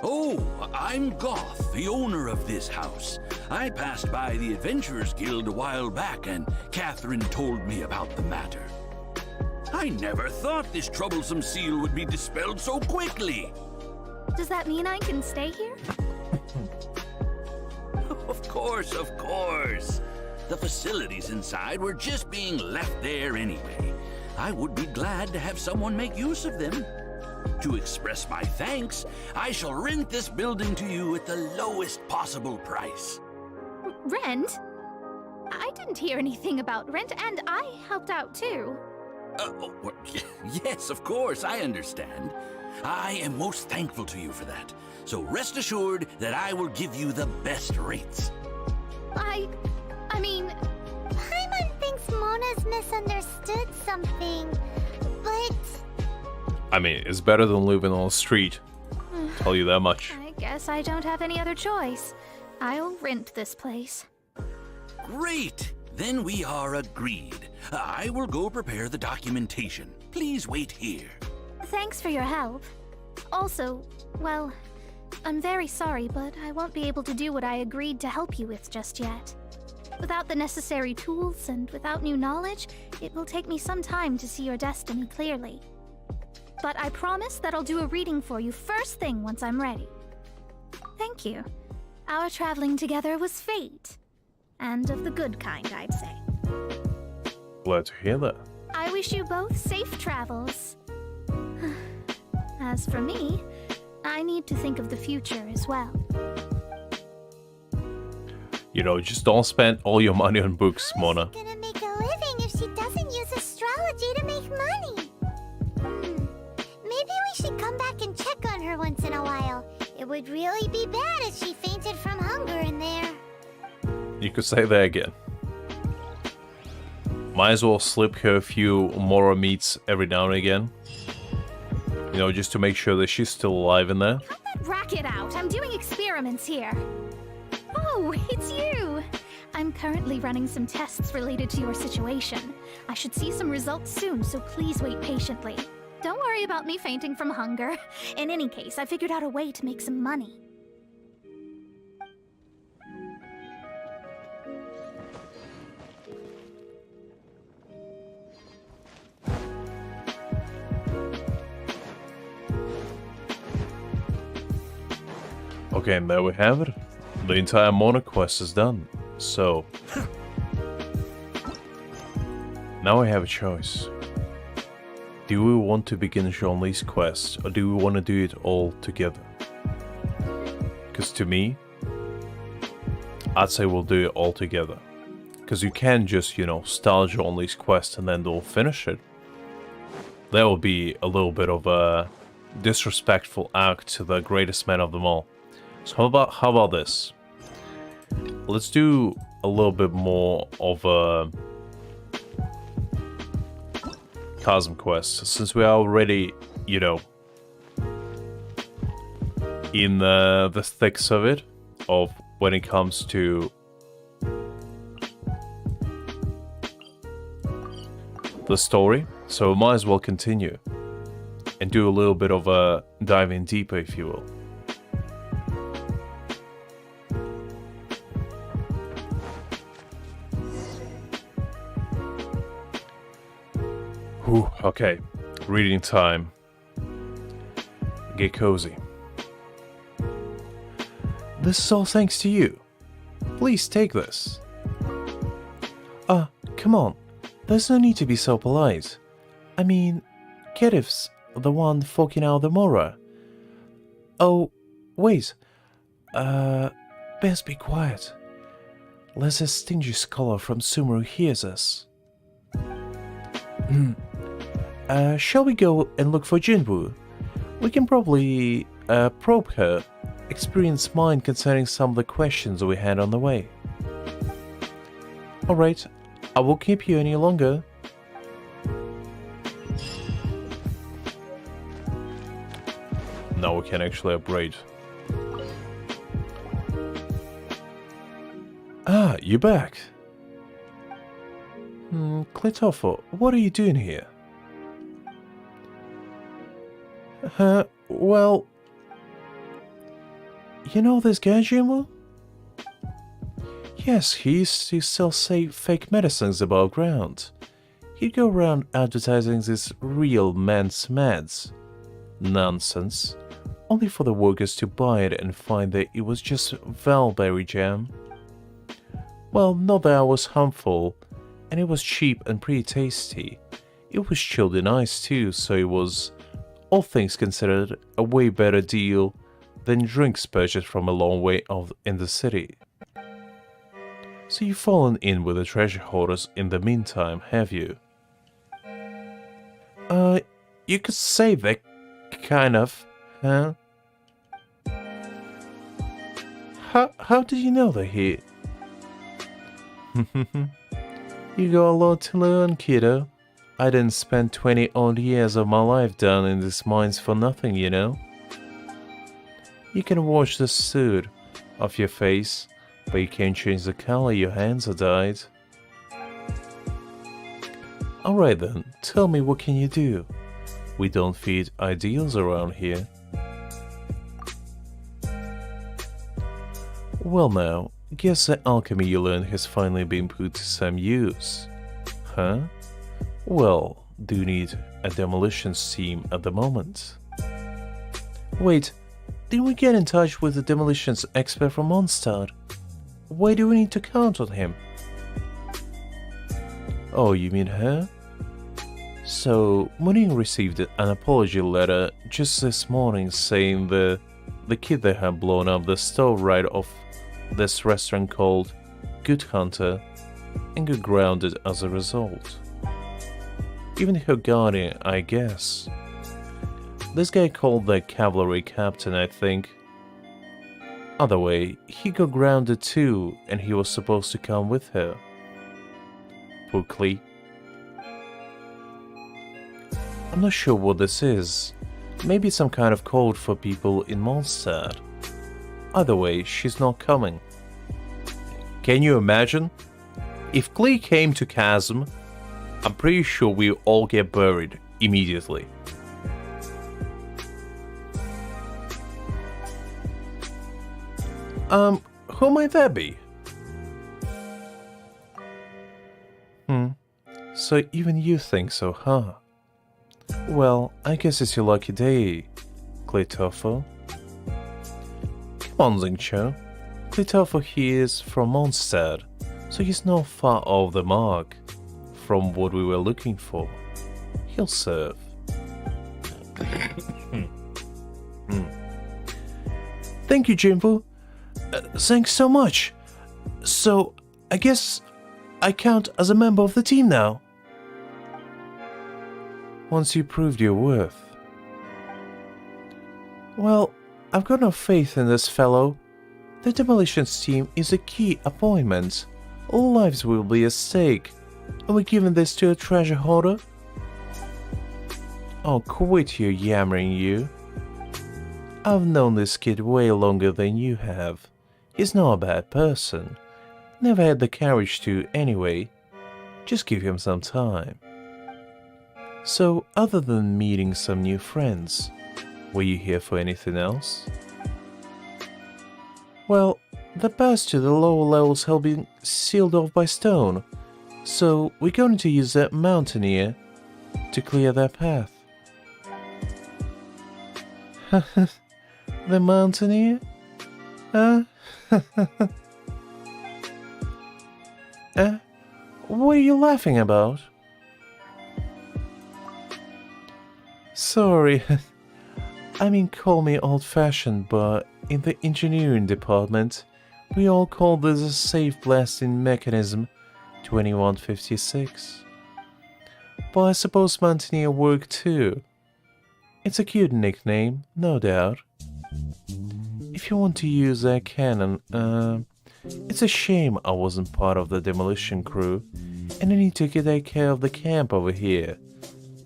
Oh, I'm Goth, the owner of this house. I passed by the Adventurers Guild a while back, and Catherine told me about the matter. I never thought this troublesome seal would be dispelled so quickly. Does that mean I can stay here? Of course, of course. The facilities inside were just being left there anyway. I would be glad to have someone make use of them. To express my thanks, I shall rent this building to you at the lowest possible price. Rent? I didn't hear anything about rent, and I helped out too. Yes, of course, I understand. I am most thankful to you for that. So rest assured that I will give you the best rates. I mean... Paimon thinks Mona's misunderstood something, but... I mean, it's better than living on the street. Tell you that much. I guess I don't have any other choice. I'll rent this place. Great! Then we are agreed. I will go prepare the documentation. Please wait here. Thanks for your help. Also, well, I'm very sorry, but I won't be able to do what I agreed to help you with just yet. Without the necessary tools and without new knowledge, it will take me some time to see your destiny clearly. But I promise that I'll do a reading for you first thing once I'm ready. Thank you. Our traveling together was fate. And of the good kind, I'd say. Glad to hear that. I wish you both safe travels. As for me, I need to think of the future as well. You know, just don't spend all your money on books, Mona. How's she gonna make a living if she doesn't use astrology to make money? Maybe we should come back and check on her once in a while. It would really be bad if she fainted from hunger in there. You could say that again. Might as well slip her a few Mora meats every now and again. You know, just to make sure that she's still alive in there. Cut that racket out! I'm doing experiments here. Oh, it's you! I'm currently running some tests related to your situation. I should see some results soon, so please wait patiently. Don't worry about me fainting from hunger. In any case, I figured out a way to make some money. Okay, and there we have it. The entire Monarch quest is done. So now I have a choice. Do we want to begin Zhongli's quest, or do we want to do it all together? Because to me, I'd say we'll do it all together. Because you can't just, you know, start Zhongli's quest and then they'll finish it. That would be a little bit of a disrespectful act to the greatest man of them all. So how about this? Let's do a little bit more of a Chasm quest, since we are already, you know, in the thicks of it, of when it comes to the story. So we might as well continue and do a little bit of a diving deeper, if you will. Whew, okay, reading time. Get cozy. This is all thanks to you. Please take this. Come on. There's no need to be so polite. I mean, Kediv's the one forking out the Mora. Oh, wait. Best be quiet. Lest a stingy scholar from Sumeru hears us. Shall we go and look for Jinwoo? We can probably probe her experienced mind concerning some of the questions we had on the way. Alright, I won't keep you any longer. Now we can actually upgrade. Ah, you're back. Klitofo, what are you doing here? Well... You know this guy, Jinwoo? Yes, he used to sell fake medicines above ground. He'd go around advertising these real man's meds. Nonsense. Only for the workers to buy it and find that it was just Valberry jam. Well, not that it was harmful, and it was cheap and pretty tasty. It was chilled in ice too, so it was, all things considered, a way better deal than drinks purchased from a long way off in the city. So you've fallen in with the treasure hoarders in the meantime, have you? You could say that, kind of, huh? How did you know they're here? You got a lot to learn, kiddo. I didn't spend 20 odd years of my life down in these mines for nothing, you know? You can wash the soot off your face, but you can't change the color your hands are dyed. Alright then, tell me, what can you do? We don't feed ideals around here. Well now, guess the alchemy you learned has finally been put to some use. Huh? Well, do you need a demolitions team at the moment? Wait, didn't we get in touch with the demolitions expert from Mondstadt? Why do we need to count on him? Oh, you mean her? So, Muning received an apology letter just this morning saying the kid that had blown up the stove right off this restaurant called Good Hunter and got grounded as a result. Even her guardian, I guess. This guy called the cavalry captain, I think. Other way, he got grounded too, and he was supposed to come with her. Poor Klee. I'm not sure what this is. Maybe some kind of code for people in Mondstadt. Either way, she's not coming. Can you imagine? If Klee came to Chasm, I'm pretty sure we all get buried immediately. Who might that be? So even you think so, huh? Well, I guess it's your lucky day, Klitoffel. Come on, Xingqiu. Klitoffel here is from Mondstadt, so he's not far off the mark from what we were looking for. He'll serve. Thank you, Jinpu. Thanks so much. So, I guess I count as a member of the team now. Once you proved your worth. Well, I've got no faith in this fellow. The demolitions team is a key appointment. All lives will be at stake. Are we giving this to a treasure hoarder? Oh, quit your yammering, you. I've known this kid way longer than you have. He's not a bad person. Never had the courage to, anyway. Just give him some time. So, other than meeting some new friends, were you here for anything else? Well, the paths to the lower levels have been sealed off by stone, so we're going to use that mountaineer to clear their path. The mountaineer? Huh? What are you laughing about? Sorry, I mean, call me old-fashioned, but in the engineering department, we all call this a safe blasting mechanism 2156. But I suppose Mountaineer work too. It's a cute nickname, no doubt. If you want to use that cannon, it's a shame I wasn't part of the demolition crew, and I need to take care of the camp over here.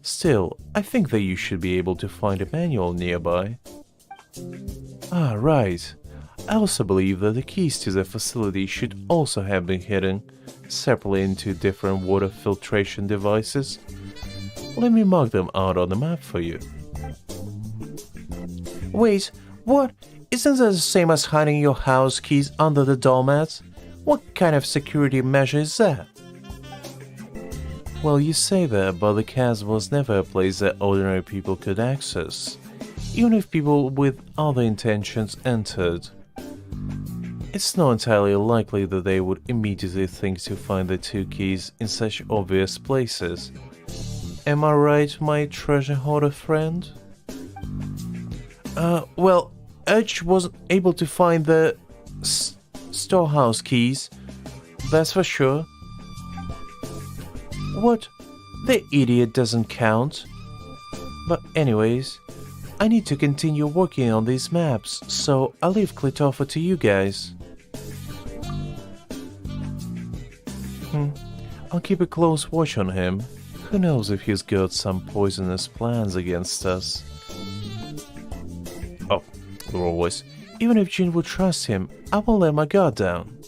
Still, I think that you should be able to find a manual nearby. Ah, right. I also believe that the keys to the facility should also have been hidden separately into different water filtration devices. Let me mark them out on the map for you. Wait, what? Isn't that the same as hiding your house keys under the doormat? What kind of security measure is that? Well, you say that, but the chasm was never a place that ordinary people could access, even if people with other intentions entered. It's not entirely likely that they would immediately think to find the two keys in such obvious places. Am I right, my treasure hoarder friend? Well, Edge wasn't able to find the storehouse keys, that's for sure. What? The idiot doesn't count. But anyways, I need to continue working on these maps, so I'll leave Klitoffel to you guys. I'll keep a close watch on him. Who knows if he's got some poisonous plans against us. Oh, the wrong voice. Even if Jin would trust him, I won't let my guard down.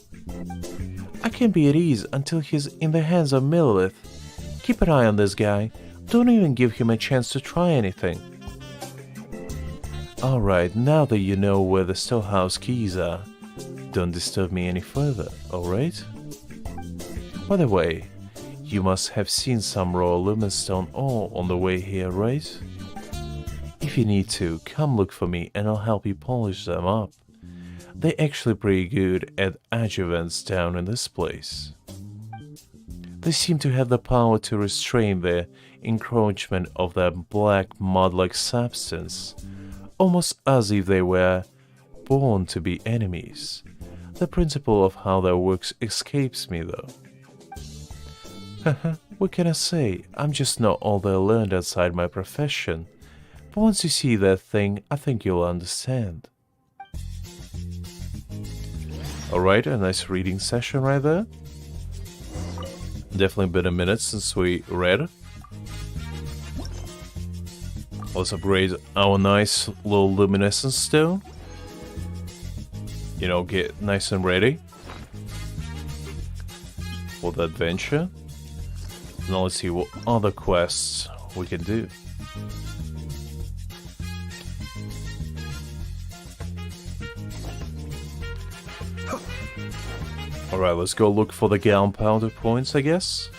I can be at ease until he's in the hands of Millith. Keep an eye on this guy. Don't even give him a chance to try anything. Alright, now that you know where the storehouse keys are, don't disturb me any further, alright? By the way, you must have seen some raw lumenstone ore on the way here, right? If you need to, come look for me and I'll help you polish them up. They're actually pretty good at adjuvants down in this place. They seem to have the power to restrain the encroachment of that black mud-like substance, almost as if they were born to be enemies. The principle of how that works escapes me though. What can I say? I'm just not all that learned outside my profession. But once you see that thing, I think you'll understand. Alright, a nice reading session right there. Definitely been a minute since we read. Let's upgrade our nice little luminescence stone. You know, get nice and ready. for the adventure. Now let's see what other quests we can do. Alright, let's go look for the gunpowder points, I guess.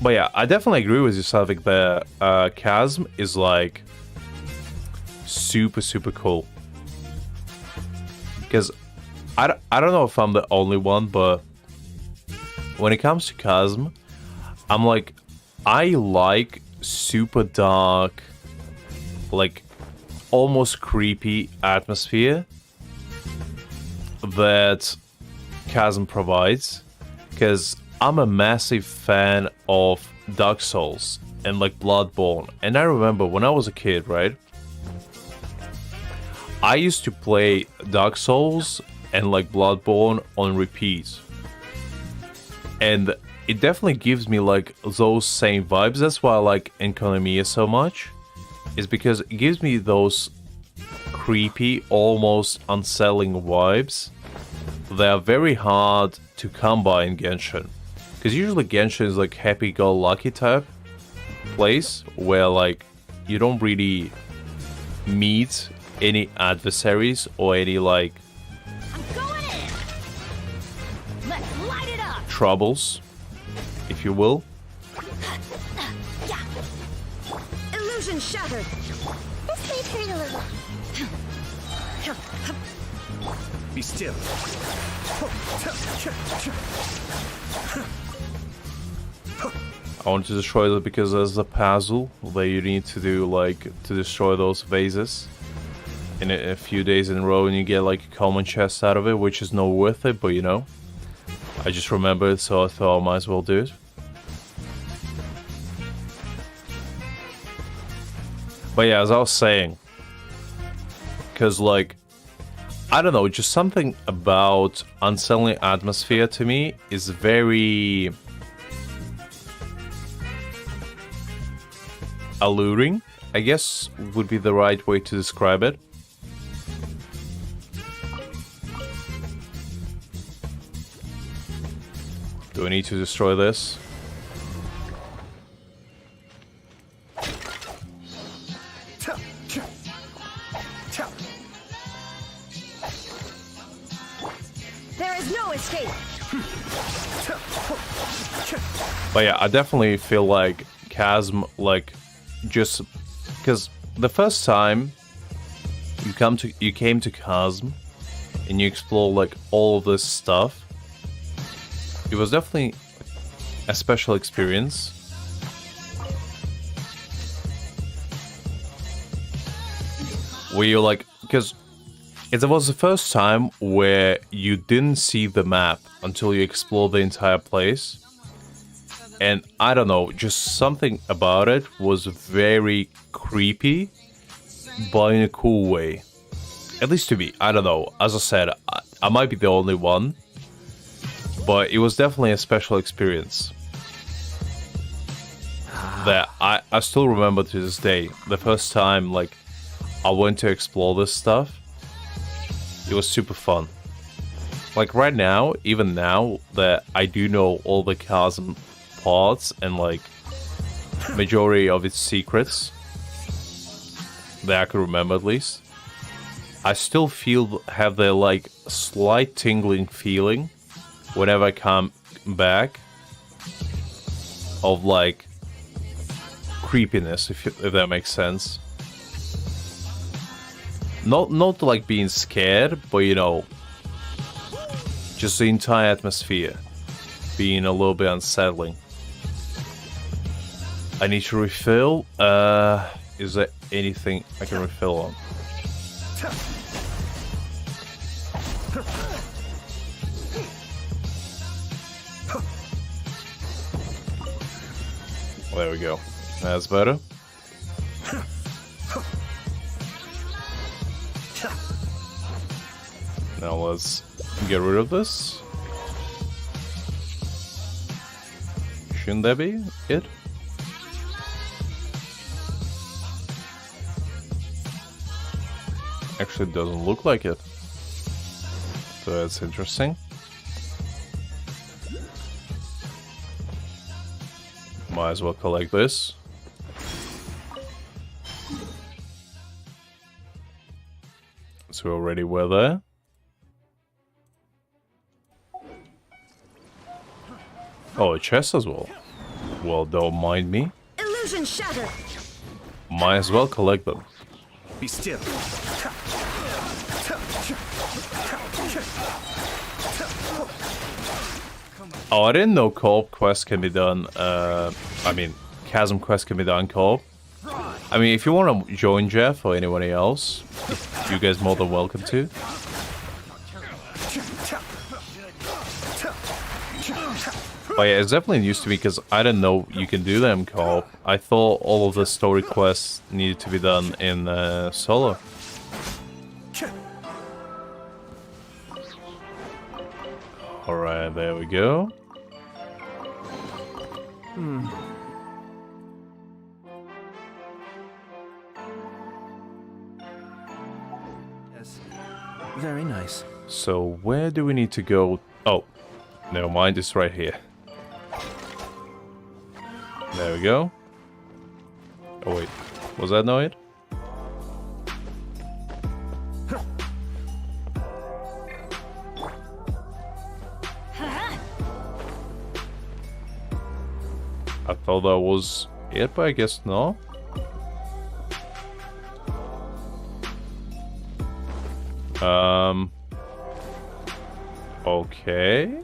But yeah, I definitely agree with you, Savik. The chasm is like super cool. Because I don't know if I'm the only one, but when it comes to chasm, I'm like, I like super dark, like almost creepy atmosphere that chasm provides, because I'm a massive fan of Dark Souls and like Bloodborne. And I remember when I was a kid, right, I used to play Dark Souls and like Bloodborne on repeat, and it definitely gives me like those same vibes. That's why I like Enconomia so much, is because it gives me those creepy, almost unsettling vibes. They are very hard to come by in Genshin, because usually Genshin is like happy-go-lucky type place where like you don't really meet any adversaries or any like troubles, if you will. Illusion shattered. This may hurt a little. Be still. I want to destroy that because there's a puzzle that you need to do, like to destroy those vases in a few days in a row, and you get like a common chest out of it, which is not worth it, but you know, I just remembered, so I thought I might as well do it. But yeah, as I was saying, because like, I don't know, just something about unsettling atmosphere to me is very alluring, I guess would be the right way to describe it. Do I need to destroy this? There is no escape. But yeah, I definitely feel like Chasm, like, just because the first time you came to Chasm and you explore like all of this stuff, it was definitely a special experience. Where you're like, because it was the first time where you didn't see the map until you explore the entire place. And I don't know, just something about it was very creepy, but in a cool way. At least to me, I don't know. As I said, I might be the only one, but it was definitely a special experience that I still remember to this day. The first time, like, I went to explore this stuff, it was super fun. Like right now, even now that I do know all the Chasm parts and like majority of its secrets that I can remember at least, I still have the like slight tingling feeling whenever I come back of like creepiness, if that makes sense. Not like being scared, but you know, just the entire atmosphere being a little bit unsettling. I need to refill. Is there anything I can refill on? There we go. That's better. Now let's get rid of this. Shouldn't that be it? Actually, it doesn't look like it. So that's interesting. Might as well collect this. So we already were there. Oh, a chest as well. Well, don't mind me. Illusion shattered. Might as well collect them. Be still. Oh, I didn't know co-op quests can be done. I mean, Chasm quests can be done co-op. I mean, if you want to join Jeff or anybody else, you guys more than welcome to. But yeah, it's definitely news to me because I didn't know you can do them co-op. I thought all of the story quests needed to be done in solo. Alright, there we go. Yes. Very nice. So where do we need to go? Oh, never mind, it's right here. There we go. Oh wait, was that not it? I thought that was it, but I guess no. Okay.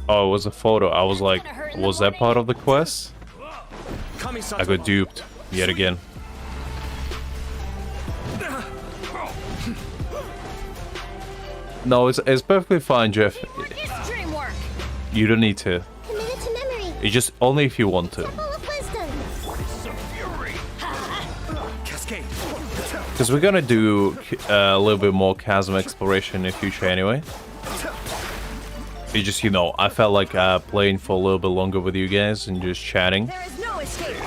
Oh, it was a photo. I was like, was that part of the quest? I got duped yet again. No, it's perfectly fine, Jeff. You don't need to. Committed to memory. It's just only if you want to. Full of wisdom. Cascade. Because we're gonna do a little bit more chasm exploration in the future anyway. It's just, you know, I felt like playing for a little bit longer with you guys and just chatting. There is no escape.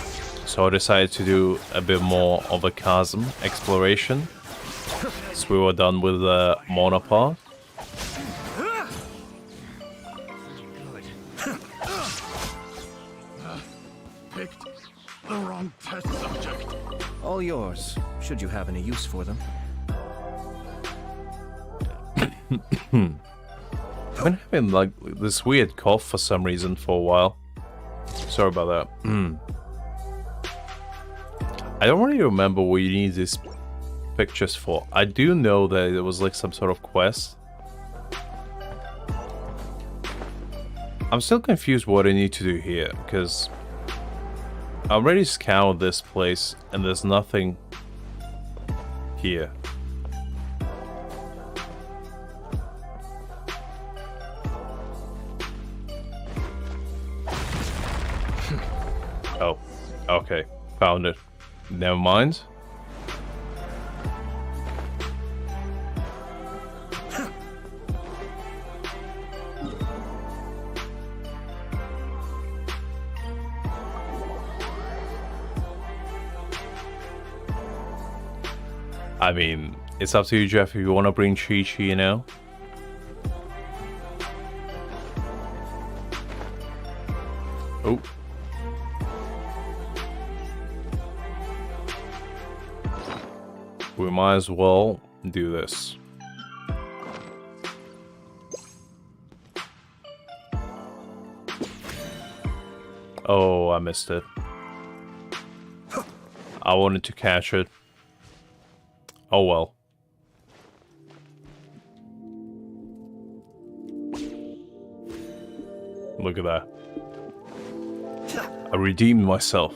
So I decided to do a bit more of a chasm exploration. So we were done with the Mona part. Picked the wrong test subject. All yours, should you have any use for them. I've been having like this weird cough for some reason for a while. Sorry about that. I don't really remember what you need these pictures for. I do know that it was like some sort of quest. I'm still confused what I need to do here, because I already scoured this place and there's nothing here. Oh, okay. Found it. Never mind. I mean, it's up to you, Jeff, if you want to bring Chi-Chi, you know? Oh. We might as well do this. Oh, I missed it. I wanted to catch it. Oh well. Look at that. I redeemed myself.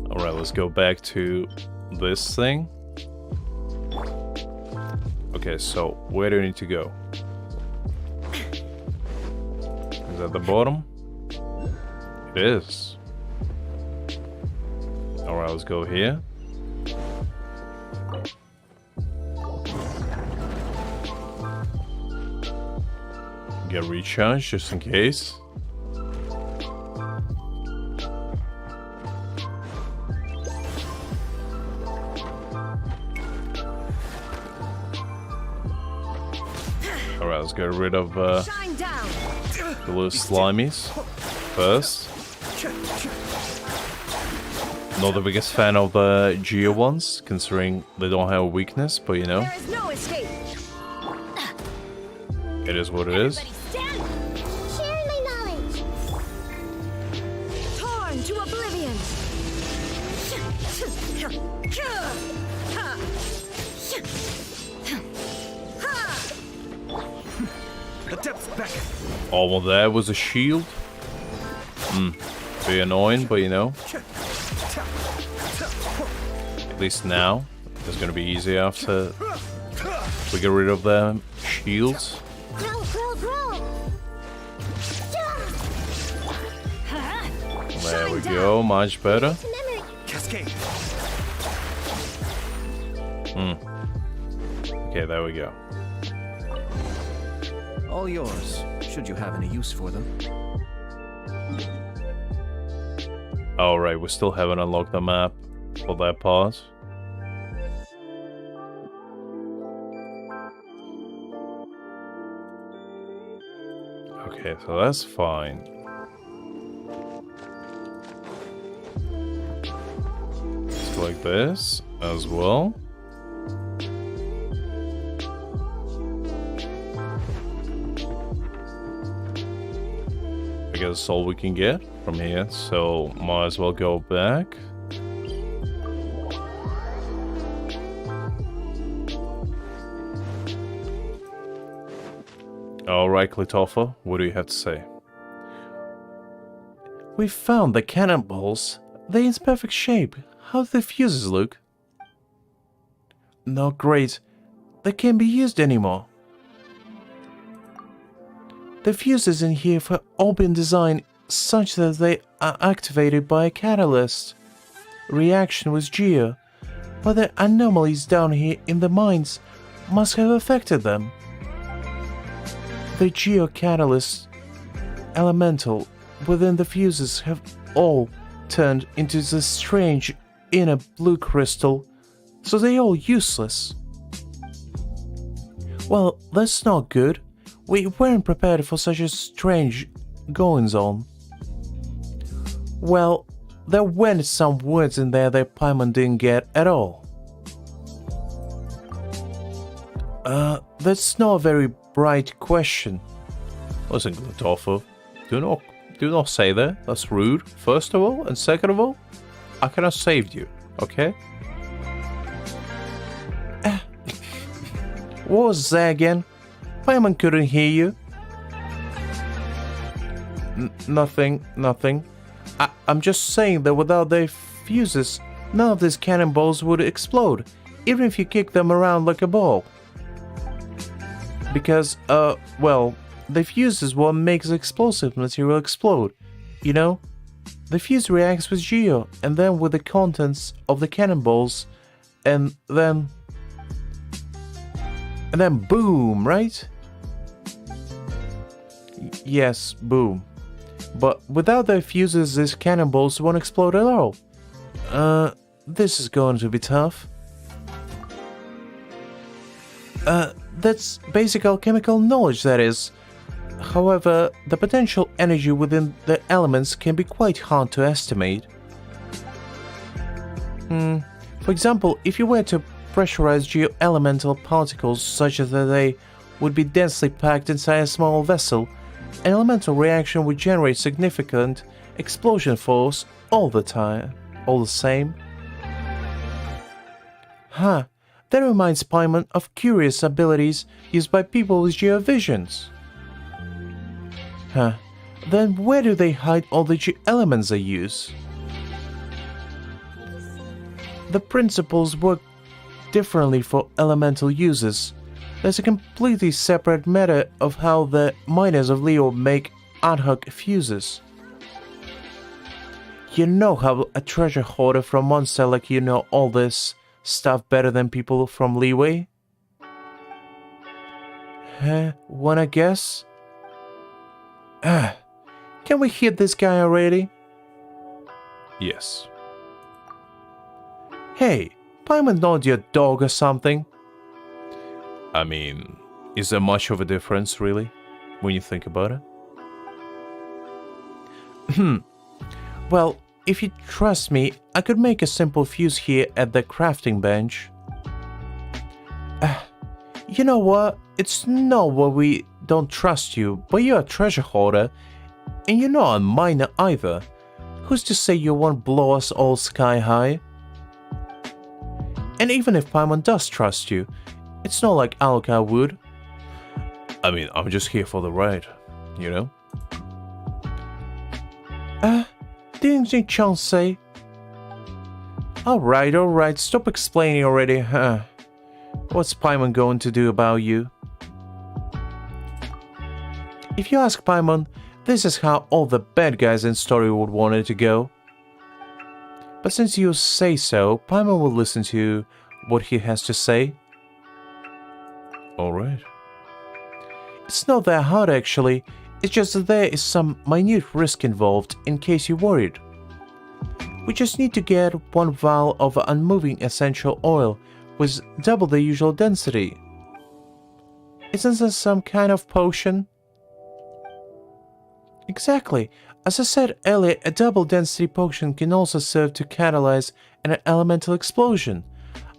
Alright, let's go back to this thing. Okay, so where do we need to go? Is that the bottom? It is. Alright, let's go here. Get recharged just in case. Alright, let's get rid of the little slimies first. Not the biggest fan of the Geo ones, considering they don't have a weakness, but you know. There is no escape. It is what it is. Share my knowledge. Torn to oblivion. The depths beckon. All there was a shield. Pretty annoying, but you know. At least now, it's gonna be easy after we get rid of the shields. Grow, grow, grow. There we go, much better. Cascade. Okay, there we go. All yours, should you have any use for them. Alright, we still haven't unlocked the map for that part. Okay, so that's fine. Just like this as well. I guess that's all we can get from here, so might as well go back. Alright, Clitopher, what do you have to say? We found the cannonballs. They're in perfect shape. How do the fuses look? Not great. They can't be used anymore. The fuses in here have all been designed such that they are activated by a catalyst reaction with Geo, but the anomalies down here in the mines must have affected them. The geocatalyst elemental within the fuses have all turned into this strange inner blue crystal, so they're all useless. Well, that's not good. We weren't prepared for such a strange goings-on. Well, there weren't some words in there that Paimon didn't get at all. That's not a very bright question. Listen, Glutofo, do not say that. That's rude, first of all, and second of all, I cannot save you, okay? What was that again? Paimon couldn't hear you. Nothing. I'm just saying that without their fuses, none of these cannonballs would explode, even if you kick them around like a ball. Because, well, the fuse is what makes explosive material explode, you know? The fuse reacts with Geo, and then with the contents of the cannonballs, and then boom, right? Yes, boom. But without their fuses, these cannonballs won't explode at all. This is going to be tough. That's basic alchemical knowledge, that is. However, the potential energy within the elements can be quite hard to estimate. For example, if you were to pressurize geo-elemental particles such that they would be densely packed inside a small vessel, an elemental reaction would generate significant explosion force all the same. That reminds Paimon of curious abilities used by people with geovisions. Then where do they hide all the geo-elements they use? The principles work differently for elemental uses. There's a completely separate matter of how the miners of Leo make ad hoc fuses. You know how a treasure hoarder from Mondstadt like you know all this stuff better than people from Leeway? Wanna guess? Can we hit this guy already? Yes. Hey, Paimon not your dog or something? I mean, is there much of a difference, really, when you think about it? Well, if you trust me, I could make a simple fuse here at the crafting bench. You know what? It's not what we don't trust you, but you're a treasure hoarder, and you're not a miner either. Who's to say you won't blow us all sky high? And even if Paimon does trust you, it's not like Alucard would. I mean, I'm just here for the ride, you know? Didn't you chance say? Alright, stop explaining already, huh? What's Paimon going to do about you? If you ask Paimon, this is how all the bad guys in story would want it to go. But since you say so, Paimon will listen to what he has to say. Alright. It's not that hard actually, it's just that there is some minute risk involved in case you're worried. We just need to get one vial of unmoving essential oil with double the usual density. Isn't this some kind of potion? Exactly. As I said earlier, a double density potion can also serve to catalyze an elemental explosion.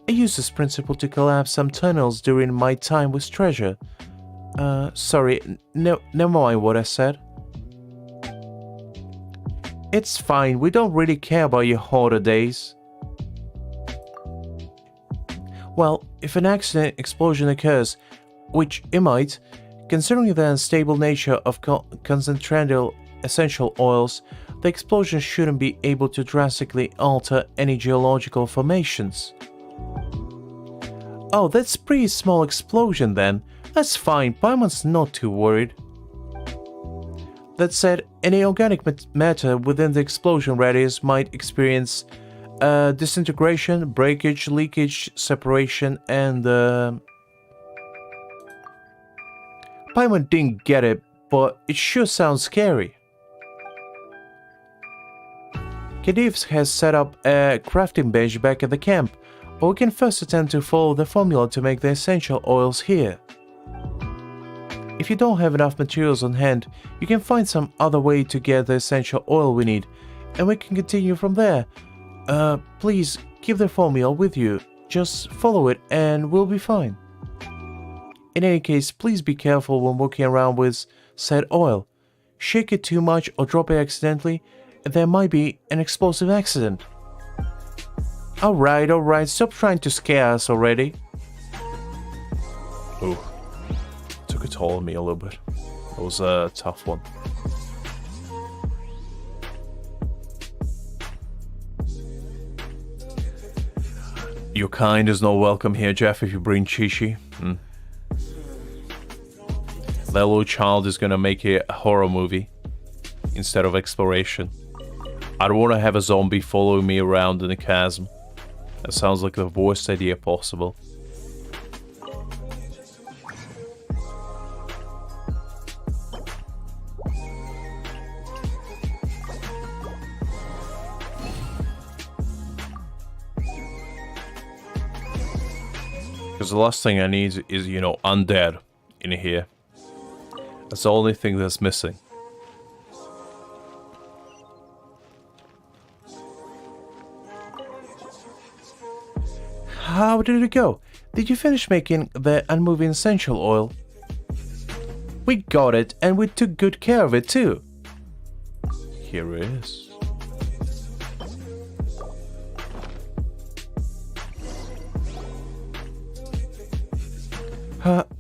I used this principle to collapse some tunnels during my time with treasure. Sorry, never mind what I said. It's fine, we don't really care about your hoarder days. Well, if an accident explosion occurs, which it might, considering the unstable nature of concentrated essential oils, the explosion shouldn't be able to drastically alter any geological formations. Oh, that's a pretty small explosion then. That's fine, Paimon's not too worried. That said, any organic matter within the explosion radius might experience disintegration, breakage, leakage, separation, and Paimon didn't get it, but it sure sounds scary. Khedive has set up a crafting bench back at the camp, but we can first attempt to follow the formula to make the essential oils here. If you don't have enough materials on hand, you can find some other way to get the essential oil we need, and we can continue from there. Please keep the formula with you, just follow it and we'll be fine. In any case, please be careful when walking around with said oil. Shake it too much or drop it accidentally, and there might be an explosive accident. Alright, stop trying to scare us already. Ooh. Took a toll on me a little bit. That was a tough one. Your kind is not welcome here, Jeff, if you bring Chi-Chi. That little child is gonna make it a horror movie instead of exploration. I don't want to have a zombie following me around in a chasm. That sounds like the worst idea possible. Because the last thing I need is, you know, undead in here. That's the only thing that's missing. How did it go? Did you finish making the unmoving essential oil? We got it, and we took good care of it too. Here it is.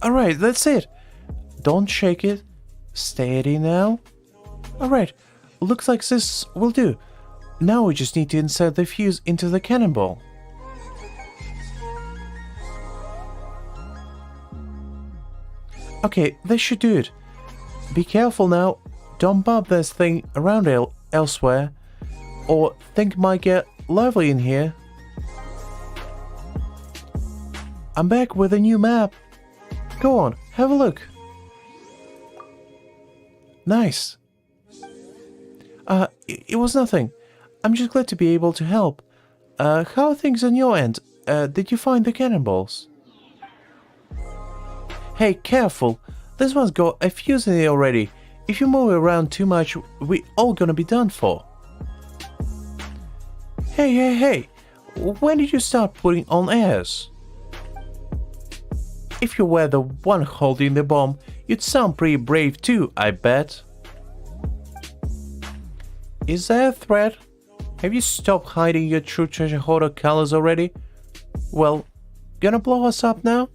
Alright, that's it. Don't shake it. Steady now. Alright, looks like this will do. Now we just need to insert the fuse into the cannonball. Okay, this should do it. Be careful now. Don't bump this thing around elsewhere, or things might get lively in here. I'm back with a new map. Go on, have a look. Nice. It was nothing. I'm just glad to be able to help. How are things on your end? Did you find the cannonballs? Hey, careful. This one's got a fuse in it already. If you move it around too much, we all gonna be done for. Hey. When did you start putting on airs? If you were the one holding the bomb, you'd sound pretty brave too, I bet. Is there a threat? Have you stopped hiding your true treasure hoarder colors already? Well, gonna blow us up now?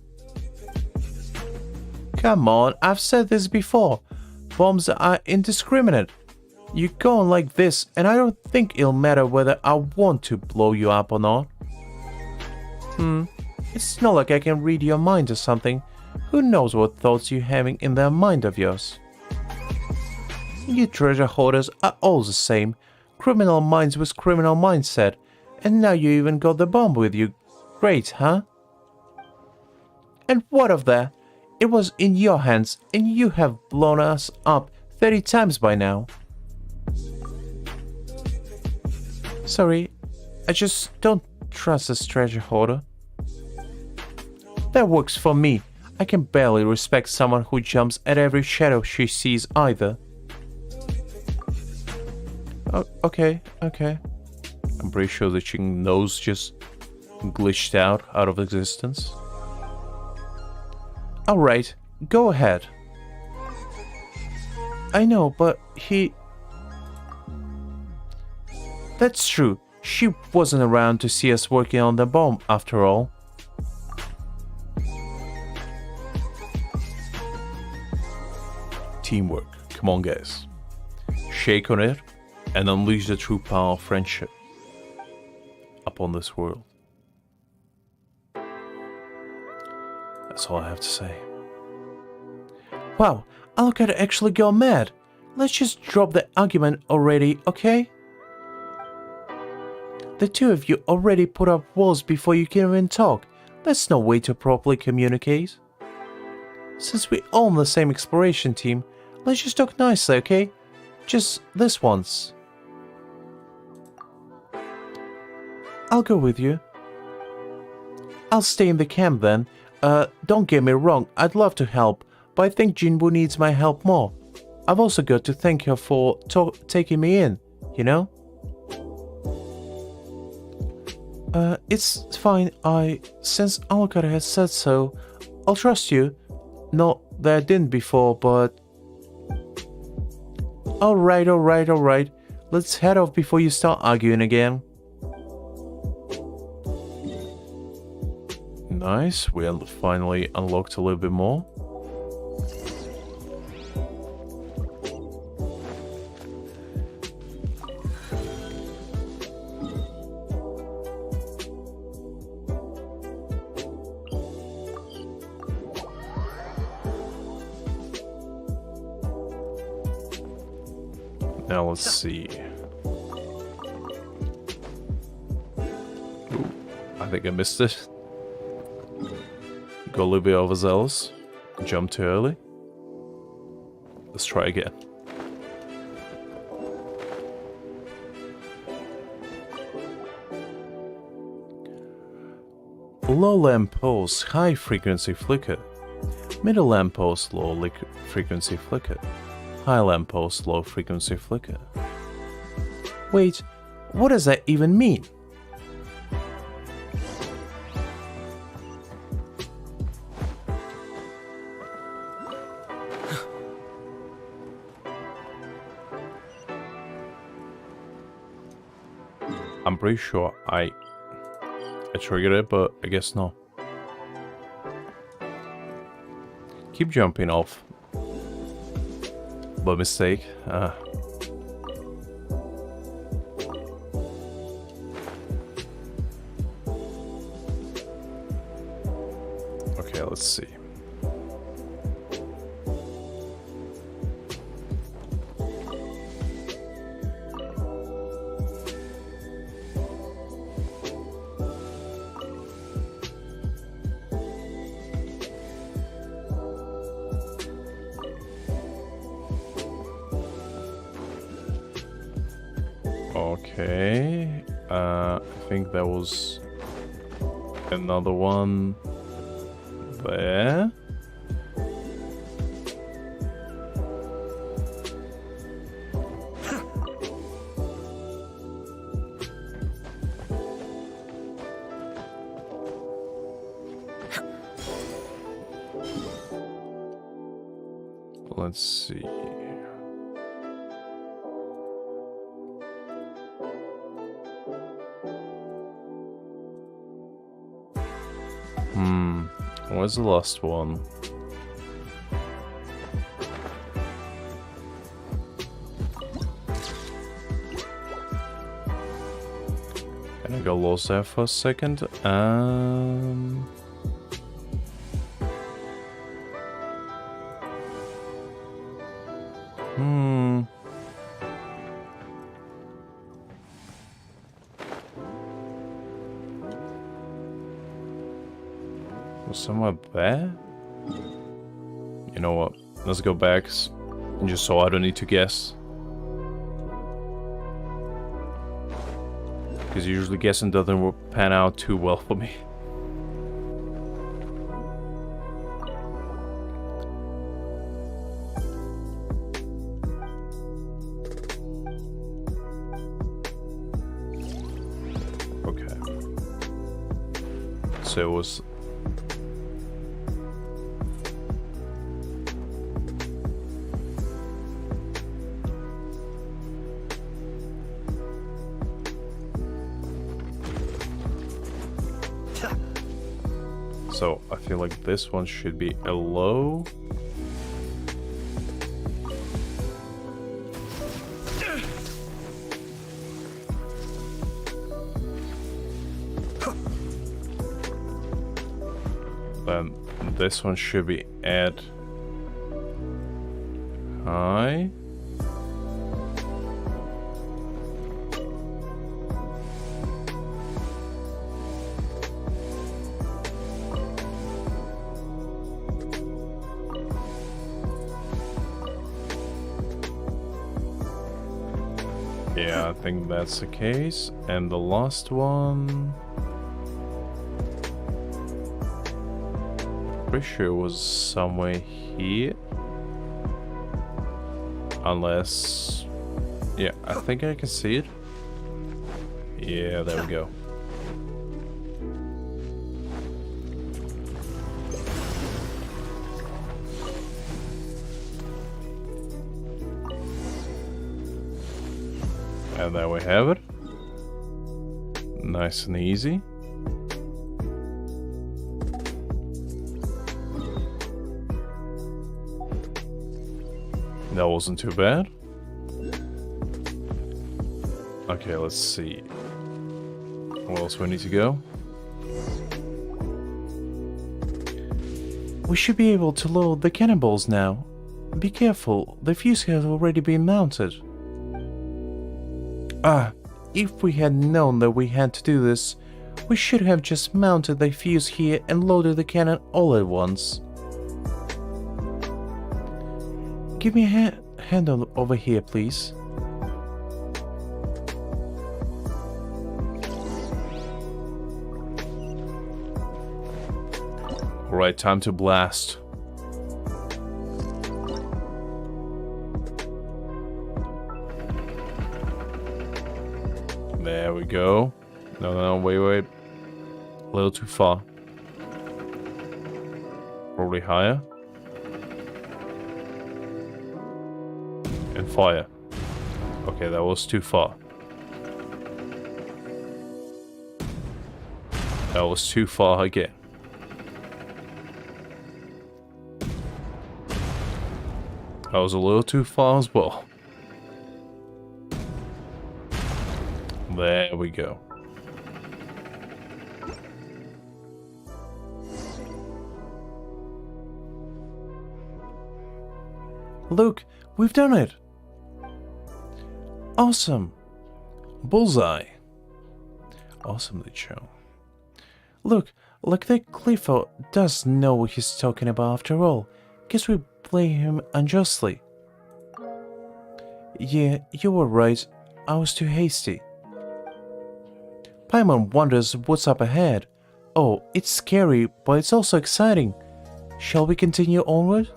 Come on, I've said this before. Bombs are indiscriminate. You go on like this, and I don't think it'll matter whether I want to blow you up or not. It's not like I can read your mind or something. Who knows what thoughts you're having in that mind of yours? You treasure hoarders are all the same. Criminal minds with criminal mindset. And now you even got the bomb with you. Great, huh? And what of that? It was in your hands, and you have blown us up 30 times by now. Sorry, I just don't trust this treasure hoarder. That works for me. I can barely respect someone who jumps at every shadow she sees either. Oh, okay. I'm pretty sure the chicken nose just glitched out of existence. Alright, go ahead. I know, but he... That's true. She wasn't around to see us working on the bomb, after all. Teamwork. Come on, guys. Shake on it and unleash the true power of friendship upon this world. That's all I have to say. Wow, Alucard actually got mad. Let's just drop the argument already, okay? The two of you already put up walls before you can even talk. That's no way to properly communicate. Since we're all on the same exploration team, let's just talk nicely, okay? Just this once. I'll go with you. I'll stay in the camp then. Don't get me wrong, I'd love to help, but I think Jinwoo needs my help more. I've also got to thank her for taking me in, you know? It's fine, since Alucard has said so, I'll trust you. Not that I didn't before, but... Alright. Let's head off before you start arguing again. Nice, we finally unlocked a little bit more. Now let's see. Ooh, I think I missed it. Got a little bit overzealous. Jumped too early. Let's try again. Low lamppost, high frequency flicker. Middle lamppost, low frequency flicker. High lamppost, low frequency flicker. Wait, what does that even mean? I'm pretty sure I triggered it, but I guess not. Keep jumping off. By mistake. Okay, let's see. Okay. I think that was another one there. Let's see. Where's the last one? And I got lost there for a second. Somewhere there? You know what? Let's go back, just so I don't need to guess. Because usually guessing doesn't pan out too well for me. Okay. So it was... So I feel like this one should be a low. Then this one should be at high. Yeah, I think that's the case. And the last one... pretty sure it was somewhere here. Unless... yeah, I think I can see it. Yeah, there we go. And there we have it. Nice and easy. That wasn't too bad. Okay, let's see. Where else we need to go? We should be able to load the cannonballs now. Be careful, the fuse has already been mounted. Ah, if we had known that we had to do this, we should have just mounted the fuse here and loaded the cannon all at once. Give me a hand over here, please. Alright, time to blast. There we go. No, wait. A little too far. Probably higher. And fire. Okay, that was too far. That was too far again. That was a little too far as well. There we go. Look, we've done it! Awesome! Bullseye! Awesomely shown. Look, like that Clifford does know what he's talking about after all. Guess we blame him unjustly. Yeah, you were right. I was too hasty. Paimon wonders what's up ahead. Oh, it's scary, but it's also exciting. Shall we continue onward?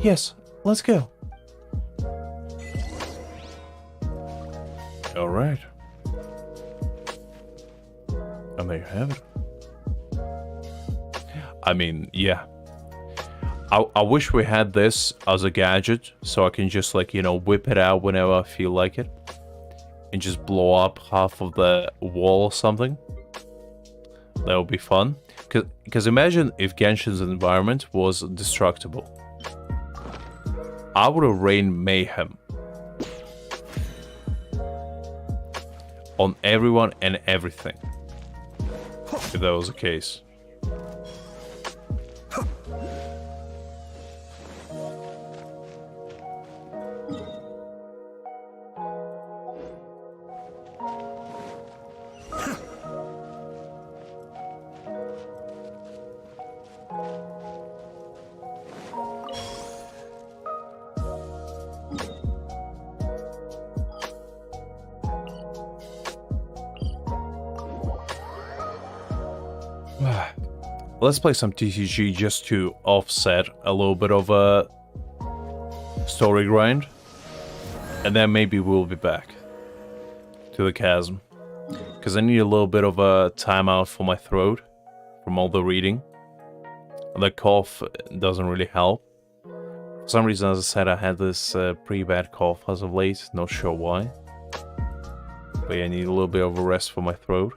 Yes, let's go. Alright. And there you have it. I mean, yeah. I wish we had this as a gadget, so I can just, like, you know, whip it out whenever I feel like it. And just blow up half of the wall or something. That would be fun. Because imagine if Genshin's environment was destructible. I would have rained mayhem on everyone and everything. If that was the case. Let's play some TCG just to offset a little bit of a story grind. And then maybe we'll be back to the chasm. Because I need a little bit of a timeout for my throat from all the reading. The cough doesn't really help. For some reason, as I said, I had this pretty bad cough as of late. Not sure why. But yeah, I need a little bit of a rest for my throat.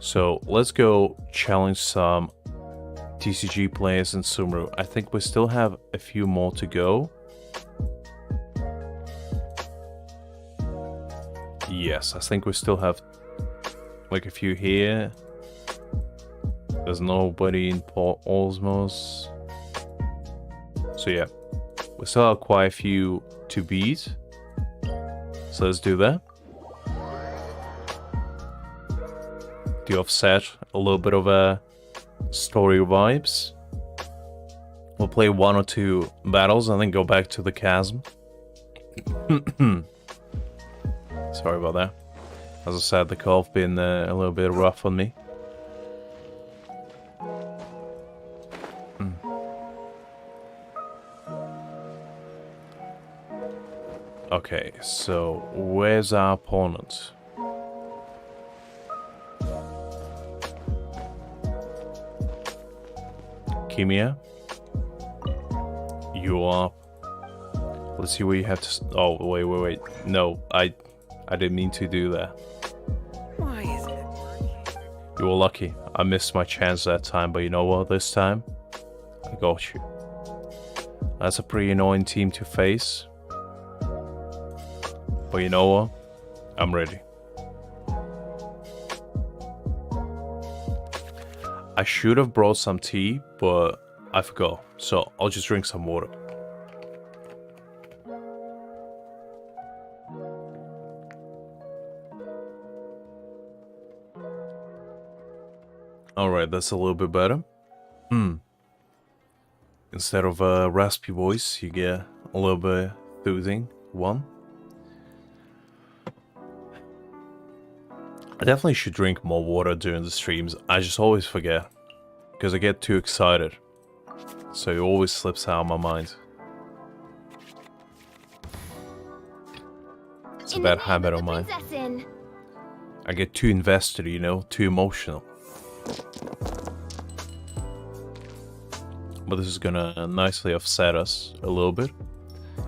So let's go challenge some TCG players in Sumeru. I think we still have a few more to go. Yes, I think we still have like a few here. There's nobody in Port Osmos. So yeah, we still have quite a few to beat. So let's do that. To offset a little bit of a story vibes. We'll play 1 or 2 battles and then go back to the chasm. Sorry about that. As I said, the cough been a little bit rough on me. Okay, so where's our opponent? Kimia, you are. Let's see what you have to. Oh, wait. No, I didn't mean to do that. Why is it working? You were lucky. I missed my chance that time, but you know what? This time, I got you. That's a pretty annoying team to face. But you know what? I'm ready. I should have brought some tea, but I forgot. So I'll just drink some water. Alright, that's a little bit better. Instead of a raspy voice, you get a little bit soothing one. I definitely should drink more water during the streams. I just always forget. Because I get too excited. So it always slips out of my mind. It's a bad habit of mine. I get too invested, you know, too emotional. But this is gonna nicely offset us a little bit.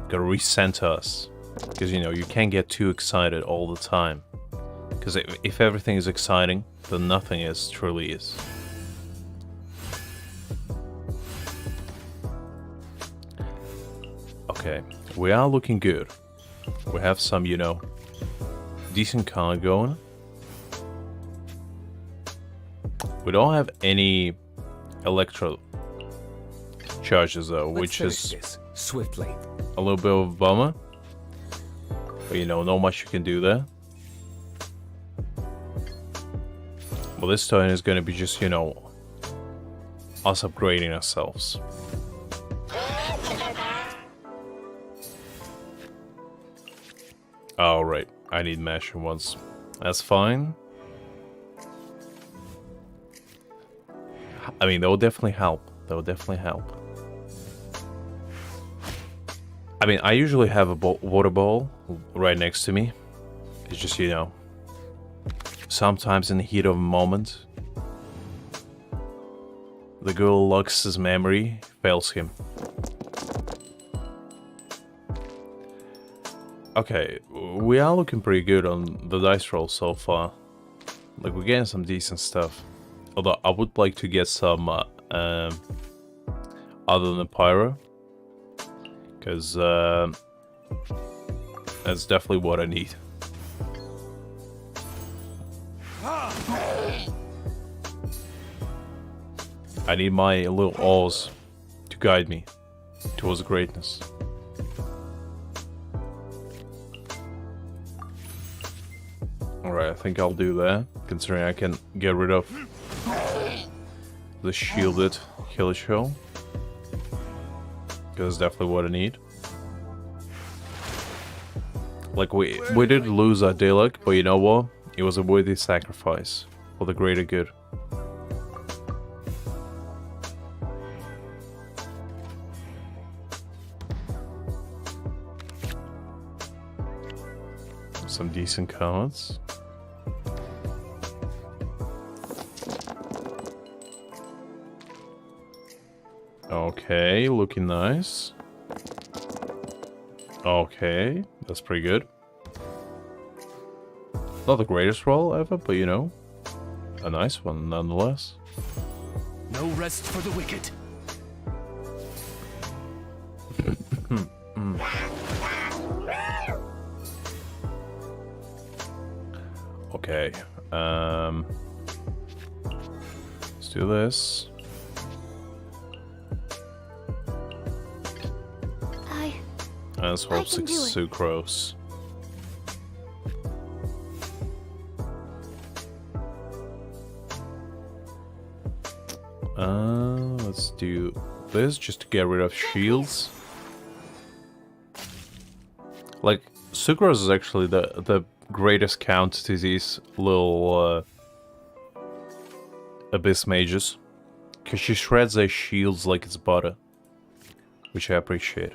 Gonna recenter us. Because, you know, you can't get too excited all the time. Because if everything is exciting, then nothing is, truly is. Okay, we are looking good. We have some, you know, decent card going. We don't have any electro charges though, which is swiftly. A little bit of a bummer. But you know, not much you can do there. Well, this turn is going to be just, you know, us upgrading ourselves. Oh, right. I need mashing ones. That's fine. I mean, that would definitely help. That would definitely help. I mean, I usually have a water bowl right next to me. It's just, you know, sometimes in the heat of a moment, the girl Lux's memory fails him. Okay, we are looking pretty good on the dice roll so far. Like, we're getting some decent stuff. Although, I would like to get some other than Pyro. Because that's definitely what I need. I need my little oars to guide me towards greatness. Alright, I think I'll do that, considering I can get rid of the shielded killer shell. Because that's definitely what I need. Like, we did lose our Dalek, but you know what? It was a worthy sacrifice for the greater good. Some decent cards. Okay, looking nice. Okay, that's pretty good. Not the greatest roll ever, but you know, a nice one nonetheless. No rest for the wicked. Okay, let's do this. Let's hope sucrose. Let's do this just to get rid of shields. Like, sucrose is actually the greatest counter to these little abyss mages, because she shreds their shields like it's butter, which I appreciate.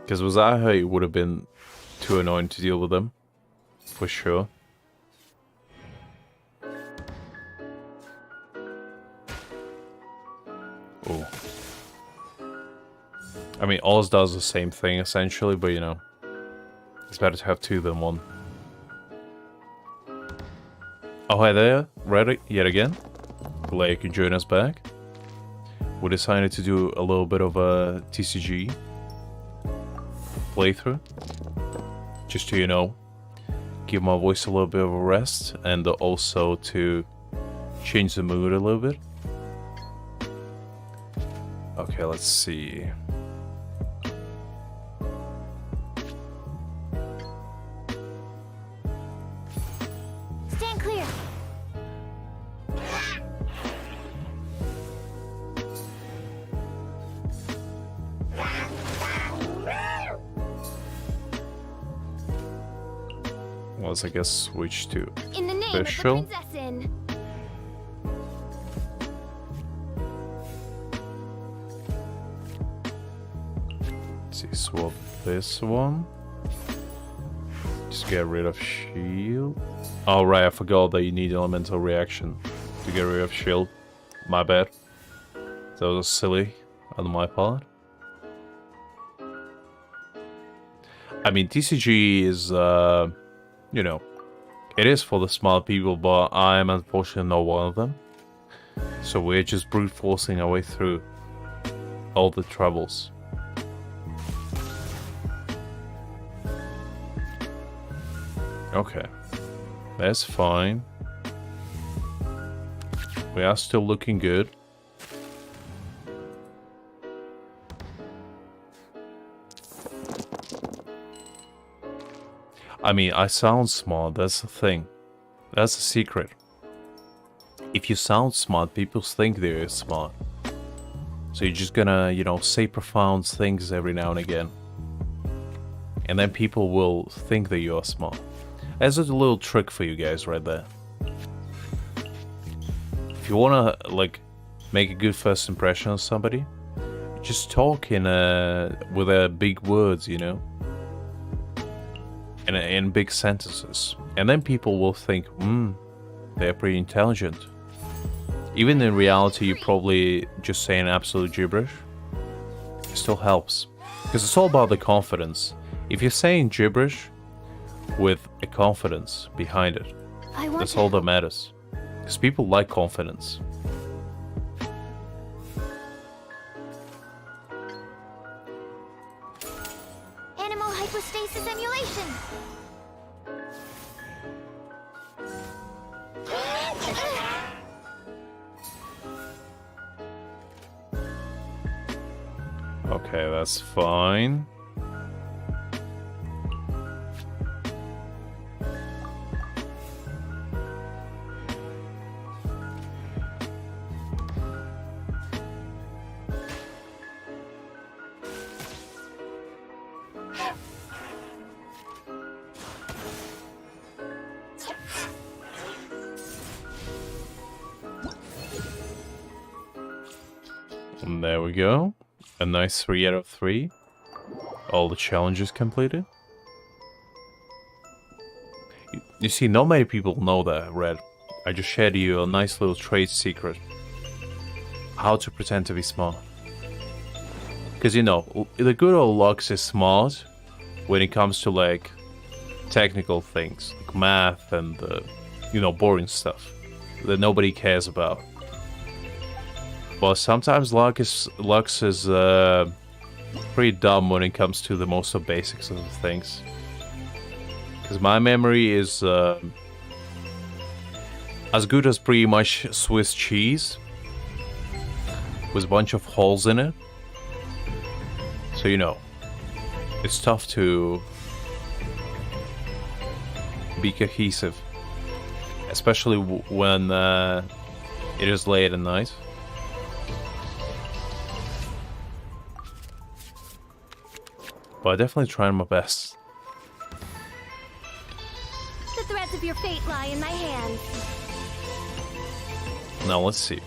Because without her, it would have been too annoying to deal with them, for sure. Oh. I mean, Oz does the same thing, essentially, but you know, it's better to have two than one. Oh, hi there, ready yet again? Glad you can join us back. We decided to do a little bit of a TCG playthrough, just to, you know, give my voice a little bit of a rest, and also to change the mood a little bit. Okay, let's see. Stand clear. Let's, I guess, switch to In the name official. of the princessin. Let's see, swap this one. Just get rid of shield. Oh right, I forgot that you need elemental reaction to get rid of shield. My bad. That was silly on my part. I mean, TCG is, you know, it is for the smart people, but I am unfortunately not one of them. So we're just brute forcing our way through all the troubles. Okay, that's fine. We are still looking good. I mean, I sound smart, that's the thing. That's the secret. If you sound smart, people think they're smart. So you're just gonna, you know, say profound things every now and again. And then people will think that you are smart. That's a little trick for you guys right there. If you wanna, like, make a good first impression of somebody, just talk in with big words, you know? In big sentences. And then people will think, they're pretty intelligent. Even in reality, you're probably just saying absolute gibberish. It still helps. Because it's all about the confidence. If you're saying gibberish with a confidence behind it, that's all that matters. Because people like confidence. Animal hypostasis emulation. Okay, that's fine. And there we go. A nice 3 out of 3. All the challenges completed. You see, not many people know that, Red. I just shared you a nice little trade secret. How to pretend to be smart. Because, you know, the good old Lux is smart when it comes to, like, technical things. Like math and, you know, boring stuff that nobody cares about. But sometimes Lux is pretty dumb when it comes to the most of basics of things. Because my memory is as good as pretty much Swiss cheese, with a bunch of holes in it. So, you know, it's tough to be cohesive, especially when it is late at night. But I definitely tried my best. The threads of your fate lie in my hands. Now let's see.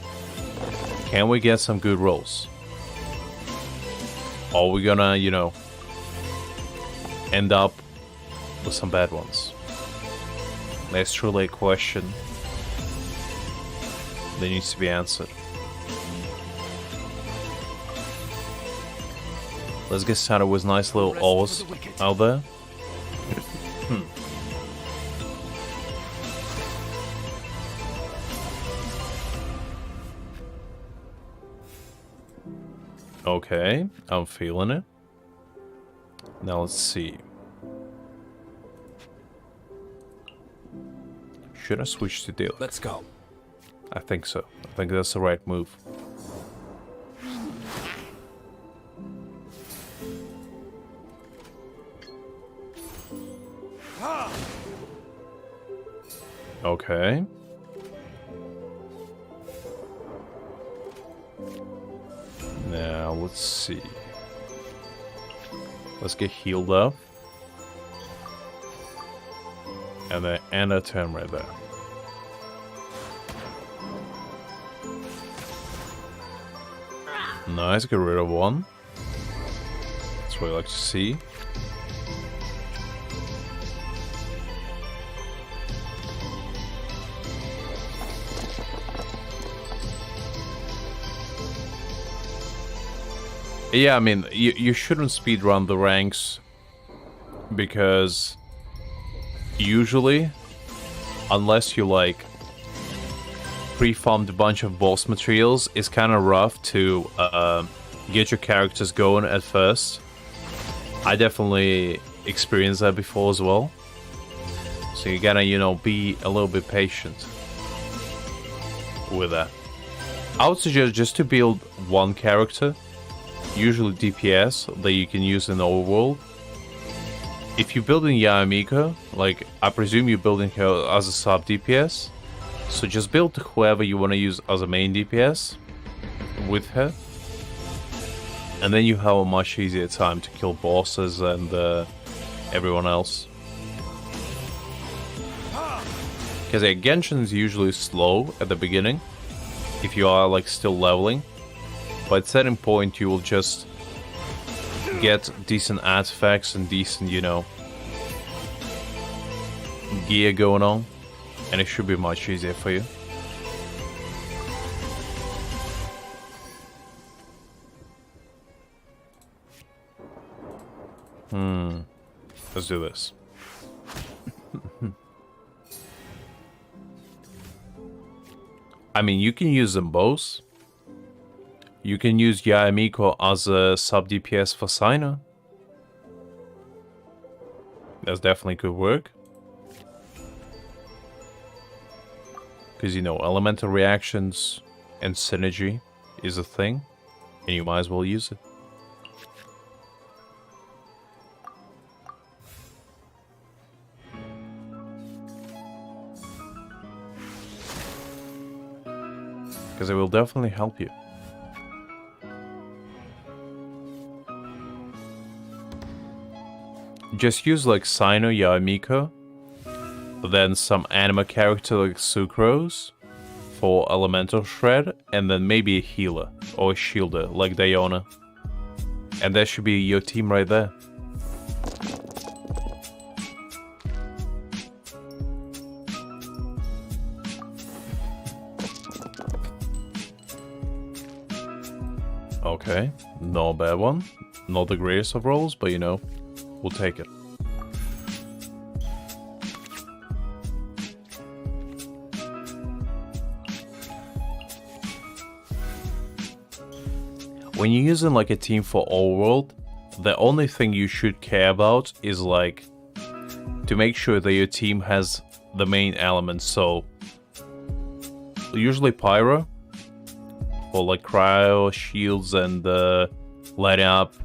Can we get some good rolls? Or are we gonna, you know, end up with some bad ones? That's truly a question that needs to be answered. Let's get started with nice little ores out there. Okay, I'm feeling it. Now let's see. Should I switch to deal? Let's go. I think so. I think that's the right move. Okay. Now, let's see. Let's get healed up. And then end a turn right there. Nice, get rid of one. That's what I like to see. Yeah, I mean, you shouldn't speedrun the ranks, because usually, unless you like pre-farmed a bunch of boss materials, it's kind of rough to get your characters going at first. I definitely experienced that before as well. So you gotta, you know, be a little bit patient with that. I would suggest just to build one character, usually DPS, that you can use in the overworld. If you're building Yamiko, like, I presume you're building her as a sub DPS, so just build whoever you want to use as a main DPS with her, And then you have a much easier time to kill bosses and everyone else. Because Genshin is usually slow at the beginning, if you are like still leveling. But at a certain point you will just get decent artifacts and decent, you know, gear going on. And it should be much easier for you. Let's do this. I mean, you can use them both. You can use Yaemiko as a sub DPS for Sino. That's definitely could work. Because, you know, elemental reactions and synergy is a thing. And you might as well use it. Because it will definitely help you. Just use like Sino, Yaemiko, then some anime character like Sucrose for elemental shred, and then maybe a healer or a shielder like Diona. And that should be your team right there. Okay, not a bad one. Not the greatest of rolls, but you know, we'll take it. When you're using like a team for all world, the only thing you should care about is like to make sure that your team has the main elements. So usually pyro, or like cryo, shields, and lighting up,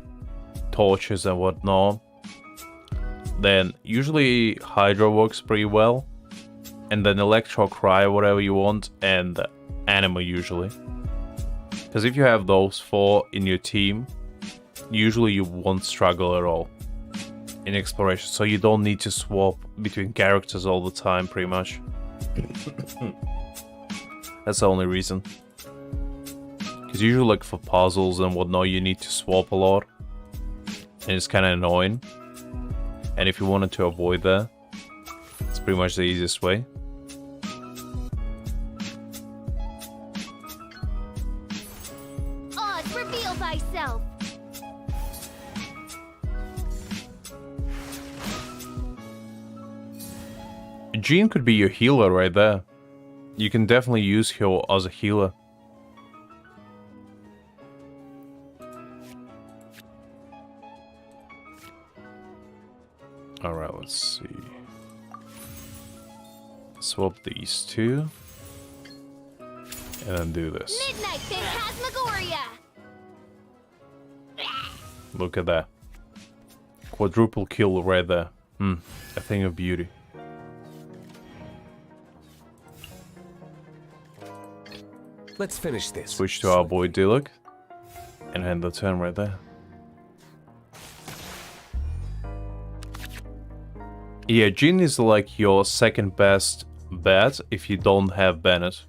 torches and whatnot. Then usually Hydra works pretty well, and then electro, cryo, whatever you want, and anima usually. Because if you have those four in your team, usually you won't struggle at all in exploration. So you don't need to swap between characters all the time, pretty much. That's the only reason. Because usually like for puzzles and whatnot, you need to swap a lot. And it's kind of annoying. And if you wanted to avoid that, it's pretty much the easiest way. Oz, reveal thyself! Jean could be your healer right there. You can definitely use her as a healer. Alright, let's see. Swap these two. And then do this. Midnight Phantasmagoria! Look at that. Quadruple kill right there. A thing of beauty. Let's finish this. Switch to our boy Dilek. And end the turn right there. Yeah, Jean is like your second best bet if you don't have Bennett.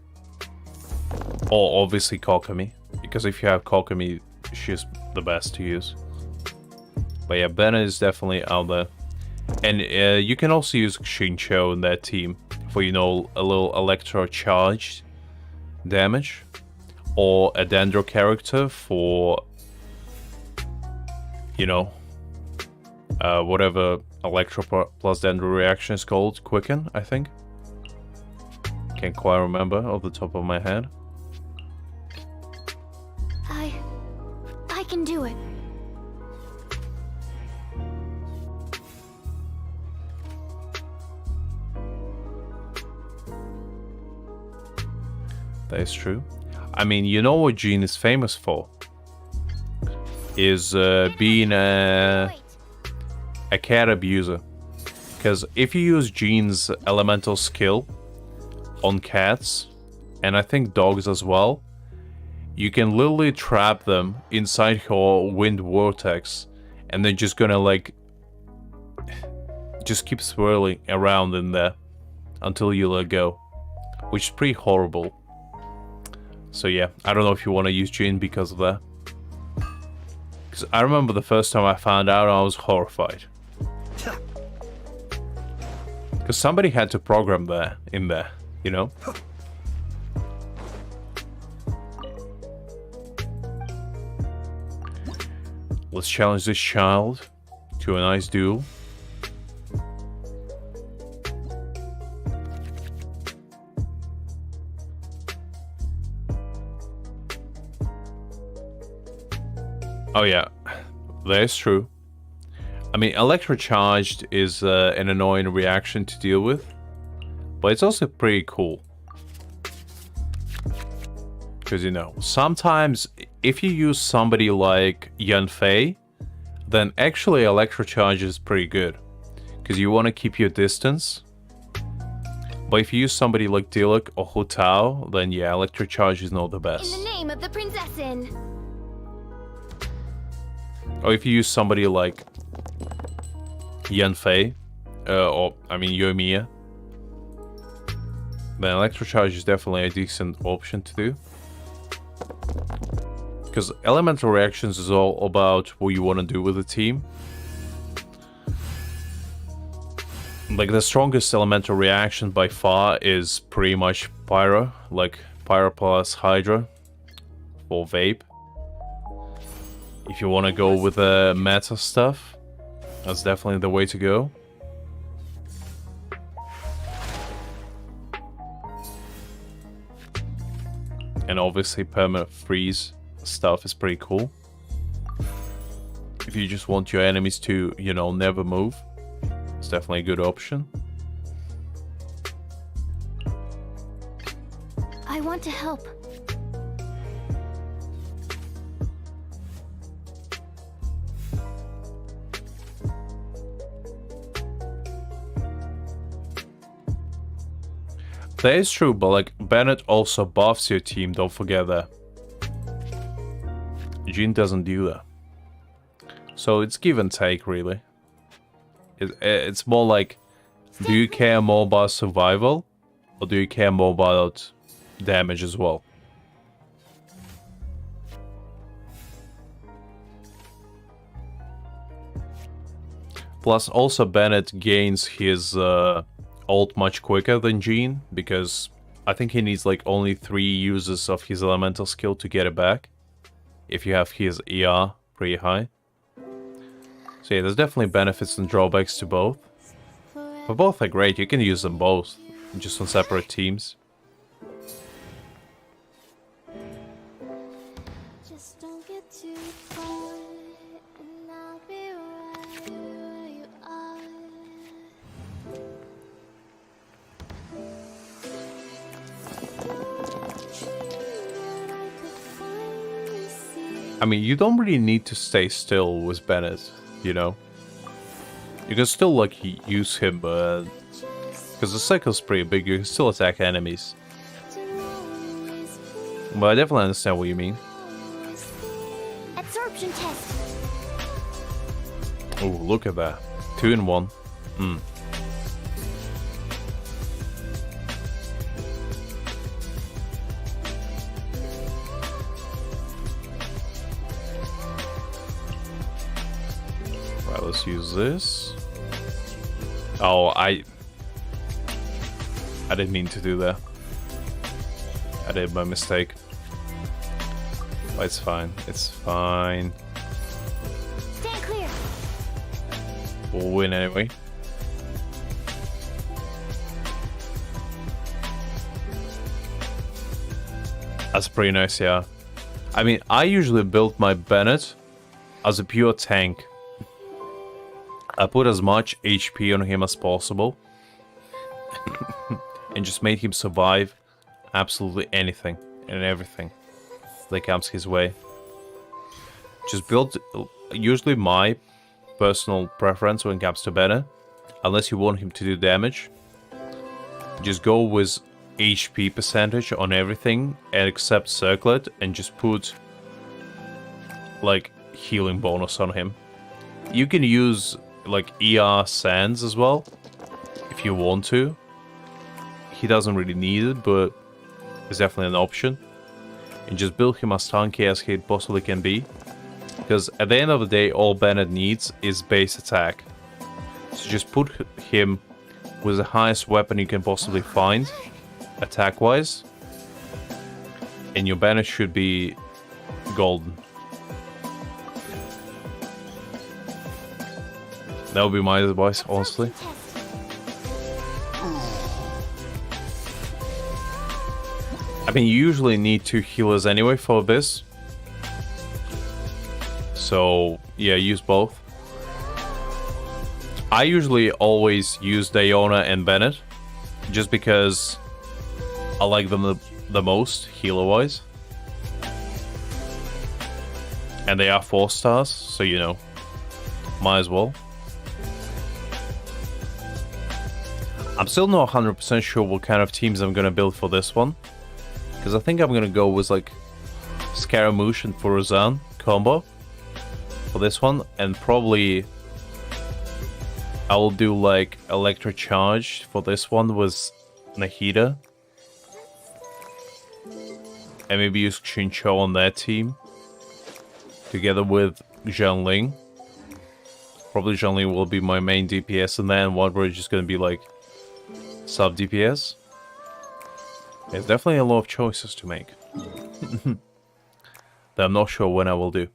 Or obviously Kokomi. Because if you have Kokomi, she's the best to use. But yeah, Bennett is definitely out there. And you can also use Shincho in that team for, you know, a little electro charged damage. Or a Dendro character for, you know, whatever Electro plus Dendro reaction is called. Quicken, I think. Can't quite remember off the top of my head. I can do it. That is true. I mean, you know what Jean is famous for? Is being a cat abuser. Because if you use Jean's elemental skill on cats, and I think dogs as well, you can literally trap them inside your wind vortex, and they're just gonna like just keep swirling around in there until you let go, which is pretty horrible. So yeah, I don't know if you want to use Jean because of that. Because I remember the first time I found out, I was horrified. Because somebody had to program that in there, you know? Let's challenge this child to a nice duel. Oh yeah, that is true. I mean, electrocharged is an annoying reaction to deal with, but it's also pretty cool. Because, you know, sometimes if you use somebody like Yanfei, then actually electrocharge is pretty good. Because you want to keep your distance. But if you use somebody like Diluc or Hu Tao, then yeah, electrocharge is not the best. In the name of the Prinzessin. Or if you use somebody like Yanfei, or I mean Yoimiya, then electrocharge is definitely a decent option to do. Because elemental reactions is all about what you want to do with the team. Like the strongest elemental reaction by far is pretty much Pyro, like Pyro plus Hydra or Vape. If you want to go with the meta stuff, that's definitely the way to go. And obviously permanent freeze stuff is pretty cool. If you just want your enemies to, you know, never move, it's definitely a good option. I want to help. That is true, but like Bennett also buffs your team, don't forget that. Jean doesn't do that. So it's give and take, really. It's more like, do you care more about survival, or do you care more about damage as well? Plus, also Bennett gains his ult much quicker than Jean, because I think he needs like only 3 uses of his elemental skill to get it back, if you have his ER pretty high. So yeah, there's definitely benefits and drawbacks to both. But both are great, you can use them both, just on separate teams. Just don't get too far, and I'll be right where you are. I mean, you don't really need to stay still with Bennett, you know? You can still, like, use him, but... because the cycle's pretty big, you can still attack enemies. But I definitely understand what you mean. Absorption test. Oh, look at that. 2 in 1. Right, let's use this. Oh, I didn't mean to do that. I did by mistake. But it's fine. It's fine. Stand clear. We'll win anyway. That's pretty nice, yeah. I mean, I usually build my Bennett as a pure tank. I put as much HP on him as possible. And just made him survive absolutely anything and everything that comes his way. Just build, usually my personal preference when it comes to Bennett, unless you want him to do damage, just go with HP percentage on everything except Circlet and just put like healing bonus on him. You can use like ER Sands as well if you want to. He doesn't really need it, but it's definitely an option. And just build him as tanky as he possibly can be. Because at the end of the day, all Bennett needs is base attack. So just put him with the highest weapon you can possibly find, attack-wise. And your Bennett should be golden. That would be my advice, honestly. I mean, you usually need 2 healers anyway for this. So, yeah, use both. I usually always use Diona and Bennett, just because I like them the most, healer-wise. And they are 4 stars, so you know, might as well. I'm still not 100% sure what kind of teams I'm gonna build for this one. Because I think I'm gonna go with like Scaramouche and Furuzan combo for this one, and probably I will do like Electro Charge for this one with Nahida, and maybe use Xinqiu on that team together with Zhangling. Probably Zhangling will be my main DPS, and then Wandberg is just gonna be like sub DPS. There's definitely a lot of choices to make that I'm not sure when I will do.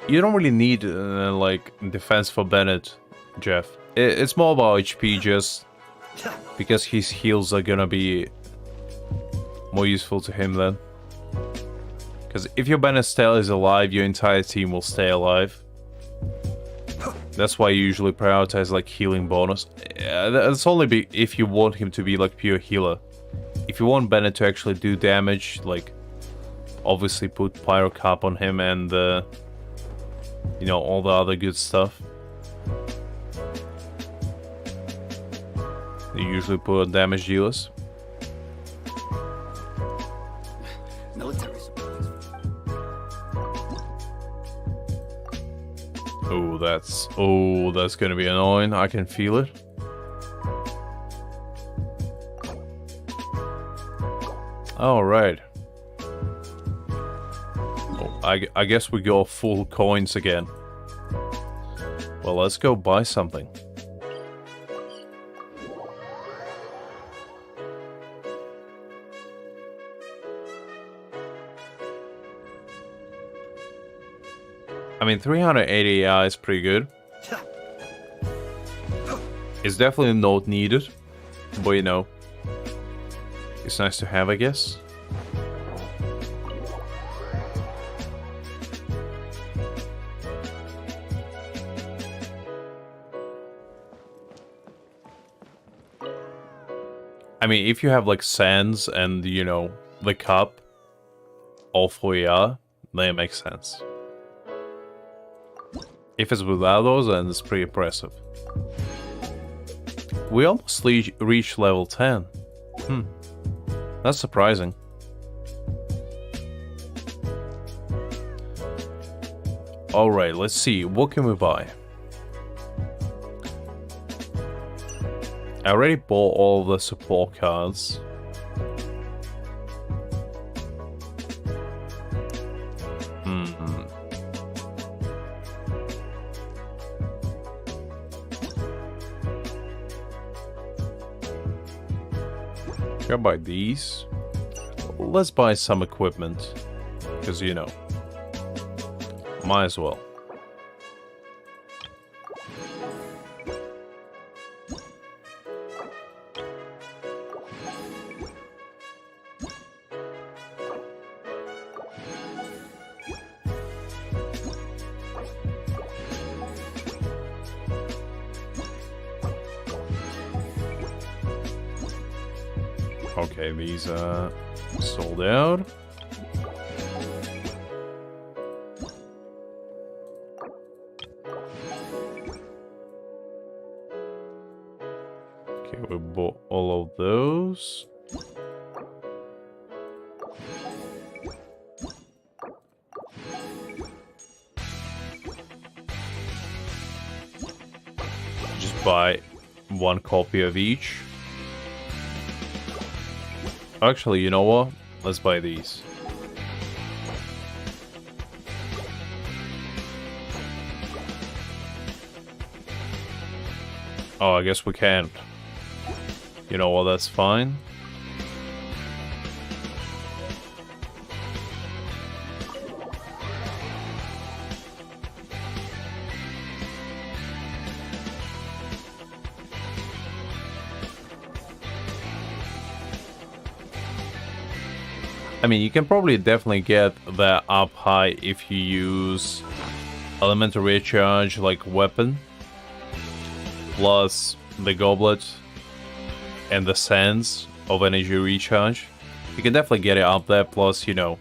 You don't really need like defense for Bennett, Jeff. It's more about HP, just because his heals are gonna be more useful to him then. Because if your Bennett still is alive, your entire team will stay alive. That's why you usually prioritize like healing bonus. That's only if you want him to be like pure healer. If you want Bennett to actually do damage, like obviously put Pyro Cap on him and you know, all the other good stuff. You usually put on damage dealers. Oh, that's gonna be annoying. I can feel it. All right. Oh, I guess we go full coins again. Well, let's go buy something. I mean, 380 AI is pretty good. It's definitely not needed, but you know, it's nice to have, I guess. I mean, if you have like Sands and, you know, the cup, all 4 AR, then it makes sense. If it's without those, then it's pretty impressive. We almost reached level 10. That's surprising. Alright, let's see. What can we buy? I already bought all the support cards. Should I buy these? Let's buy some equipment. Because, you know, might as well. Okay, these are sold out. Okay, we bought all of those. Just buy one copy of each. Actually, you know what? Let's buy these. Oh, I guess we can't. You know what, that's fine. I mean, you can probably definitely get that up high if you use elemental recharge like weapon, plus the goblet and the sands of energy recharge. You can definitely get it up there, plus, you know,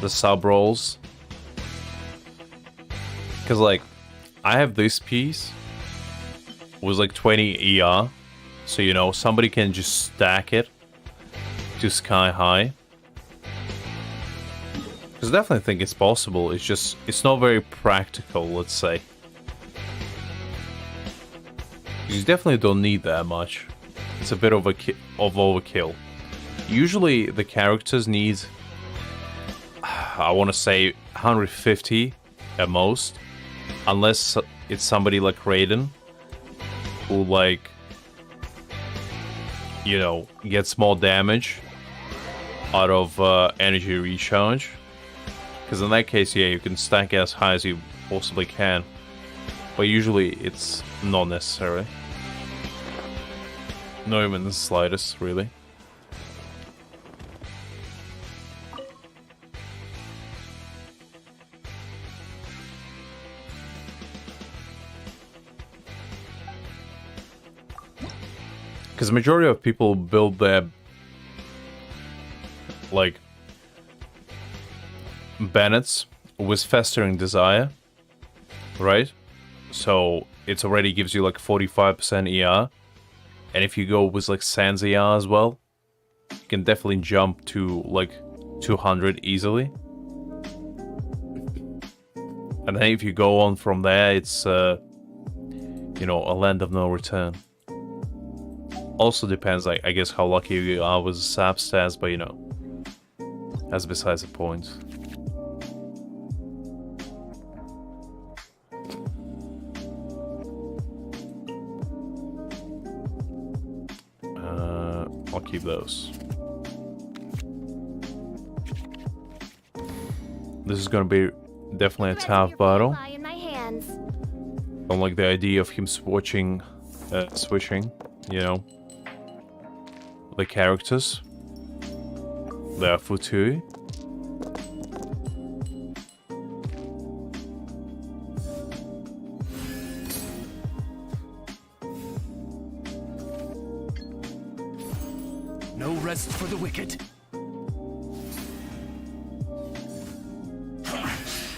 the sub rolls. Because, like, I have this piece with like 20 ER, so, you know, somebody can just stack it to sky high. Because I definitely think it's possible, it's just, it's not very practical, let's say. You definitely don't need that much. It's a bit of overkill. Usually the characters need, I want to say 150 at most, unless it's somebody like Raiden, who, like, you know, gets more damage out of energy recharge. Because in that case, yeah, you can stack as high as you possibly can. But usually it's not necessary. Not even the slightest, really. Because the majority of people build their, like, Bennett's with Festering Desire, right? So it already gives you like 45% ER. And if you go with like Sans ER as well, you can definitely jump to like 200 easily. And then if you go on from there, it's, you know, a land of no return. Also depends, like, I guess how lucky you are with the sap stats, but you know, that's besides the point. I'll keep those. This is gonna be definitely a tough battle. Don't like the idea of him switching, you know, the characters. They are Futui. No rest for the wicked.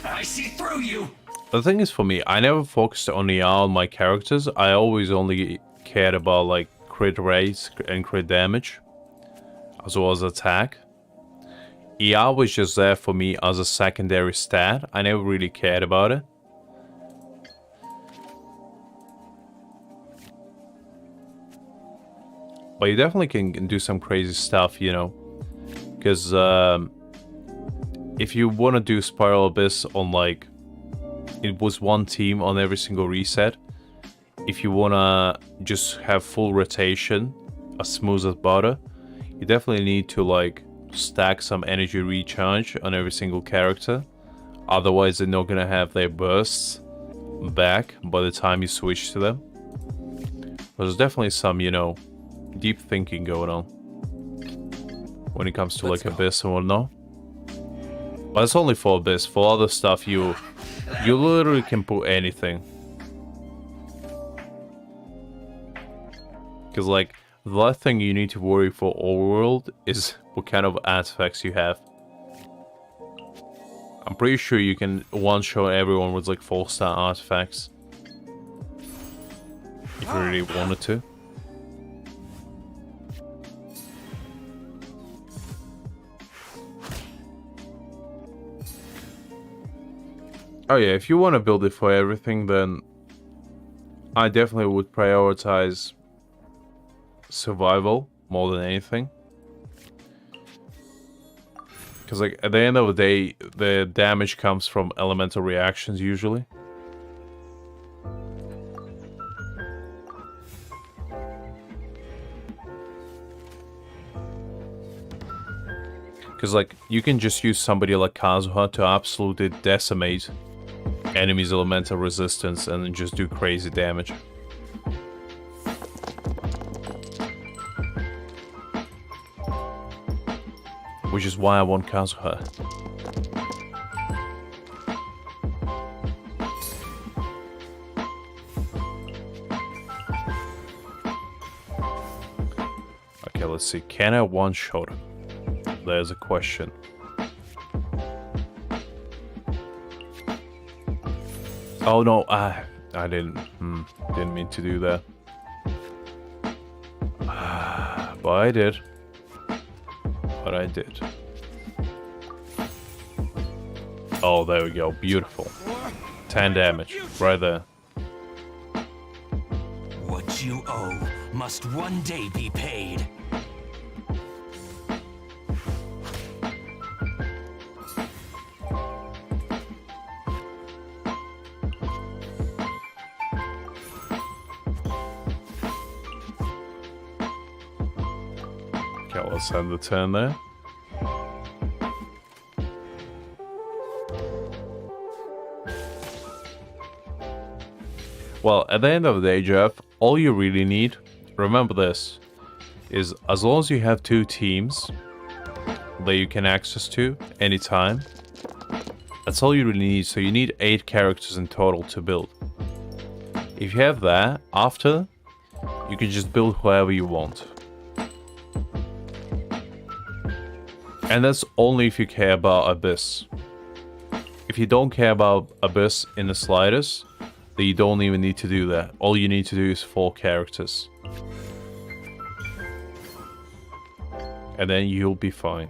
I see through you. The thing is, for me, I never focused on ER on my characters. I always only cared about like crit rates and crit damage, as well as attack. ER was just there for me as a secondary stat. I never really cared about it. But you definitely can do some crazy stuff, you know. Because if you want to do Spiral Abyss on like, it was one team on every single reset. If you want to just have full rotation, as smooth as butter, you definitely need to like stack some energy recharge on every single character. Otherwise they're not going to have their bursts back by the time you switch to them. There's definitely some, you know, deep thinking going on when it comes to like Abyss and whatnot. But it's only for Abyss. For other stuff, you literally can put anything. Because like, the last thing you need to worry for Overworld is what kind of artifacts you have. I'm pretty sure you can one-shot everyone with like 4-star artifacts. If you really wanted to. Oh yeah, if you want to build it for everything, then I definitely would prioritize survival more than anything. Because like at the end of the day, the damage comes from elemental reactions usually. Because like you can just use somebody like Kazuha to absolutely decimate enemies' elemental resistance and then just do crazy damage. Which is why I want Kazuha. Okay, let's see. Can I one-shot him? There's a question. Oh no, I didn't mean to do that. But I did. But I did. Oh, there we go. Beautiful. 10 damage. Right there. What you owe must one day be paid. Okay, let's end the turn there. Well, at the end of the day, Jeff, all you really need, remember this, is as long as you have 2 teams that you can access to anytime, that's all you really need. So you need 8 characters in total to build. If you have that, after, you can just build whoever you want. And that's only if you care about Abyss. If you don't care about Abyss in the slightest, then you don't even need to do that. All you need to do is 4 characters. And then you'll be fine.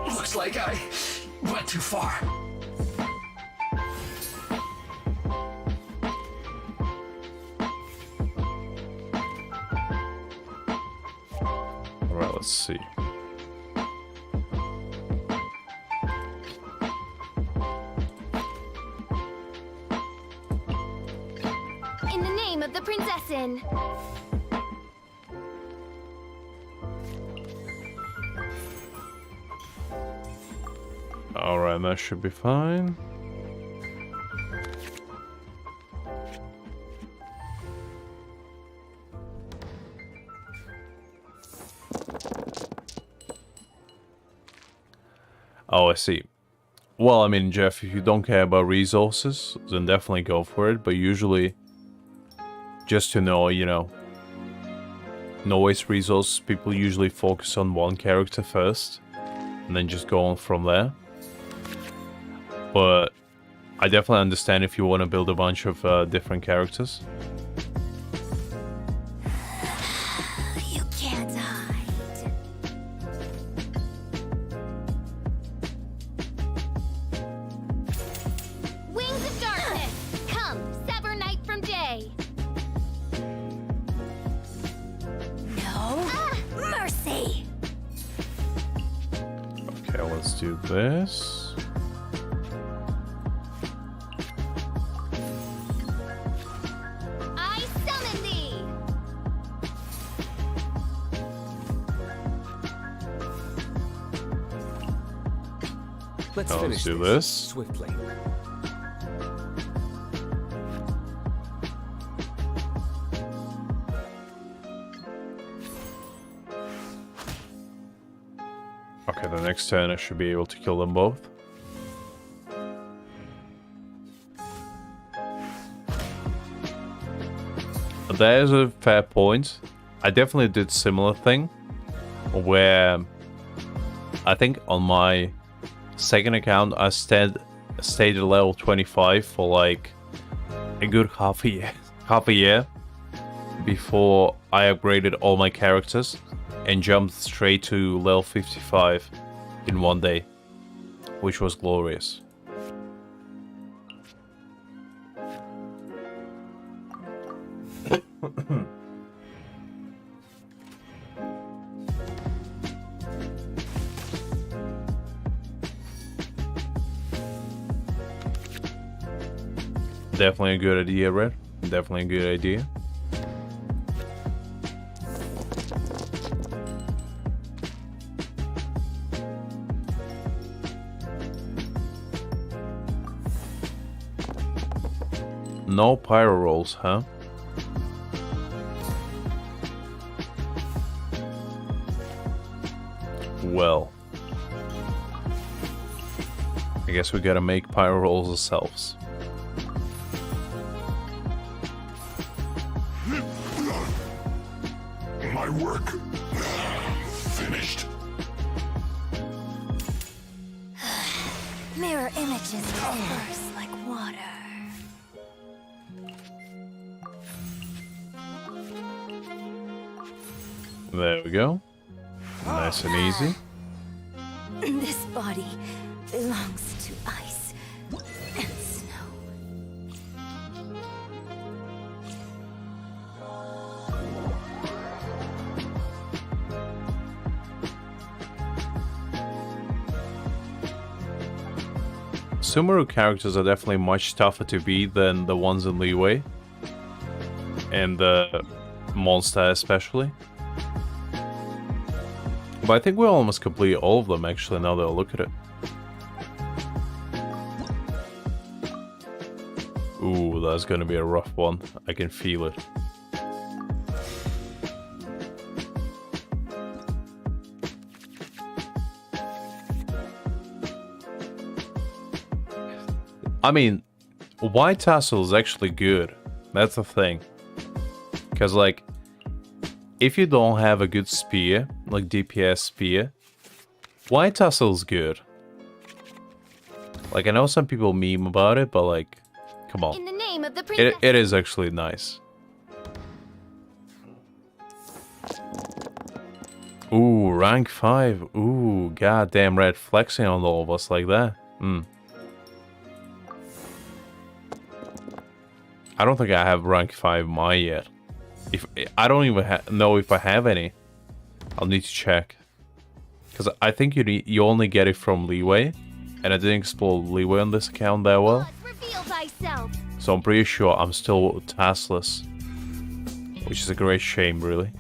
Looks like I went too far. Alright, let's see. In the name of the Prinzessin. Alright, that should be fine. Oh, I see. Well, I mean, Jeff, if you don't care about resources, then definitely go for it. But usually, just to know, you know, waste resources, people usually focus on one character first, and then just go on from there. But I definitely understand if you want to build a bunch of different characters. You can't hide. Wings of darkness, come, sever night from day. No mercy. Okay, let's do this. I summon thee. Let's Now finish let's do this this. swiftly. Okay, the next turn I should be able to kill them both. There's a fair point. I definitely did similar thing, where I think on my second account I stayed at level 25 for like a good half a year before I upgraded all my characters and jumped straight to level 55 in one day, which was glorious. Definitely a good idea, Red. Definitely a good idea. No pyro rolls, huh? Well, I guess we gotta make pyro rolls ourselves. My work finished. Mirror images disperse like water. There we go. Nice and easy. This body belongs to ice and snow. Sumeru characters are definitely much tougher to beat than the ones in Leeway. And the Monster especially. But I think we almost complete all of them actually, now that I look at it. Ooh, that's gonna be a rough one. I can feel it. I mean, White Tassel is actually good. That's the thing. Because, like, if you don't have a good spear, like DPS spear, White Tassel is good. Like, I know some people meme about it, but, like, come on. In the name of the princess. It is actually nice. Ooh, rank 5. Ooh, goddamn Red flexing on all of us like that. I don't think I have rank 5 Mai yet. If I don't even know if I have any. I'll need to check. Because I think you only get it from Leeway. And I didn't explore Leeway on this account that well. So I'm pretty sure I'm still taskless. Which is a great shame, really.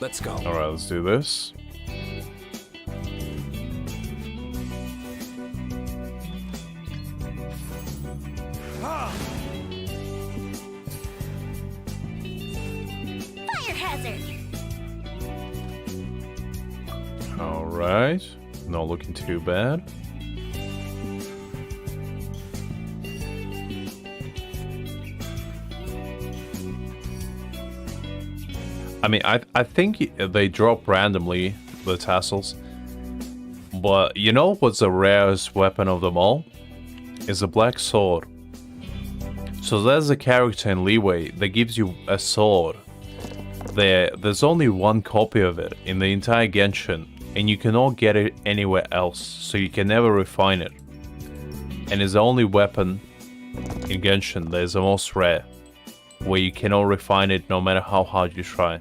Let's go. Alright, let's do this. Fire hazard. Alright. Not looking too bad. I mean, I think they drop randomly, the tassels. But you know what's the rarest weapon of them all? Is a black sword. So there's a character in Leeway that gives you a sword. There's only one copy of it in the entire Genshin, and you cannot get it anywhere else, so you can never refine it. And it's the only weapon in Genshin that is the most rare, where you cannot refine it no matter how hard you try.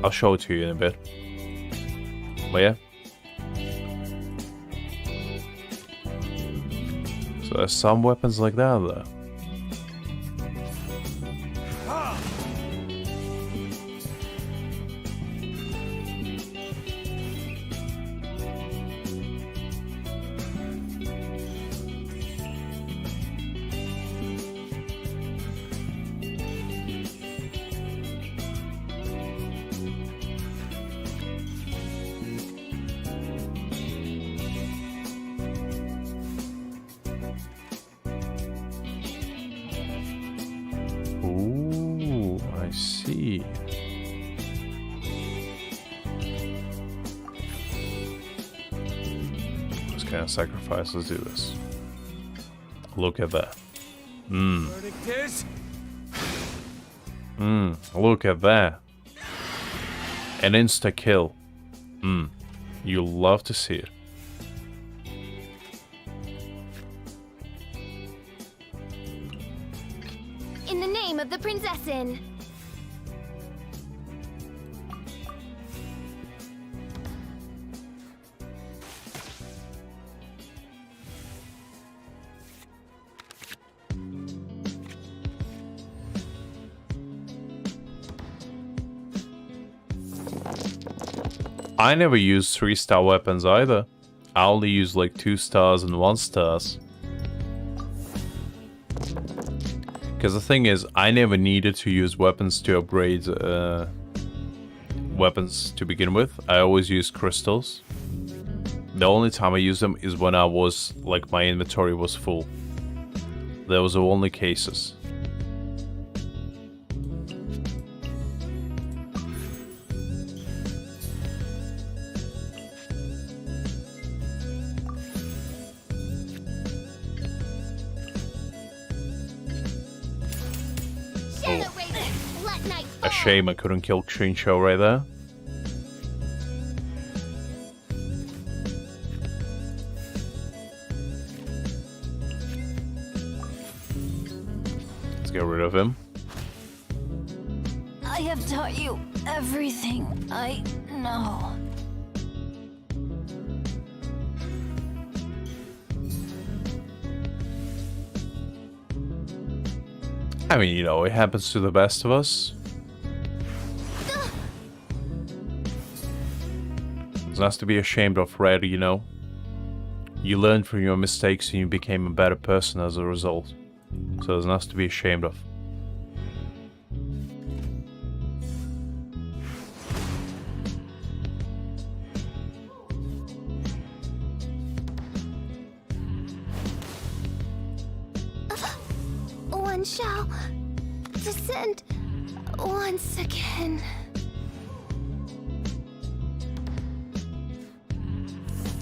I'll show it to you in a bit. But yeah. So there's some weapons like that though. see. This kind of sacrifice. Let's do this. Look at that. Look at that. An insta kill. You'll love to see it. In the name of the Prinzessin. I never use 3-star weapons either. I only use like 2 stars and 1 stars. Because the thing is, I never needed to use weapons to upgrade weapons to begin with. I always use crystals. The only time I use them is when I was, like, my inventory was full. Those are only cases. A shame I couldn't kill Trincho right there. Let's get rid of him. I have taught you everything I know. I mean, you know, it happens to the best of us. It's nice to be ashamed of, Red, you know. You learned from your mistakes and you became a better person as a result. So it's nice to be ashamed of. One shall descend once again.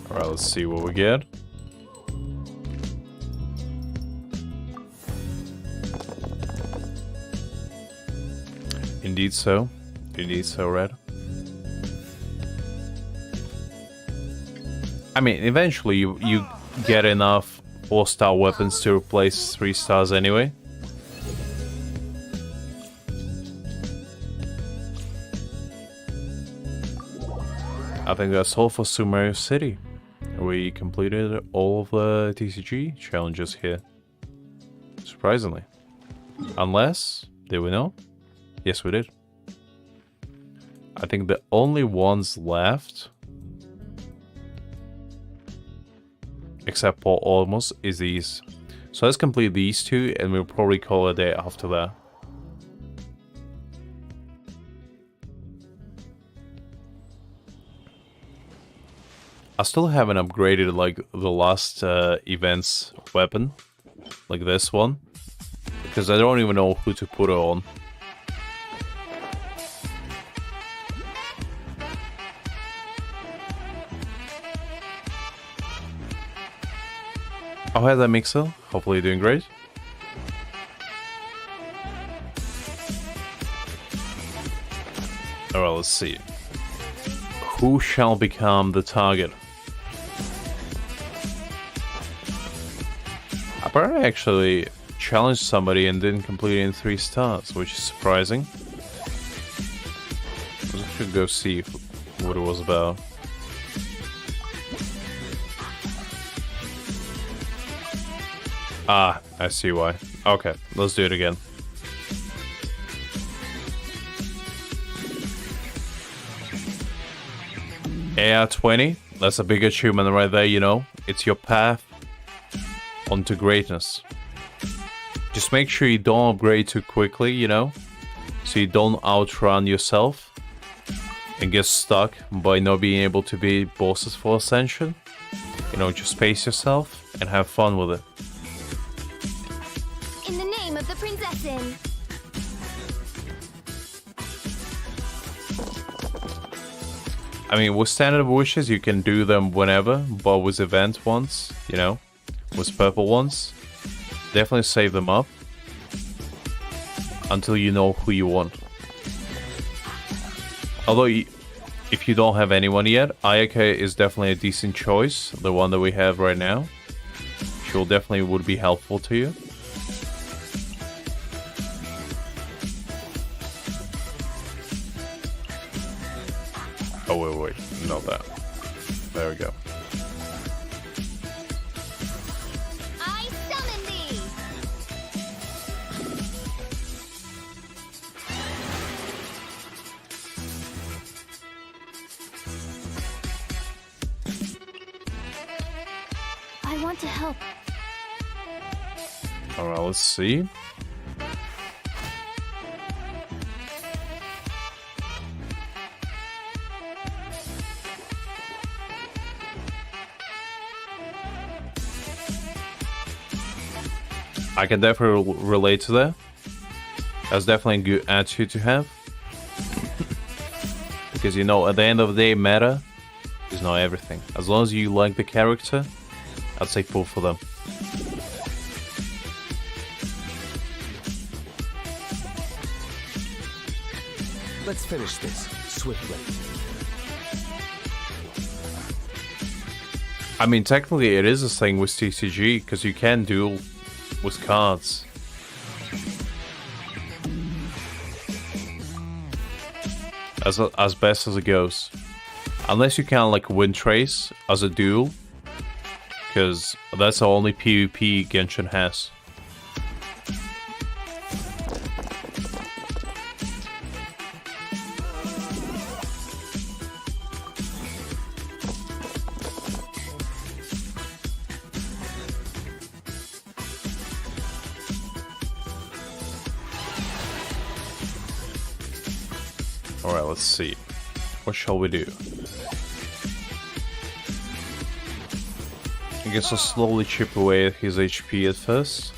Alright, let's see what we get. Indeed so. Indeed so, Red. I mean, eventually you get enough 4-star weapons to replace 3 stars anyway. I think that's all for Sumeru City. We completed all of the TCG challenges here. Surprisingly. Unless, did we know? Yes, we did. I think the only ones left, except for almost, is these. So let's complete these 2 and we'll probably call it a day after that. I still haven't upgraded like the last event's weapon, like this one, because I don't even know who to put it on. Oh, hi there, Mixer. Hopefully you're doing great. Alright, let's see. Who shall become the target? Apparently, I actually challenged somebody and didn't complete it in 3 stars, which is surprising. I should go see what it was about. Ah, I see why. Okay, let's do it again. AR20, that's a big achievement right there, you know. It's your path onto greatness. Just make sure you don't upgrade too quickly, you know, so you don't outrun yourself and get stuck by not being able to beat bosses for Ascension. You know, just pace yourself and have fun with it. In the name of the Prinzessin. I mean, with standard wishes, you can do them whenever, but with event ones, you know, with purple ones, definitely save them up until you know who you want. Although, if you don't have anyone yet, Ayaka is definitely a decent choice, the one that we have right now. She will definitely would be helpful to you. Oh, wait, not that. There we go. I summon thee! I want to help. Alright, let's see. I can definitely relate to that. That's definitely a good attitude to have. Because, you know, at the end of the day, meta is not everything. As long as you like the character, I'd say pull for them. Let's finish this swiftly. I mean, technically it is a thing with TCG, because you can duel with cards. As best as it goes. Unless you can like win trace as a duel, because that's the only PvP Genshin has. Alright, let's see. What shall we do? I guess I'll slowly chip away at his HP at first.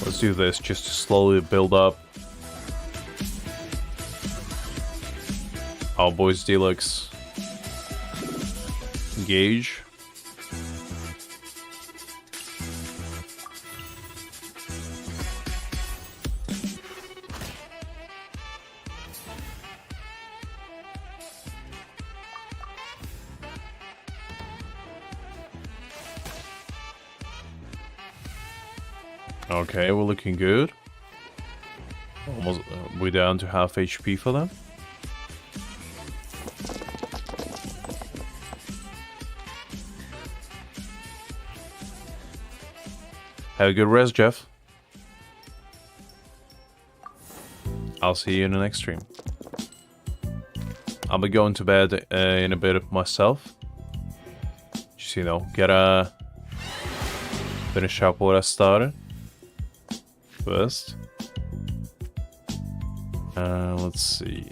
Let's do this just to slowly build up our boys Deluxe gauge. Okay, we're looking good. Almost, we're down to half HP for them. Have a good rest, Jeff. I'll see you in the next stream. I'll be going to bed in a bit myself. Just, you know, finish up what I started first. Let's see.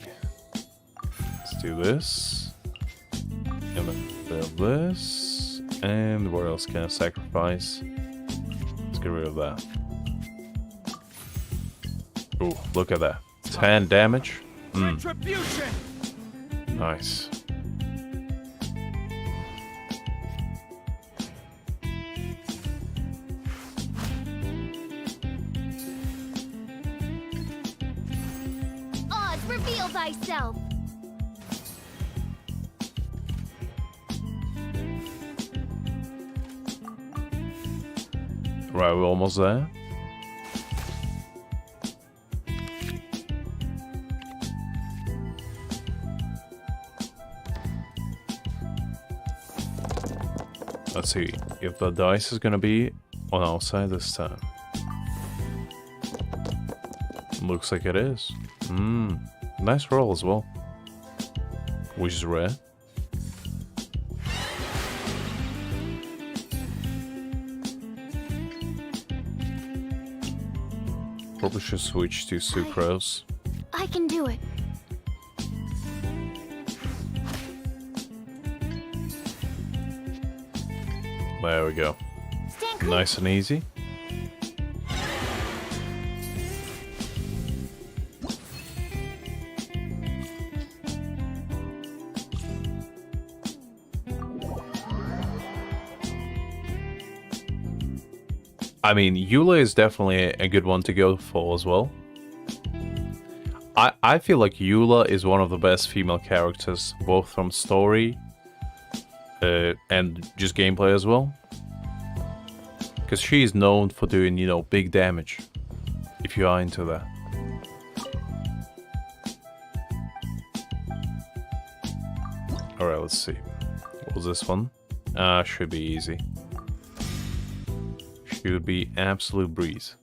Let's do this. And then build this. And what else can I sacrifice? Get rid of that. Oh, look at that. 10 damage. Nice. Oz, reveal thyself! Right, we're almost there. Let's see if the dice is gonna be on our side this time. Looks like it is. Nice roll as well. Which is rare. Probably should switch to sucrose. I can do it. There we go. Stand clear. Nice and easy. I mean, Eula is definitely a good one to go for as well. I feel like Eula is one of the best female characters, both from story and just gameplay as well. Because she is known for doing, you know, big damage, if you are into that. Alright, let's see. What was this one? Should be easy. Should be absolute breeze.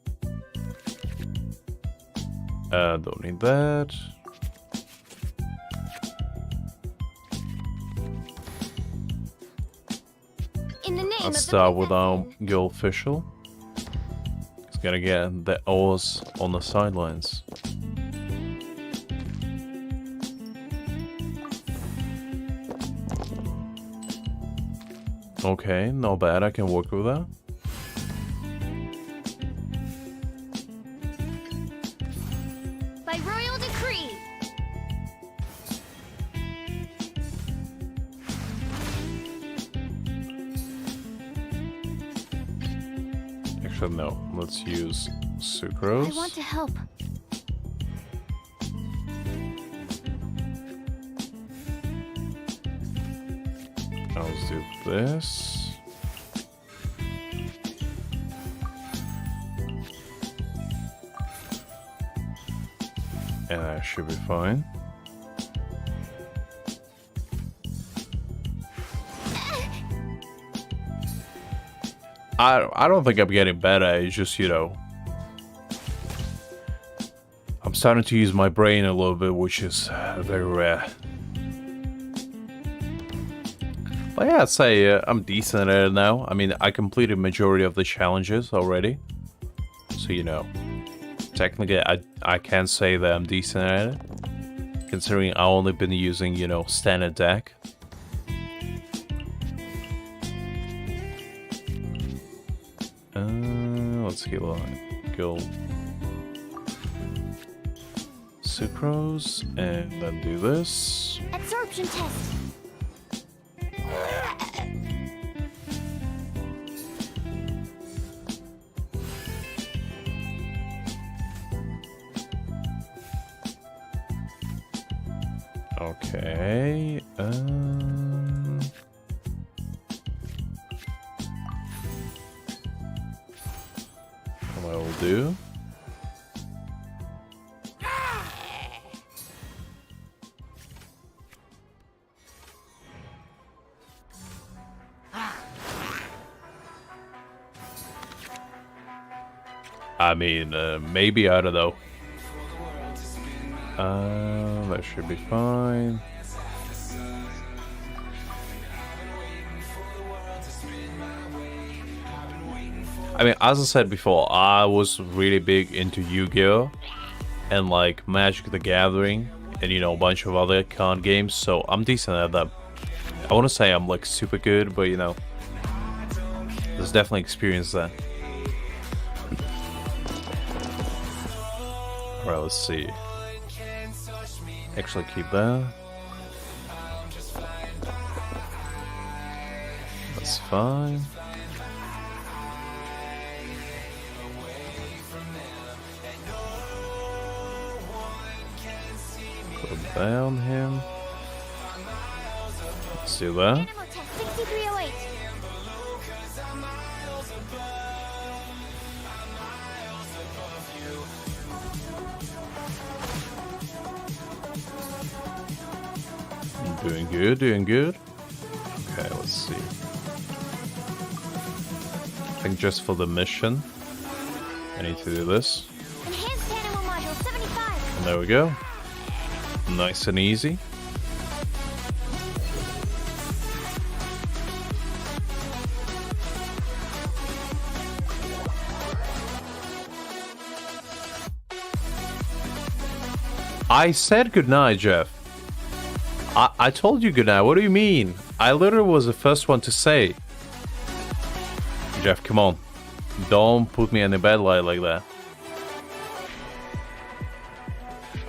Don't need that. In the name Let's of the start with our professor. girl official. He's gonna get the oars on the sidelines. Okay, not bad. I can work with that. By royal decree. Actually, no. Let's use sucrose. I want to help. Let's do this. And that should be fine. I don't think I'm getting better. It's just, you know, I'm starting to use my brain a little bit, which is very rare. But yeah, I'd say I'm decent at it now. I mean, I completed majority of the challenges already. So, you know, technically I can say that I'm decent at it. Considering I've only been using, you know, standard deck. Let's heal on. Go sucrose and then do this. Absorption test. Okay. What I will do. I mean, maybe, I don't know. That should be fine. I mean, as I said before, I was really big into Yu-Gi-Oh! And like Magic the Gathering and, you know, a bunch of other card games, so I'm decent at that. I want to say I'm like super good, but you know, there's definitely experience there. Alright, let's see. Actually keep that. That's fine. Put down him. Let's do that. Animal test 6308. Doing good, doing good. Okay, let's see. I think just for the mission, I need to do this. Enhanced animal module 75. And there we go. Nice and easy. I said goodnight, Jeff. I told you goodnight. What do you mean? I literally was the first one to say. Jeff, come on. Don't put me in a bad light like that.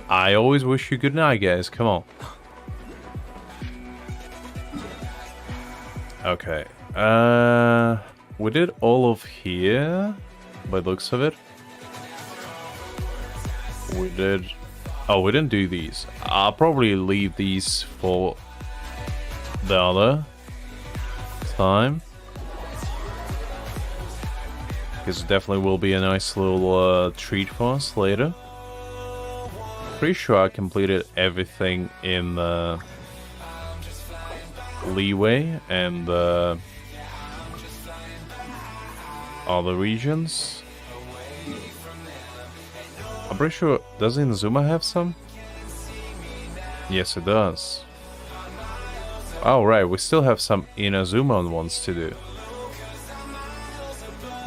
I always wish you good night, guys. Come on. Okay. We did all of here, by the looks of it. We did... Oh, we didn't do these. I'll probably leave these for the other time. Because it definitely will be a nice little treat for us later. Pretty sure I completed everything in the leeway and the other regions. I'm pretty sure, does Inazuma have some? Yes, it does. Oh, right, we still have some Inazuma ones to do.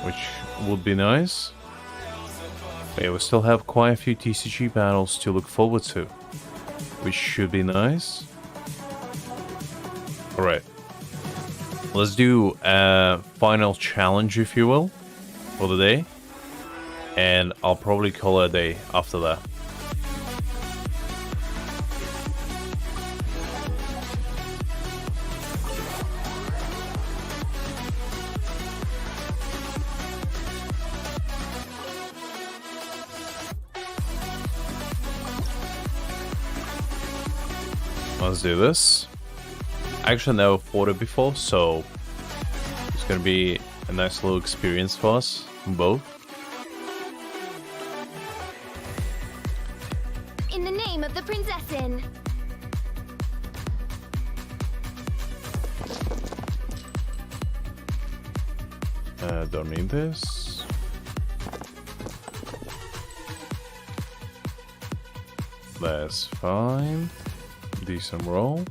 Which would be nice. Yeah, we still have quite a few TCG battles to look forward to. Which should be nice. Alright. Let's do a final challenge, if you will, for the day. And I'll probably call it a day after that. Let's do this. I actually never fought it before, so it's gonna be a nice little experience for us both. In the name of the Prinzessin. Don't need this. That's fine. Decent roll.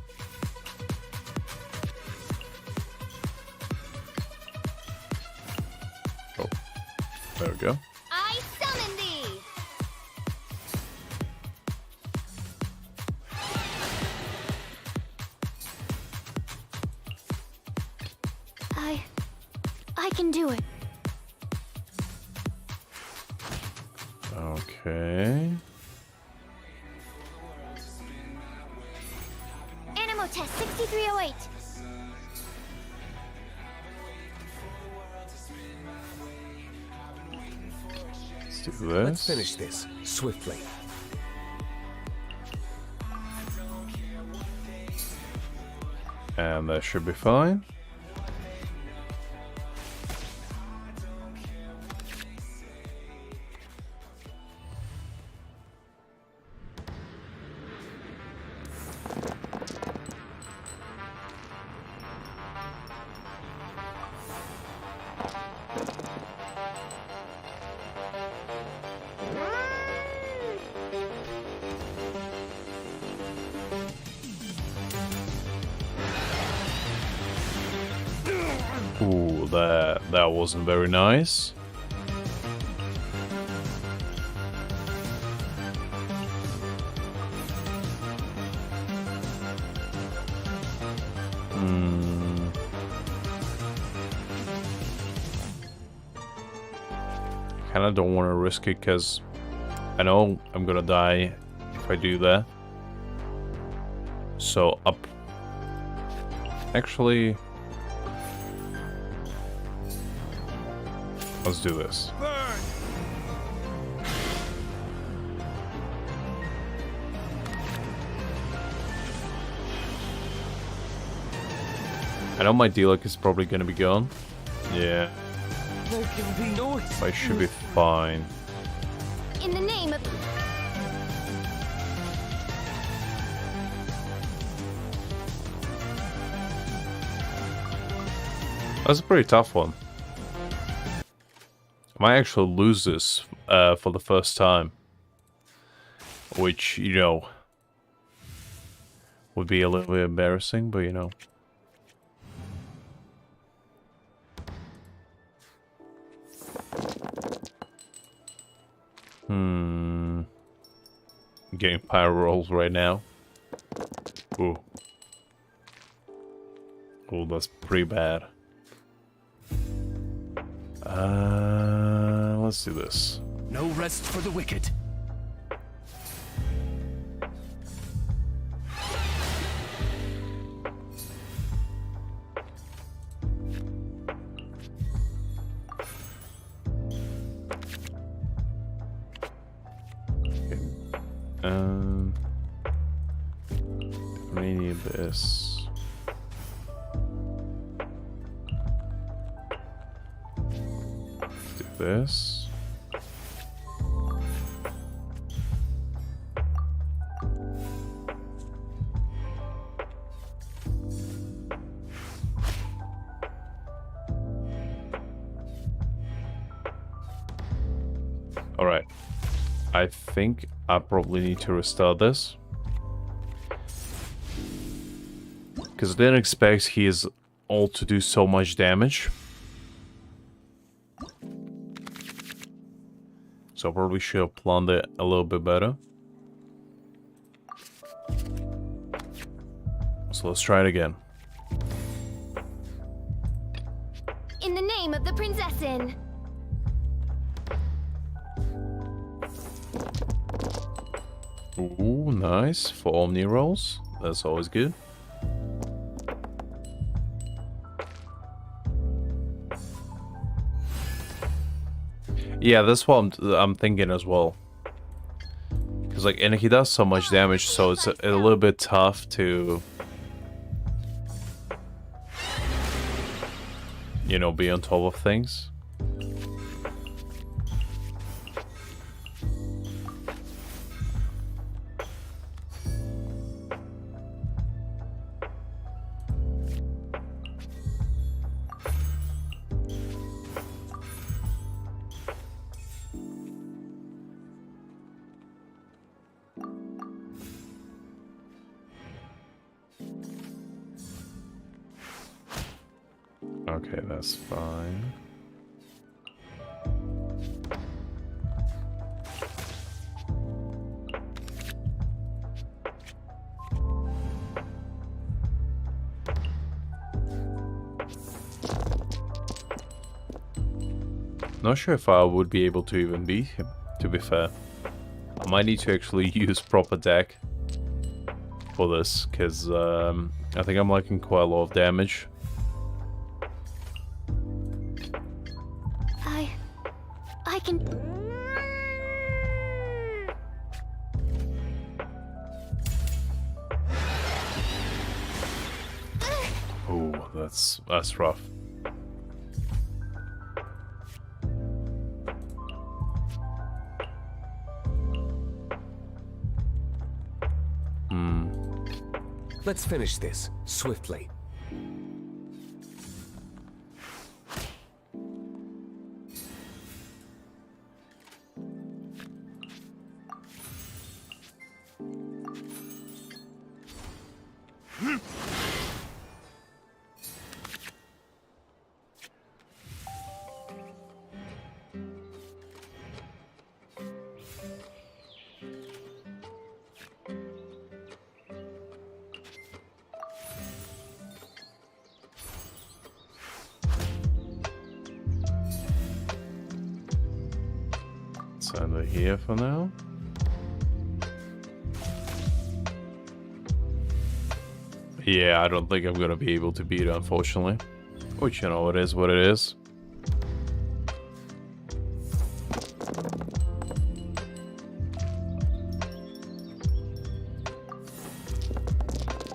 Oh, there we go. I summon thee. I can do it. Okay. Animal test 6308. Let's do this. Let's finish this swiftly. And that should be fine. Ooh, that wasn't very nice. Kinda don't want to risk it because I know I'm gonna die if I do that. So up. Actually, let's do this. I know my D-Luck is probably gonna be gone. Yeah. There can be no I should be fine. In the name of... That's a pretty tough one. I might actually lose this for the first time. Which, you know, would be a little bit embarrassing, but you know. Getting power rolls right now. Ooh. Oh, that's pretty bad. Let's do this. No rest for the wicked. We need this. Do this. All right. I think I probably need to restart this. Because I didn't expect his ult to do so much damage. So I probably should have planned it a little bit better. So let's try it again. In the name of the Prinzessin. Ooh, nice. 4 Omni rolls. That's always good. Yeah, that's what I'm thinking as well. Cause like, and he does so much damage, so it's a little bit tough to, you know, be on top of things. Okay, that's fine. Not sure if I would be able to even beat him, to be fair. I might need to actually use proper deck for this, because I think I'm liking quite a lot of damage. I can... Oh, that's rough. Let's finish this swiftly. Send it here for now. Yeah, I don't think I'm gonna be able to beat it, unfortunately. Which, you know, it is what it is.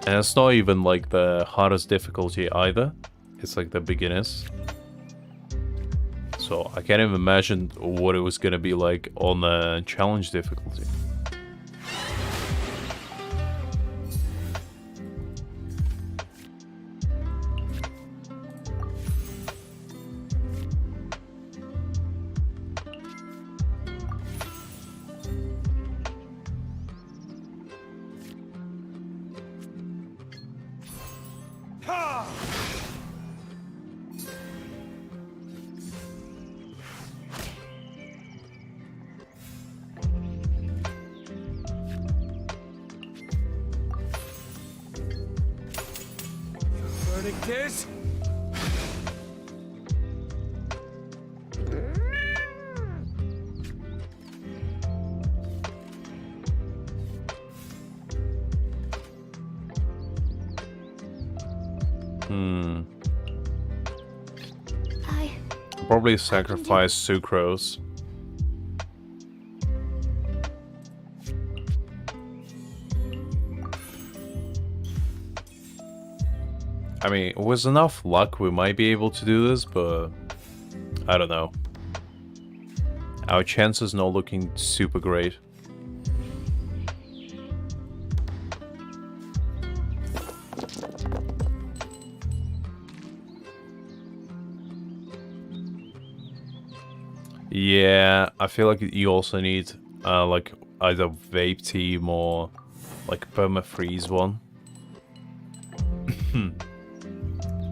And it's not even like the hardest difficulty either. It's like the beginners. So I can't even imagine what it was gonna be like on the challenge difficulty. Probably sacrifice Sucrose. I mean, with enough luck, we might be able to do this, but I don't know. Our chances not looking super great. Yeah, I feel like you also need like either vape team or like permafreeze one.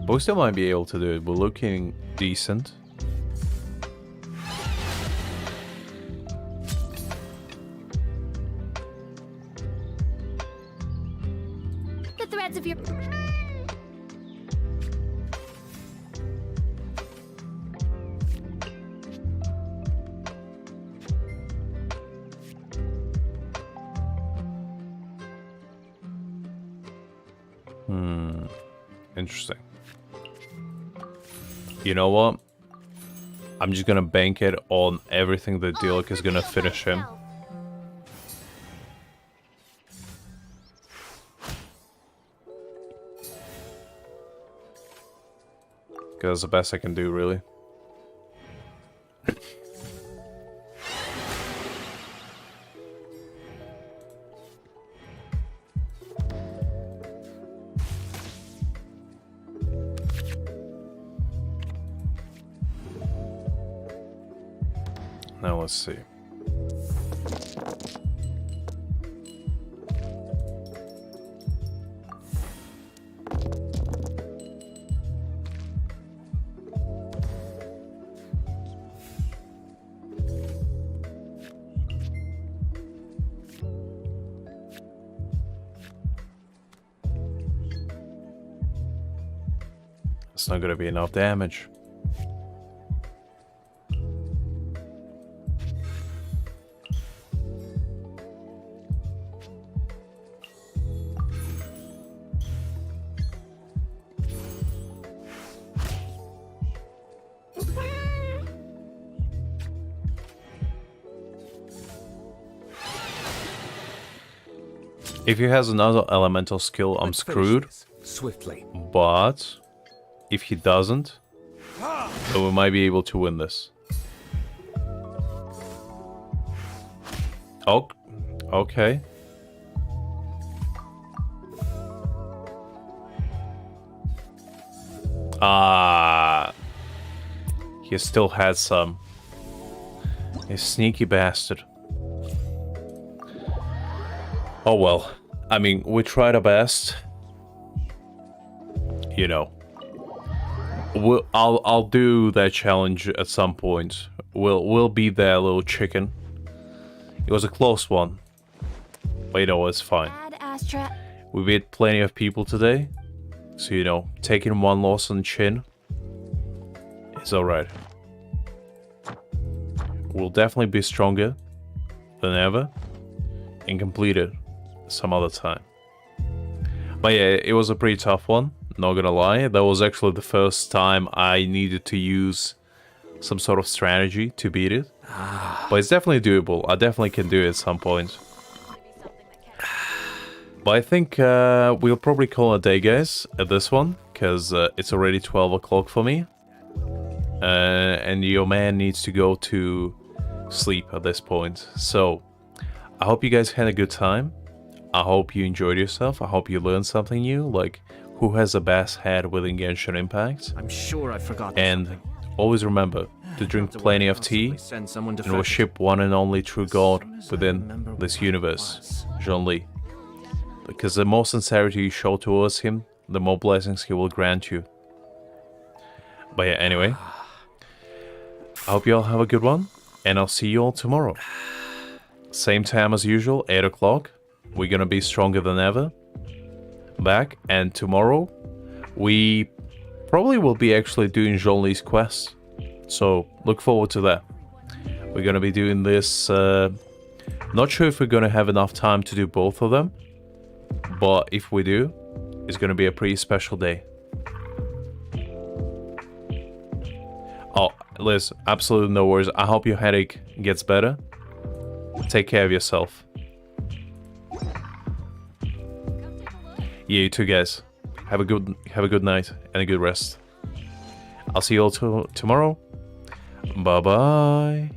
But we still might be able to do it. We're looking decent. The threads of your... Interesting. You know what? I'm just gonna bank it on everything that Dilek is gonna finish him. Because the best I can do, really. Now let's see. It's not gonna be enough damage. If he has another elemental skill, I'm screwed. Swiftly. But if he doesn't, then we might be able to win this. Oh, okay. He still had some. A sneaky bastard. Oh well. I mean, we tried our best. You know. I'll do that challenge at some point. We'll be there, little chicken. It was a close one. But you know, it's fine. We beat plenty of people today. So, you know, taking one loss on chin is alright. We'll definitely be stronger than ever and complete it some other time. But yeah, it was a pretty tough one, not gonna lie. That was actually the first time I needed to use some sort of strategy to beat it. But it's definitely doable. I definitely can do it at some point. But I think we'll probably call it a day, guys, at this one, because it's already 12 o'clock for me. And your man needs to go to sleep at this point. So, I hope you guys had a good time. I hope you enjoyed yourself. I hope you learned something new, like who has the best head within Genshin Impact. I'm sure I forgot. And always remember to drink plenty of tea and worship one and only true God within this universe, Zhongli. Because the more sincerity you show towards him, the more blessings he will grant you. But yeah, anyway, I hope you all have a good one, and I'll see you all tomorrow. Same time as usual, 8 o'clock. We're gonna be stronger than ever. Back, and tomorrow, we probably will be actually doing Zhongli's quest. So, look forward to that. We're gonna be doing this, not sure if we're gonna have enough time to do both of them. But if we do, it's gonna be a pretty special day. Oh, Liz, absolutely no worries. I hope your headache gets better. Take care of yourself. Yeah, you too, guys. Have a good night and a good rest. I'll see you all tomorrow. Bye bye.